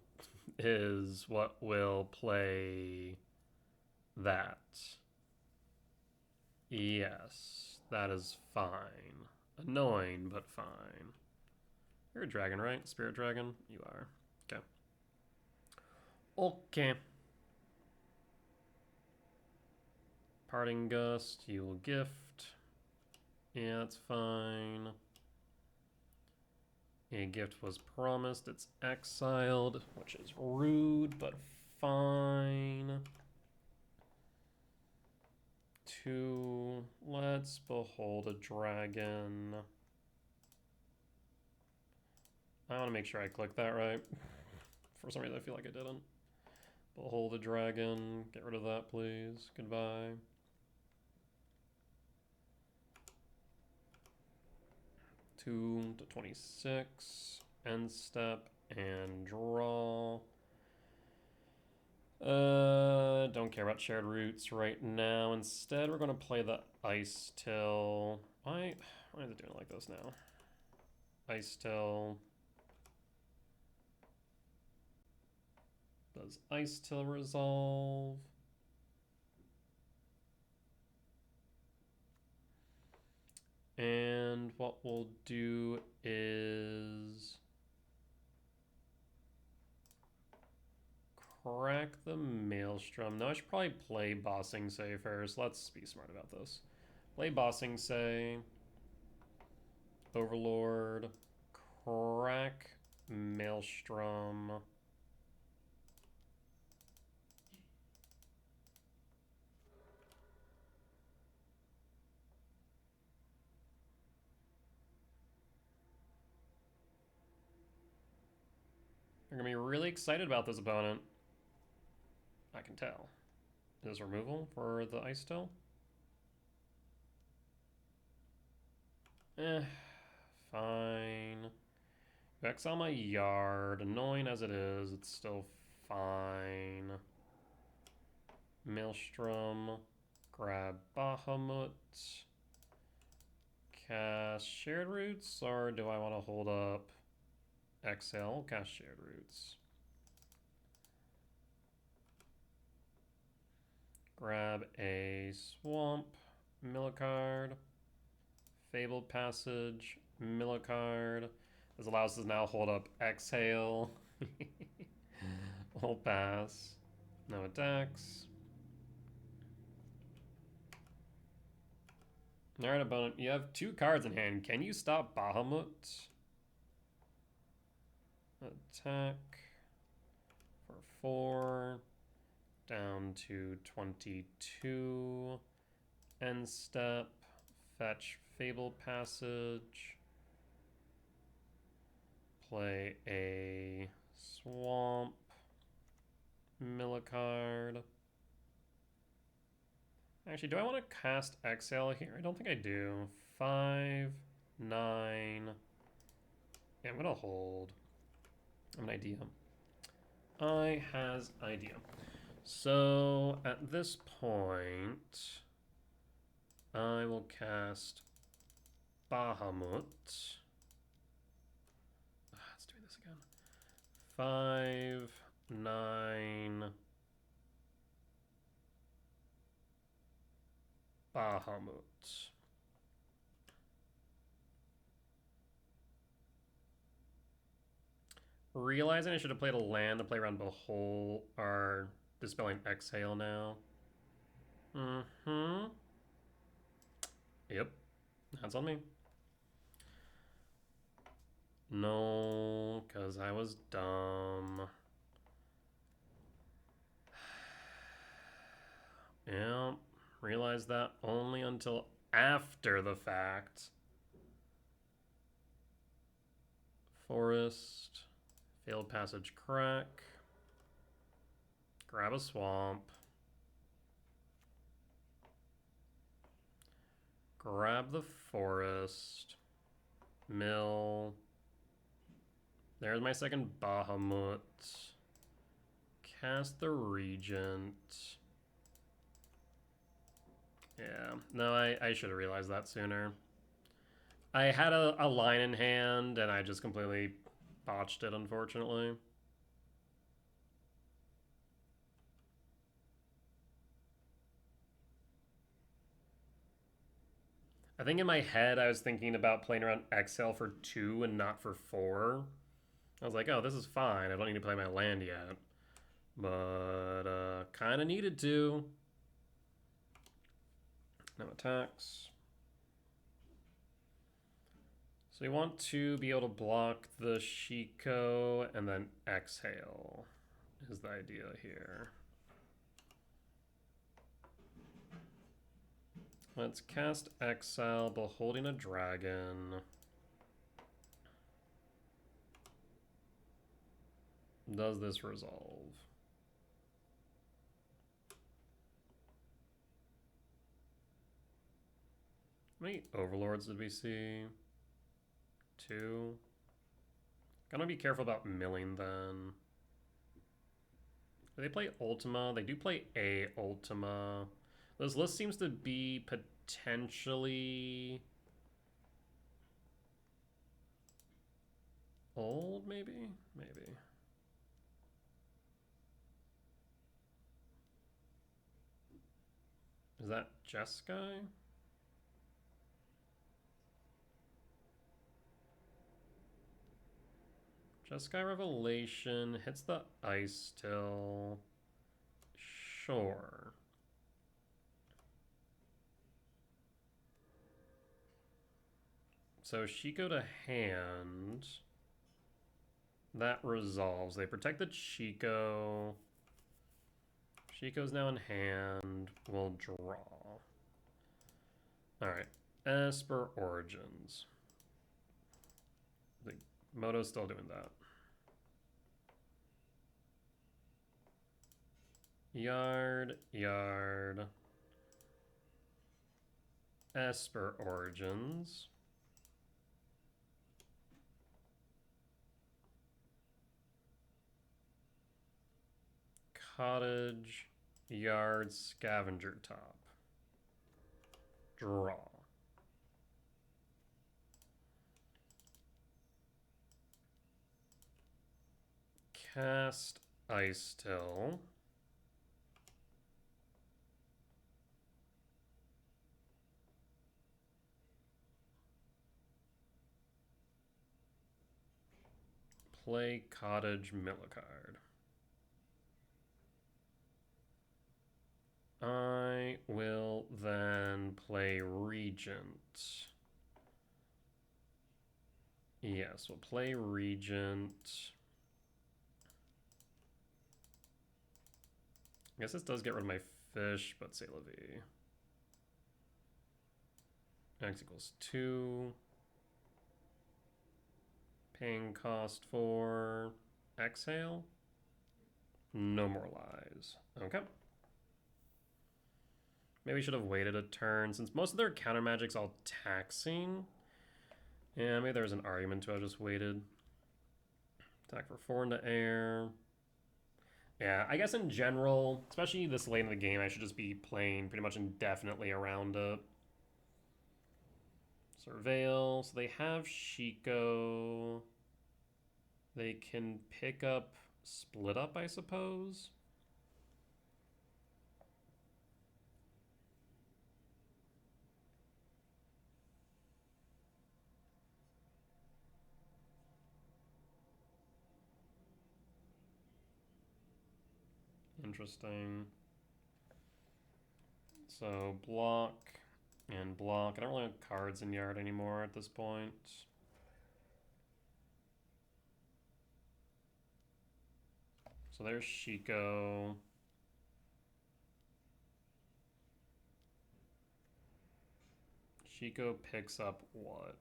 Speaker 1: is what will play that. Yes, that is fine. Annoying, but fine. You're a dragon, right? Spirit dragon? You are. Okay. Okay. Parting Gust, you will gift. Yeah, that's fine. A gift was promised. It's exiled, which is rude, but fine. 2. Let's behold a dragon. I want to make sure I clicked that right. For some reason, I feel like I didn't. Behold a dragon. Get rid of that, please. Goodbye. To 26, end step, and draw. Don't care about shared roots right now. Instead, we're going to play the Ice Till. Why is it doing it like this now? Ice Till. Does Ice Till resolve? And what we'll do is crack the Maelstrom. Now I should probably play Bossing Say first. Let's be smart about this. Play Bossing Say. Overlord. Crack Maelstrom. They're going to be really excited about this opponent. I can tell. Is removal for the Ice Till? Fine. You exile my Yard. Annoying as it is, it's still fine. Maelstrom. Grab Bahamut. cast Shared Roots, or do I want to hold up Exhale? Cast Shared Roots. Grab a Swamp, mill a card. Fabled Passage, mill a card. This allows us to now hold up Exhale. We'll pass. No attacks. Alright, opponent. You have 2 cards in hand. Can you stop Bahamut? Attack for 4. Down to 22. End step. Fetch Fabled Passage. Play a Swamp. Mill a card. Actually, do I want to cast Exhale here? I don't think I do. 5, 9. Yeah, I'm going to hold. I have an idea. I has idea. So, at this point, I will cast Bahamut. Let's do this again. 5, 9. Bahamut. Realizing I should have played a land to play around Behold, or Dispelling Exhale now. Yep, that's on me. No, because I was dumb. Yeah, realized that only until after the fact. Forest. Failed Passage crack. Grab a Swamp. Grab the Forest. Mill. There's my second Bahamut. Cast the Regent. Yeah, no, I should have realized that sooner. I had a line in hand, and I just completely botched it, unfortunately. I think in my head, I was thinking about playing around Exhale for 2 and not for 4. I was like, oh, this is fine. I don't need to play my land yet. But, kind of needed to. No attacks. So we want to be able to block the Shiko and then Exhale is the idea here. Let's cast Exile, Beholding a Dragon. Does this resolve? How many Overlords did we see? 2. Gotta be careful about milling then. Do they play Ultima? They do play a Ultima. This list seems to be potentially old, maybe? Maybe. Is that Jeskai? Jeskai Revelation hits the Ice still. Sure. So Shiko to hand. That resolves. They protect the Shiko. Shiko's now in hand. We'll draw. Alright. Esper Origins. I think Moto's still doing that. Yard. Esper Origins. Cottage, Yard, Scavenger Top. Draw. Cast Ice Till. Play Cottage Millicard. I will then play Regent. Yes, we'll play Regent. I guess this does get rid of my fish, but say la vie. X equals 2. Paying cost for exhale. No more lies. Okay. Maybe we should have waited a turn since most of their counter magic's all taxing. Yeah, maybe there's an argument to I just waited. Attack for 4 into air. Yeah, I guess in general, especially this late in the game, I should just be playing pretty much indefinitely around it. Surveil. So they have Shiko. They can pick up Split Up, I suppose. Interesting. So block and block. I don't really have cards in yard anymore at this point. So there's Shiko. Shiko picks up what?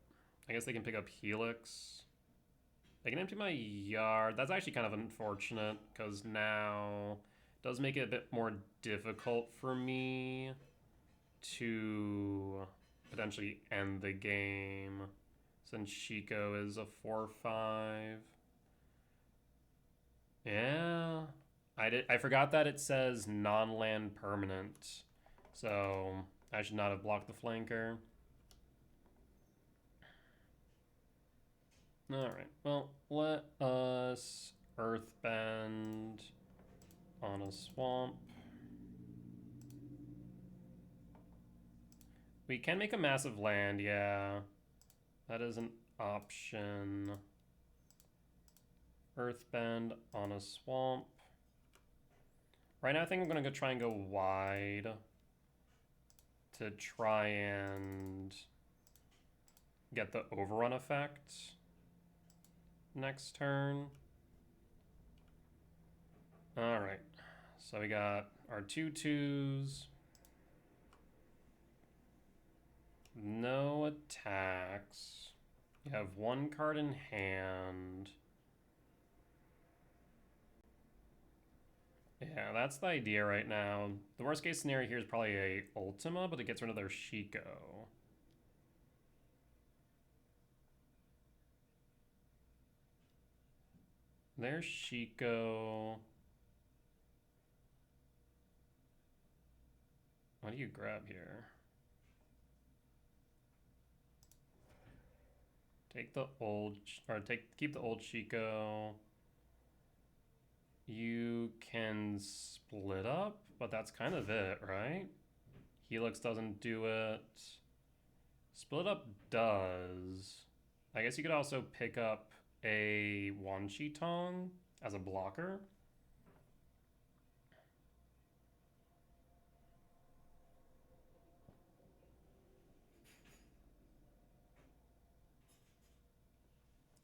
Speaker 1: I guess they can pick up Helix. They can empty my yard. That's actually kind of unfortunate because now it does make it a bit more difficult for me to potentially end the game since Shiko is a 4/5. Yeah. I forgot that it says non-land permanent. So I should not have blocked the flanker. Alright, well, let us Earthbend on a swamp. We can make a massive land, yeah. That is an option. Earthbend on a swamp. Right now I think I'm going to try and go wide to try and get the overrun effect next turn. Alright, so we got our 2/2s. No attacks. You have one card in hand. Yeah, that's the idea right now. The worst case scenario here is probably a Ultima, but it gets rid of their Shiko. There's Shiko. What do you grab here? Take the old, or keep the old Shiko. You can split up, but that's kind of it, right? Helix doesn't do it. Split up does. I guess you could also pick up a Wanshi Tong as a blocker.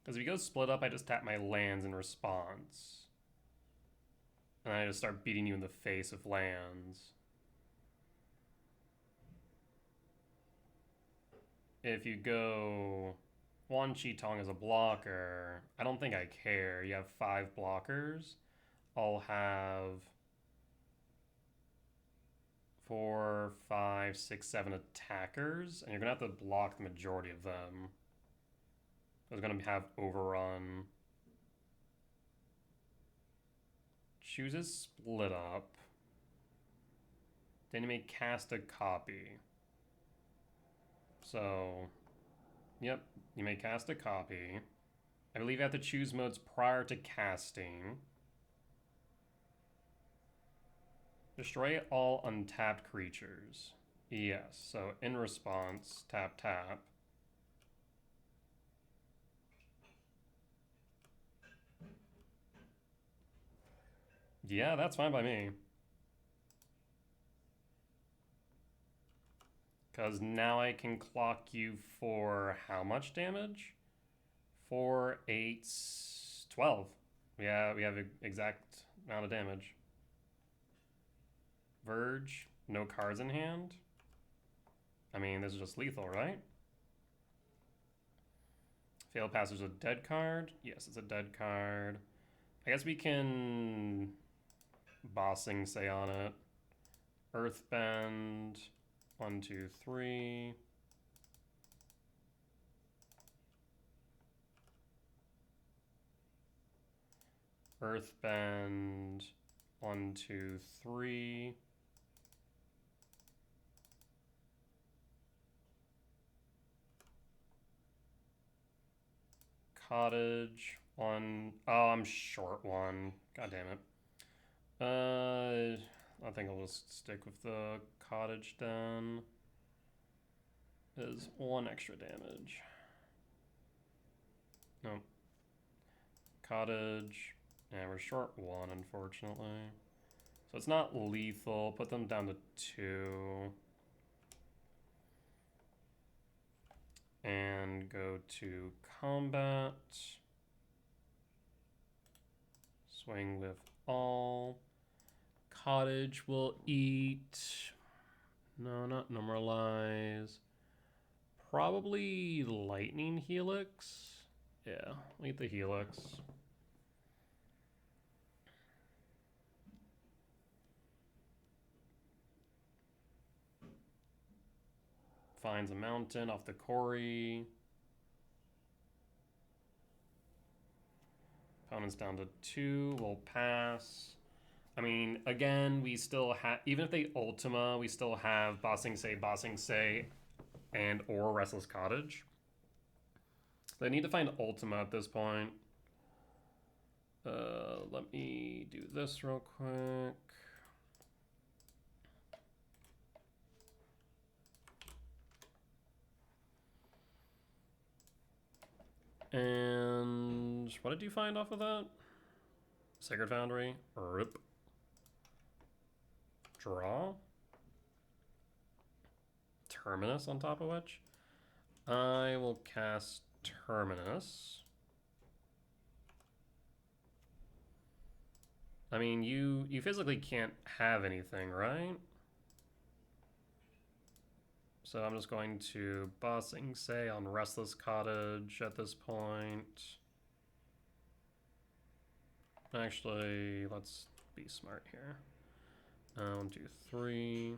Speaker 1: Because if you go split up, I just tap my lands in response. And I just start beating you in the face with lands. If you go Wan Chi Tong as a blocker, I don't think I care. You have 5 blockers. I'll have 4, 5, 6, 7 attackers, and you're gonna have to block the majority of them. I was gonna have overrun. Chooses split up. Then you may cast a copy. So, yep, you may cast a copy. I believe you have to choose modes prior to casting. Destroy all untapped creatures. Yes, so in response, tap, tap. Yeah, that's fine by me. Because now I can clock you for how much damage? 4, 8, 12. Yeah, we have an exact amount of damage. Verge, no cards in hand. I mean, this is just lethal, right? Failed Passage is a dead card. Yes, it's a dead card. I guess we can bossing say on it. Earthbend. 1, 2, 3. Earthbend. 1, 2, 3. Cottage. 1. Oh, I'm short 1. God damn it. I think I'll just stick with the cottage then. Is 1 extra damage. No. Cottage. Yeah, we're short 1, unfortunately. So it's not lethal. Put them down to 2. And go to combat. Swing with all. Cottage will eat. No, not normalize. Probably lightning helix. Yeah, we'll eat the helix. Finds a mountain off the quarry. Opponent's down to 2. We'll pass. I mean, again, we still have, even if they Ultima, we still have Bossing Say, and or Restless Cottage. They need to find Ultima at this point. Let me do this real quick. And what did you find off of that? Sacred Foundry. Rip. Draw. Terminus on top of which. I will cast Terminus. I mean, you physically can't have anything, right? So I'm just going to Bossing Say on Restless Cottage at this point. Actually, let's be smart here. 1, 2, 3.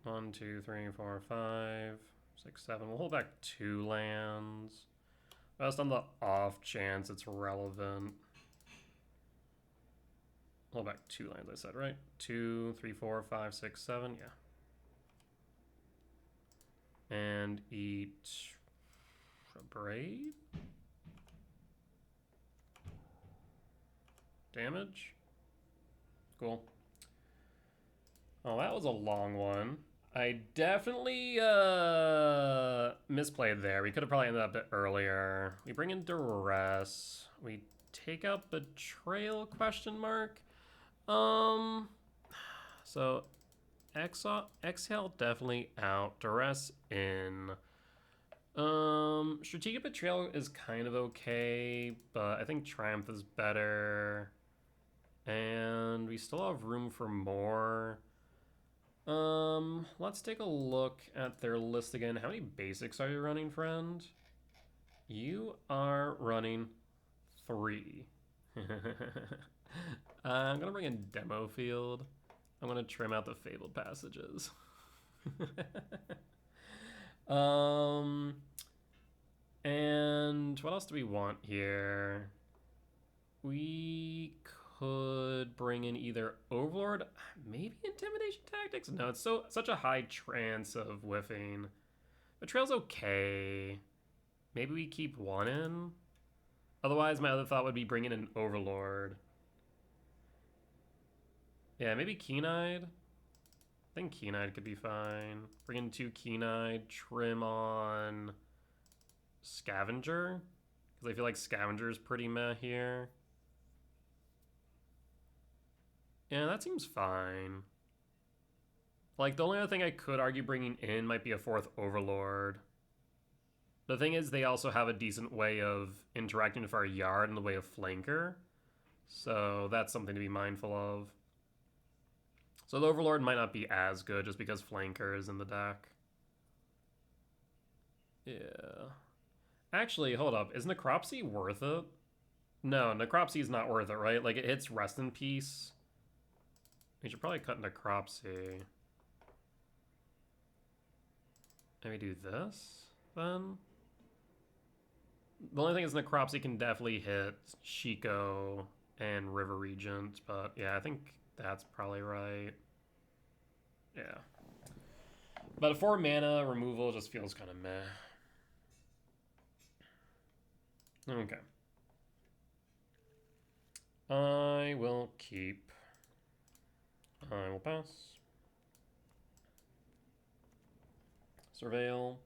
Speaker 1: 1, 2, 3, 4, 5, 6, 7. We'll hold back 2 lands. Just on the off chance it's relevant. Hold back 2 lands, I said, right? 2, 3, 4, 5, 6, 7, yeah. And eat a braid. Damage. Cool. Oh, that was a long one. I definitely misplayed there. We could have probably ended up a bit earlier. We bring in Duress. We take out Betrayal, question mark. So Exhale definitely out. Duress in. Strategic Betrayal is kind of okay, but I think Triumph is better. And we still have room for more. Let's take a look at their list again. How many basics are you running, friend? You are running 3. I'm gonna bring in Demo Field. I'm gonna trim out the Fabled Passages. And what else do we want here? We could bring in either Overlord, maybe Intimidation Tactics. No, it's such a high chance of whiffing. Betrayal's okay. Maybe we keep 1 in. Otherwise, my other thought would be bringing in Overlord. Yeah, maybe Keen-Eyed. I think Keen-Eyed could be fine. Bring in 2 Keen-Eyed, trim on Scavenger. Because I feel like Scavenger is pretty meh here. Yeah, that seems fine. Like, the only other thing I could argue bringing in might be a 4th Overlord. The thing is, they also have a decent way of interacting with our yard in the way of Flanker. So that's something to be mindful of. So the Overlord might not be as good just because Flanker is in the deck. Yeah. Actually, hold up. Is Necropsy worth it? No, Necropsy is not worth it, right? Like, it hits Rest in Peace. We should probably cut Necropsy. Maybe do this, then? The only thing is Necropsy can definitely hit Shiko and River Regent, but yeah, I think that's probably right. Yeah. But a 4 mana removal just feels kind of meh. Okay. I will keep. I will pass. Surveil.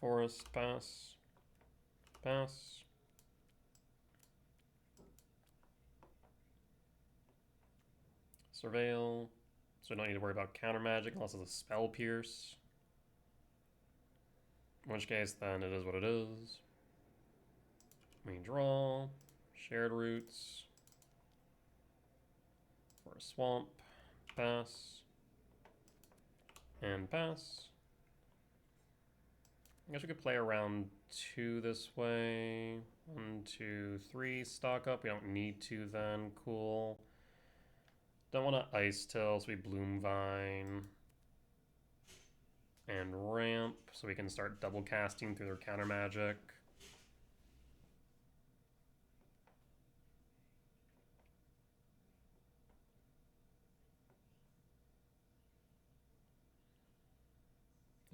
Speaker 1: Forest, pass. Pass. Surveil. So I don't need to worry about counter magic unless it's a spell pierce. In which case, then it is what it is. We draw. Shared roots. For a swamp. Pass. And pass. I guess we could play around 2 this way. 1, 2, 3. Stock up. We don't need to then. Cool. Don't want to Ice Till, so we Bloom Vine. And ramp, so we can start double casting through their counter magic.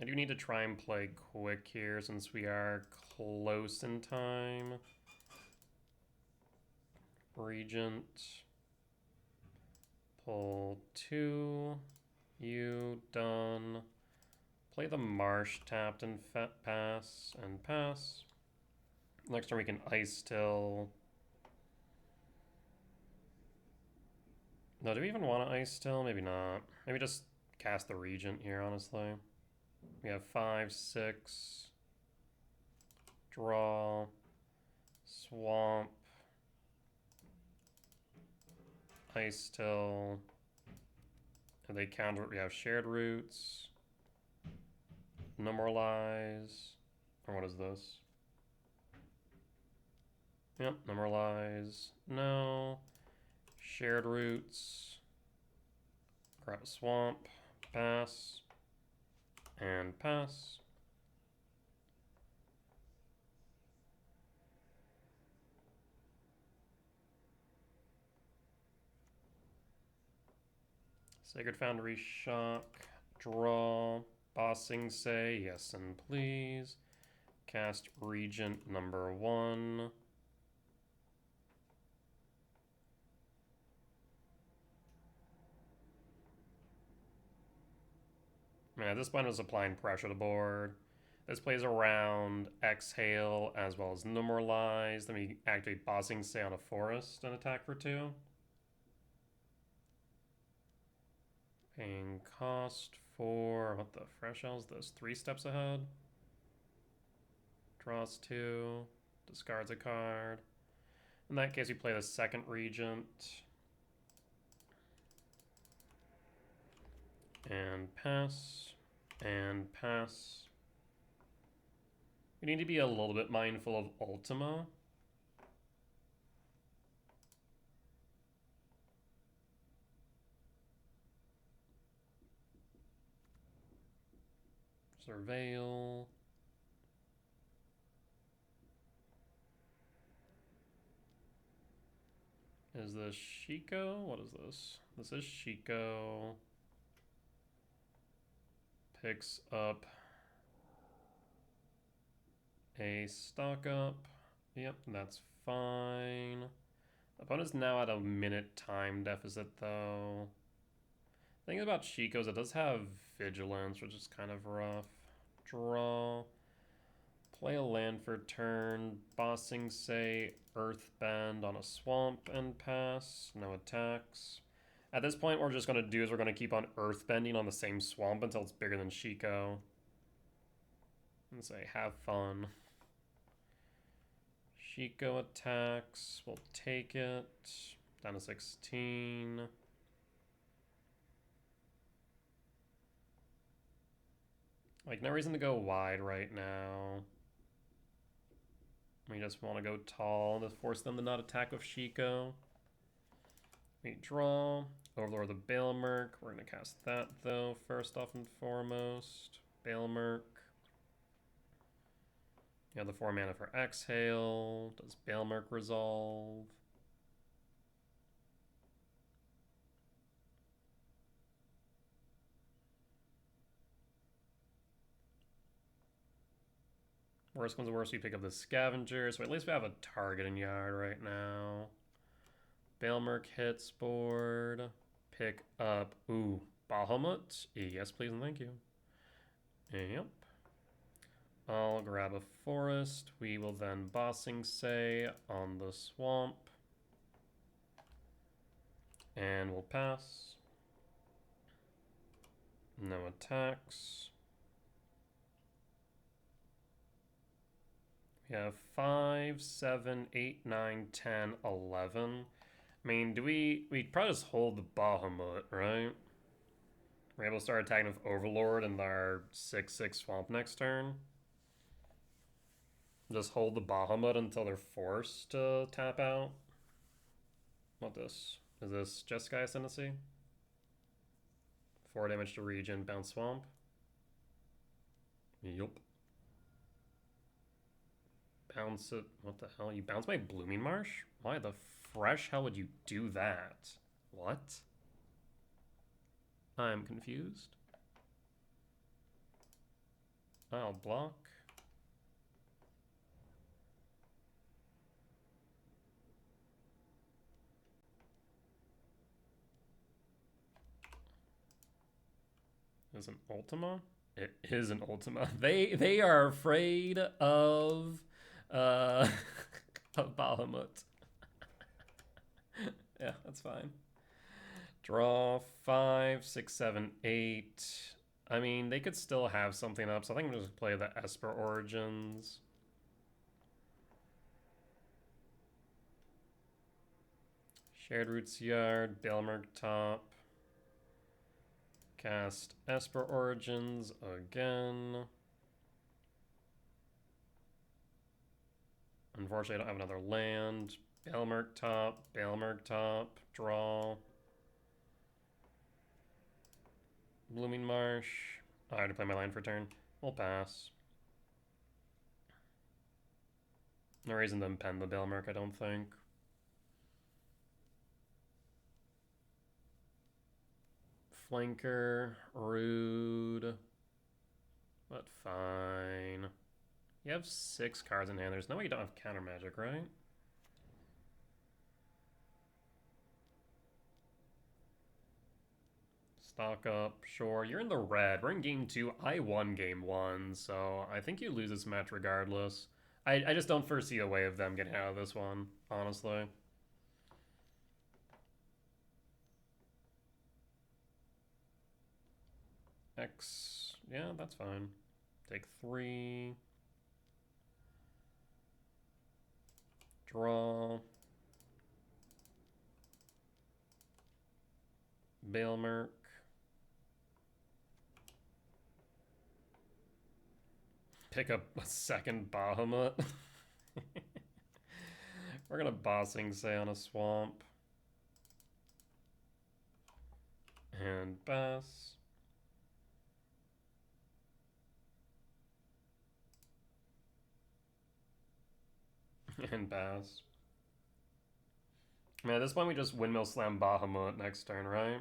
Speaker 1: I do need to try and play quick here since we are close in time. Regent. Pull 2. You done. Play the Marsh tapped and pass and pass. Next turn we can Ice Till. No, do we even want to Ice Till? Maybe not. Maybe just cast the Regent here, honestly. We have 5, 6. Draw. Swamp. Ice Till. And they counter. We have Shared Roots. Numeralize. Or what is this? Yep, Numeralize. No. Shared Roots. Grab a Swamp. Pass. And pass. Sacred Foundry Shock. Draw. Bossing Say. Yes and please. Cast Regent number 1. Yeah, at this point I was applying pressure to the board. This plays around Exhale as well as Numeralize. Then we activate Bossing Say on a forest and attack for 2. Paying cost for, what the fresh hell is this? 3 steps ahead. Draws 2. Discards a card. In that case, we play the second Regent. And pass. And pass. We need to be a little bit mindful of Ultima. Surveil. Is this Shiko? What is this? This is Shiko. Picks up a stock up. Yep, that's fine. Opponent's now at a minute time deficit, though. The thing about Chico is it does have Vigilance, which is kind of rough. Draw. Play a land for turn. Bossing, say, Earthbend on a swamp and pass. No attacks. At this point, what we're just going to do is we're going to keep on Earthbending on the same swamp until it's bigger than Chico. And say, have fun. Chico attacks. We'll take it. Down to 16. Like, no reason to go wide right now. We just want to go tall to force them to not attack with Chico. We draw. Overlord the Bailmerk. We're going to cast that, though, first off and foremost. Bailmerk. You have the 4 mana for Exhale. Does Bailmerk resolve? Worst comes to worst, we pick up the Scavenger, so at least we have a target in yard right now. Bailmerk hits board. Pick up, Bahamut. Yes, please and thank you. Yep. I'll grab a forest. We will then Bossing Say on the swamp. And we'll pass. No attacks. We have 5, 7, 8, 9, 10, 11. I mean, we'd probably just hold the Bahamut, right? We're able to start attacking with Overlord and our 6/6 swamp next turn. Just hold the Bahamut until they're forced to tap out. What this? Is this Jeskai Ascendancy? 4 damage to region, bounce swamp. Yup. Bounce it. What the hell? You bounce my Blooming Marsh? Why the fresh hell would you do that? What? I'm confused. I'll block. Is an Ultima? It is an Ultima. They are afraid of of Bahamut. Yeah, that's fine. Draw 5, 6, 7, 8. I mean, they could still have something up, so I think I'm just play the Esper Origins. Shared Roots Yard, Bailmerk top. Cast Esper Origins again. Unfortunately, I don't have another land. Bailmerk top, draw. Blooming Marsh. I had to play my land for turn. We'll pass. No reason to pen the Bailmerk, I don't think. Flanker, rude. But fine. You have 6 cards in hand. There's no way you don't have counter magic, right? Stock up, sure. You're in the red. We're in game 2. I won game 1, so I think you lose this match regardless. I just don't foresee a way of them getting out of this one, honestly. X, yeah, that's fine. Take 3. Draw. Bailmerk. Pick up a second Bahamut. We're gonna Bossing Say on a swamp. And pass. And pass. I mean, at this point, we just Windmill Slam Bahamut next turn, right?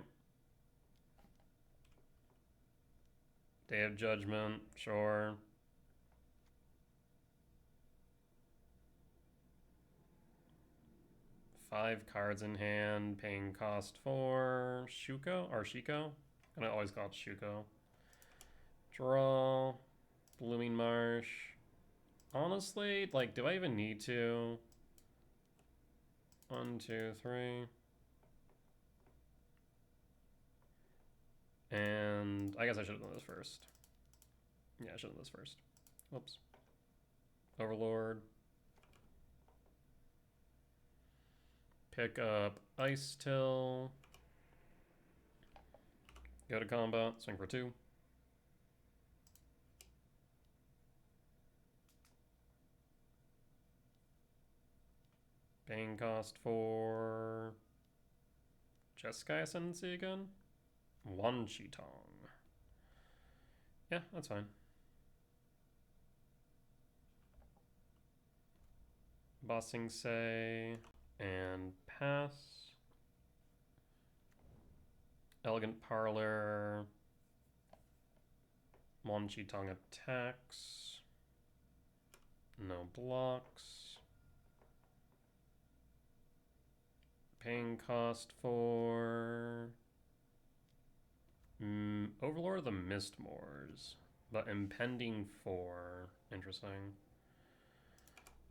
Speaker 1: Day of Judgment, sure. 5 cards in hand, paying cost for Shuko or Shiko. And I always call it Shuko. Draw, Blooming Marsh. Honestly, like, do I even need to? 1, 2, 3. And I guess I should have done this first. Yeah, I should have done this first. Whoops. Overlord. Pick up Ice Till. Go to combat, swing for 2. Paying cost for Jeskai Ascendancy again? 1 Chitong. Yeah, that's fine. Bossing Say and pass. Elegant Parlor. 1 Chitong attacks. No blocks. Paying cost for Overlord of the Mistmoors, but impending 4. Interesting.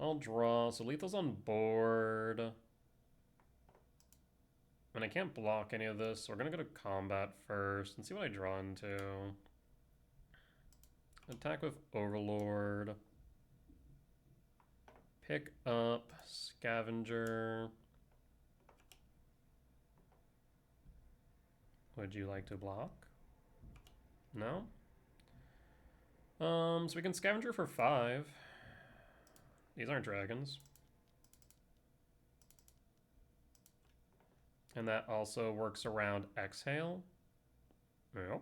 Speaker 1: I'll draw. So lethal's on board. And I can't block any of this, so we're gonna go to combat first and see what I draw into. Attack with Overlord. Pick up Scavenger. Would you like to block? No? So we can Scavenger for 5. These aren't dragons. And that also works around Exhale. Yep.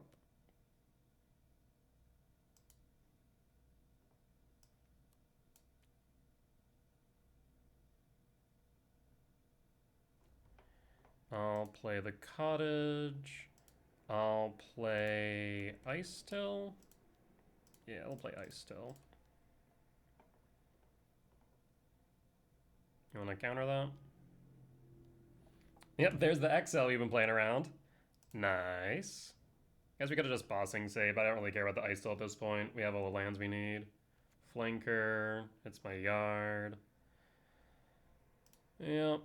Speaker 1: I'll play the Cottage. I'll play Ice Till. Yeah, I'll play Ice Till. You want to counter that? Yep, there's the XL we've been playing around. Nice. Guess we could have just Bossing Say, but I don't really care about the Ice Till at this point. We have all the lands we need. Flanker. It's my yard. Yep.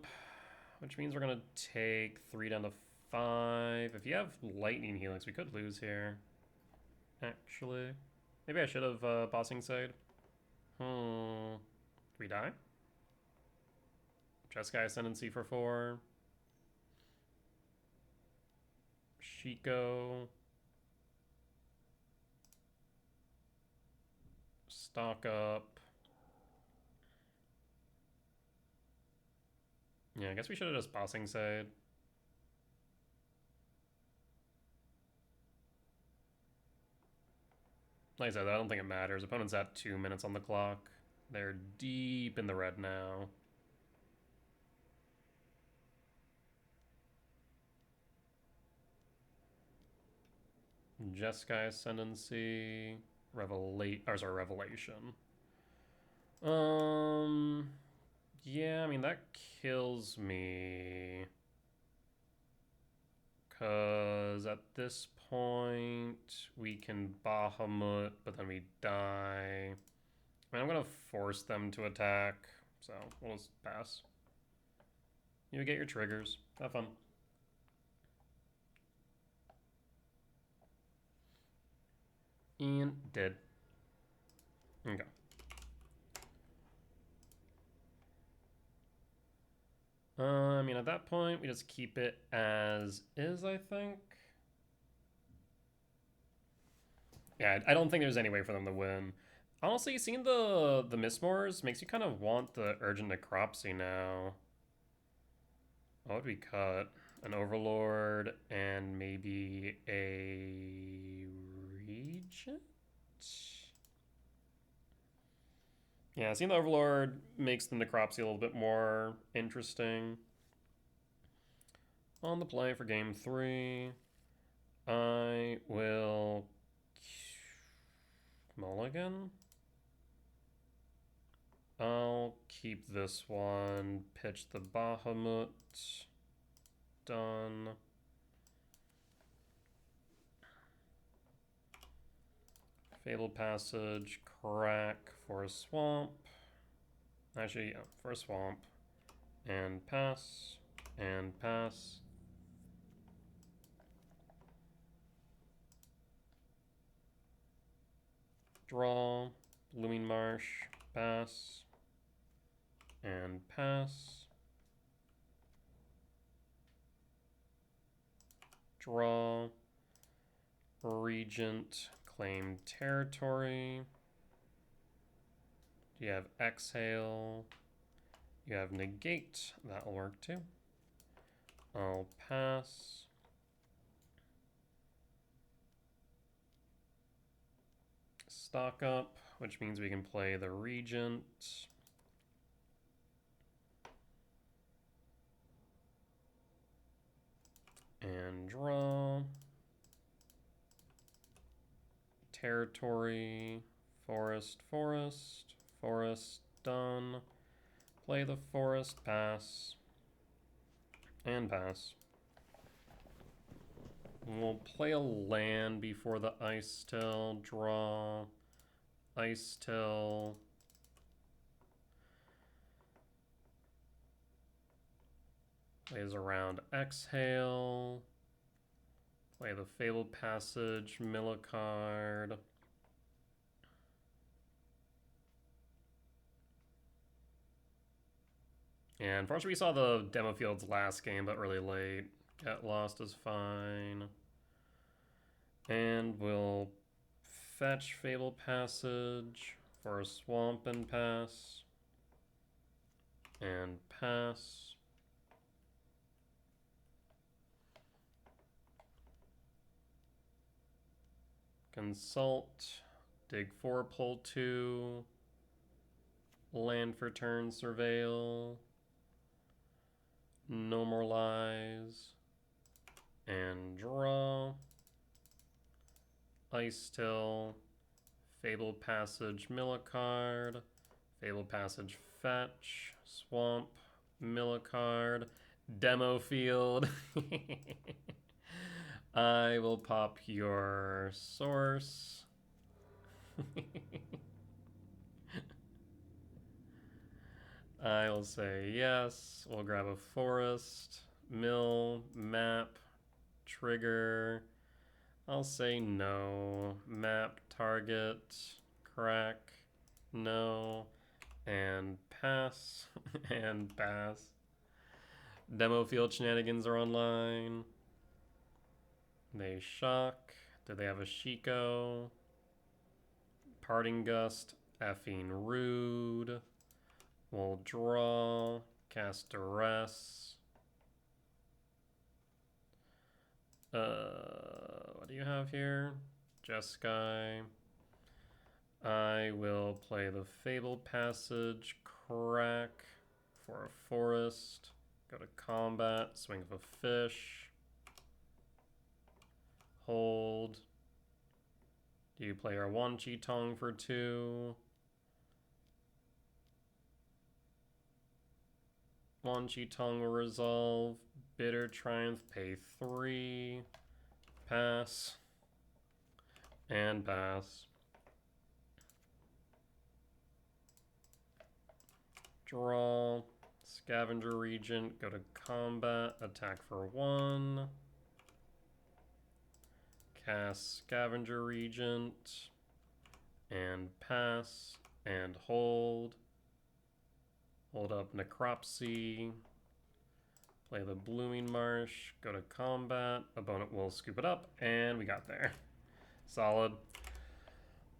Speaker 1: Which means we're going to take 3 down to 5. If you have Lightning Helix, we could lose here. Actually. Maybe I should have Bossing Say'd. Do we die? Jeskai Ascendancy for 4. Shiko. Stock up. Yeah, I guess we should have just Bossing Say'd. Like I said, I don't think it matters. Opponent's at 2 minutes on the clock. They're deep in the red now. Jeskai Ascendancy. Revelation. Yeah, I mean, that kills me. Because at this point, we can Bahamut, but then we die. I mean, I'm going to force them to attack, so we'll just pass. You get your triggers. Have fun. And dead. Okay. I mean, at that point, we just keep it as is, I think. Yeah, I don't think there's any way for them to win. Honestly, seeing the Mistmoors makes you kind of want the Urgent Necropsy now. What would we cut? An Overlord and maybe a Regent? Yeah, seeing the Overlord makes the Necropsy a little bit more interesting. On the play for game 3, I will mulligan. I'll keep this one. Pitch the Bahamut. Done. Fabled Passage, crack for a swamp. Actually, yeah, for a swamp. And pass. And pass. Draw. Blooming Marsh. Pass. And pass. Draw. Regent. Claim territory. You have exhale. You have negate. That'll work too. I'll pass. Stock up, which means we can play the regent. And draw. Territory. Forest, forest. Forest, done. Play the forest, pass. And pass. We'll play a land before the ice till. Draw. Ice till. Plays around exhale. Play the Fabled Passage, mill a card. And unfortunately, we saw the demo fields last game, but really late. Get lost is fine. And we'll fetch Fabled Passage for a swamp and pass. And pass. Consult. Dig 4, pull 2. Land for turn, surveil. No more lies. And draw. Ice till. Fabled Passage, mill a card. Fabled Passage, fetch. Swamp, mill a card. Demo field. I will pop your source. I will say yes. We'll grab a forest, mill, map, trigger. I'll say no. Map, target, crack, no, and pass, and pass. Demo field shenanigans are online. They shock. Do they have a Shiko? Parting Gust, effing rude. We'll draw, cast Duress. What do you have here? Jeskai. I will play the Fabled Passage, crack for a forest. Go to combat, swing of a fish. Hold. Do you play our Wan Chi Tong for 2? Wan Chi Tong will resolve. Bitter Triumph, pay 3. Pass. And pass. Draw. Scavenger Regent, go to combat, attack for 1. Cast Scavenger Regent. And pass. And hold. Hold up Necropsy. Play the Blooming Marsh. Go to combat. Opponent will scoop it up. And we got there. Solid.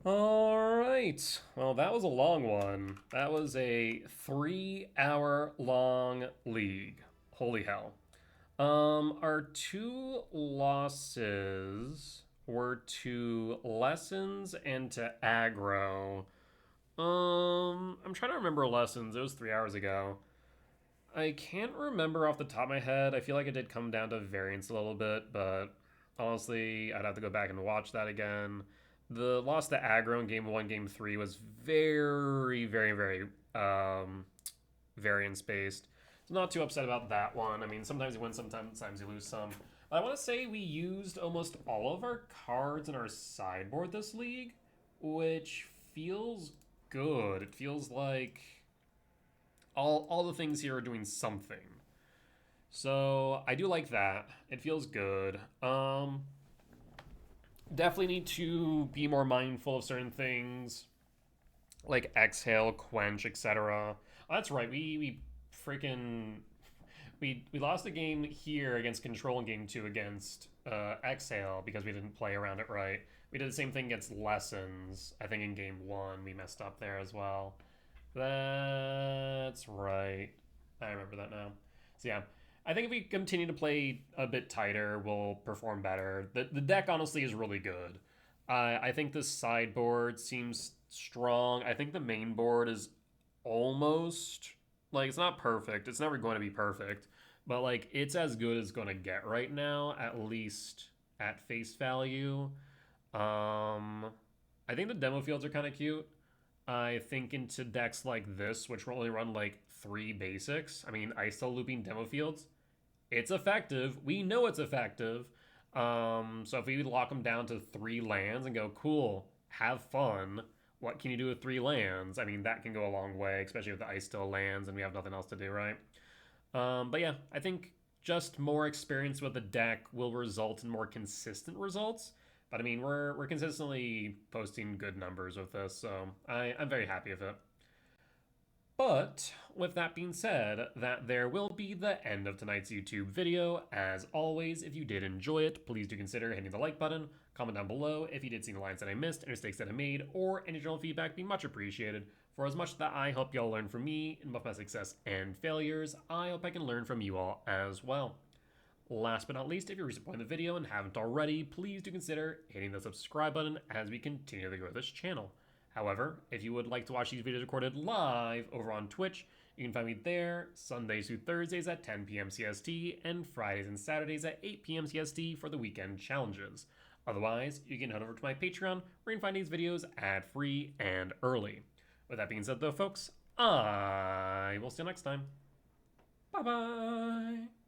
Speaker 1: Alright. Well, that was a long one. That was a 3-hour long league. Holy hell. Our 2 losses were to Lessons and to Aggro. I'm trying to remember Lessons. It was 3 hours ago. I can't remember off the top of my head. I feel like it did come down to variance a little bit, but honestly, I'd have to go back and watch that again. The loss to Aggro in game 1, game 3 was very, very, very variance based. So not too upset about that one. I mean, sometimes you win, sometimes you lose some. But I want to say we used almost all of our cards in our sideboard this league, which feels good. It feels like all the things here are doing something. So I do like that. It feels good. Definitely need to be more mindful of certain things like exhale, quench, etc. Oh, that's right. We freaking we lost a game here against control in game 2 against exhale because we didn't play around it right. We did the same thing against lessons. I think in game 1 we messed up there as well. That's right. I remember that now. So yeah, I think if we continue to play a bit tighter, we'll perform better. The deck honestly is really good. I think the sideboard seems strong. I think the main board is almost like it's not perfect. It's never going to be perfect, but like it's as good as going to get right now, at least at face value. I think the demo fields are kind of cute. I think into decks like this, which will only run like 3 basics. I mean, ISO looping demo fields, it's effective. We know it's effective. So if we lock them down to 3 lands and go, cool, have fun. What can you do with 3 lands? I mean, that can go a long way, especially with the ice still lands and we have nothing else to do, right? But yeah, I think just more experience with the deck will result in more consistent results. But I mean, we're consistently posting good numbers with this, so I'm very happy with it. But with that being said, that there will be the end of tonight's YouTube video. As always, if you did enjoy it, please do consider hitting the like button, comment down below if you did see the lines that I missed, any mistakes that I made, or any general feedback, be much appreciated. For as much that I hope y'all learn from me in both my success and failures, I hope I can learn from you all as well. Last but not least, if you're supporting the video and haven't already, please do consider hitting the subscribe button as we continue to grow this channel. However, if you would like to watch these videos recorded live over on Twitch, you can find me there Sundays through Thursdays at 10 p.m. CST and Fridays and Saturdays at 8 p.m. CST for the weekend challenges. Otherwise, you can head over to my Patreon where you can find these videos ad-free and early. With that being said though, folks, I will see you next time. Bye-bye!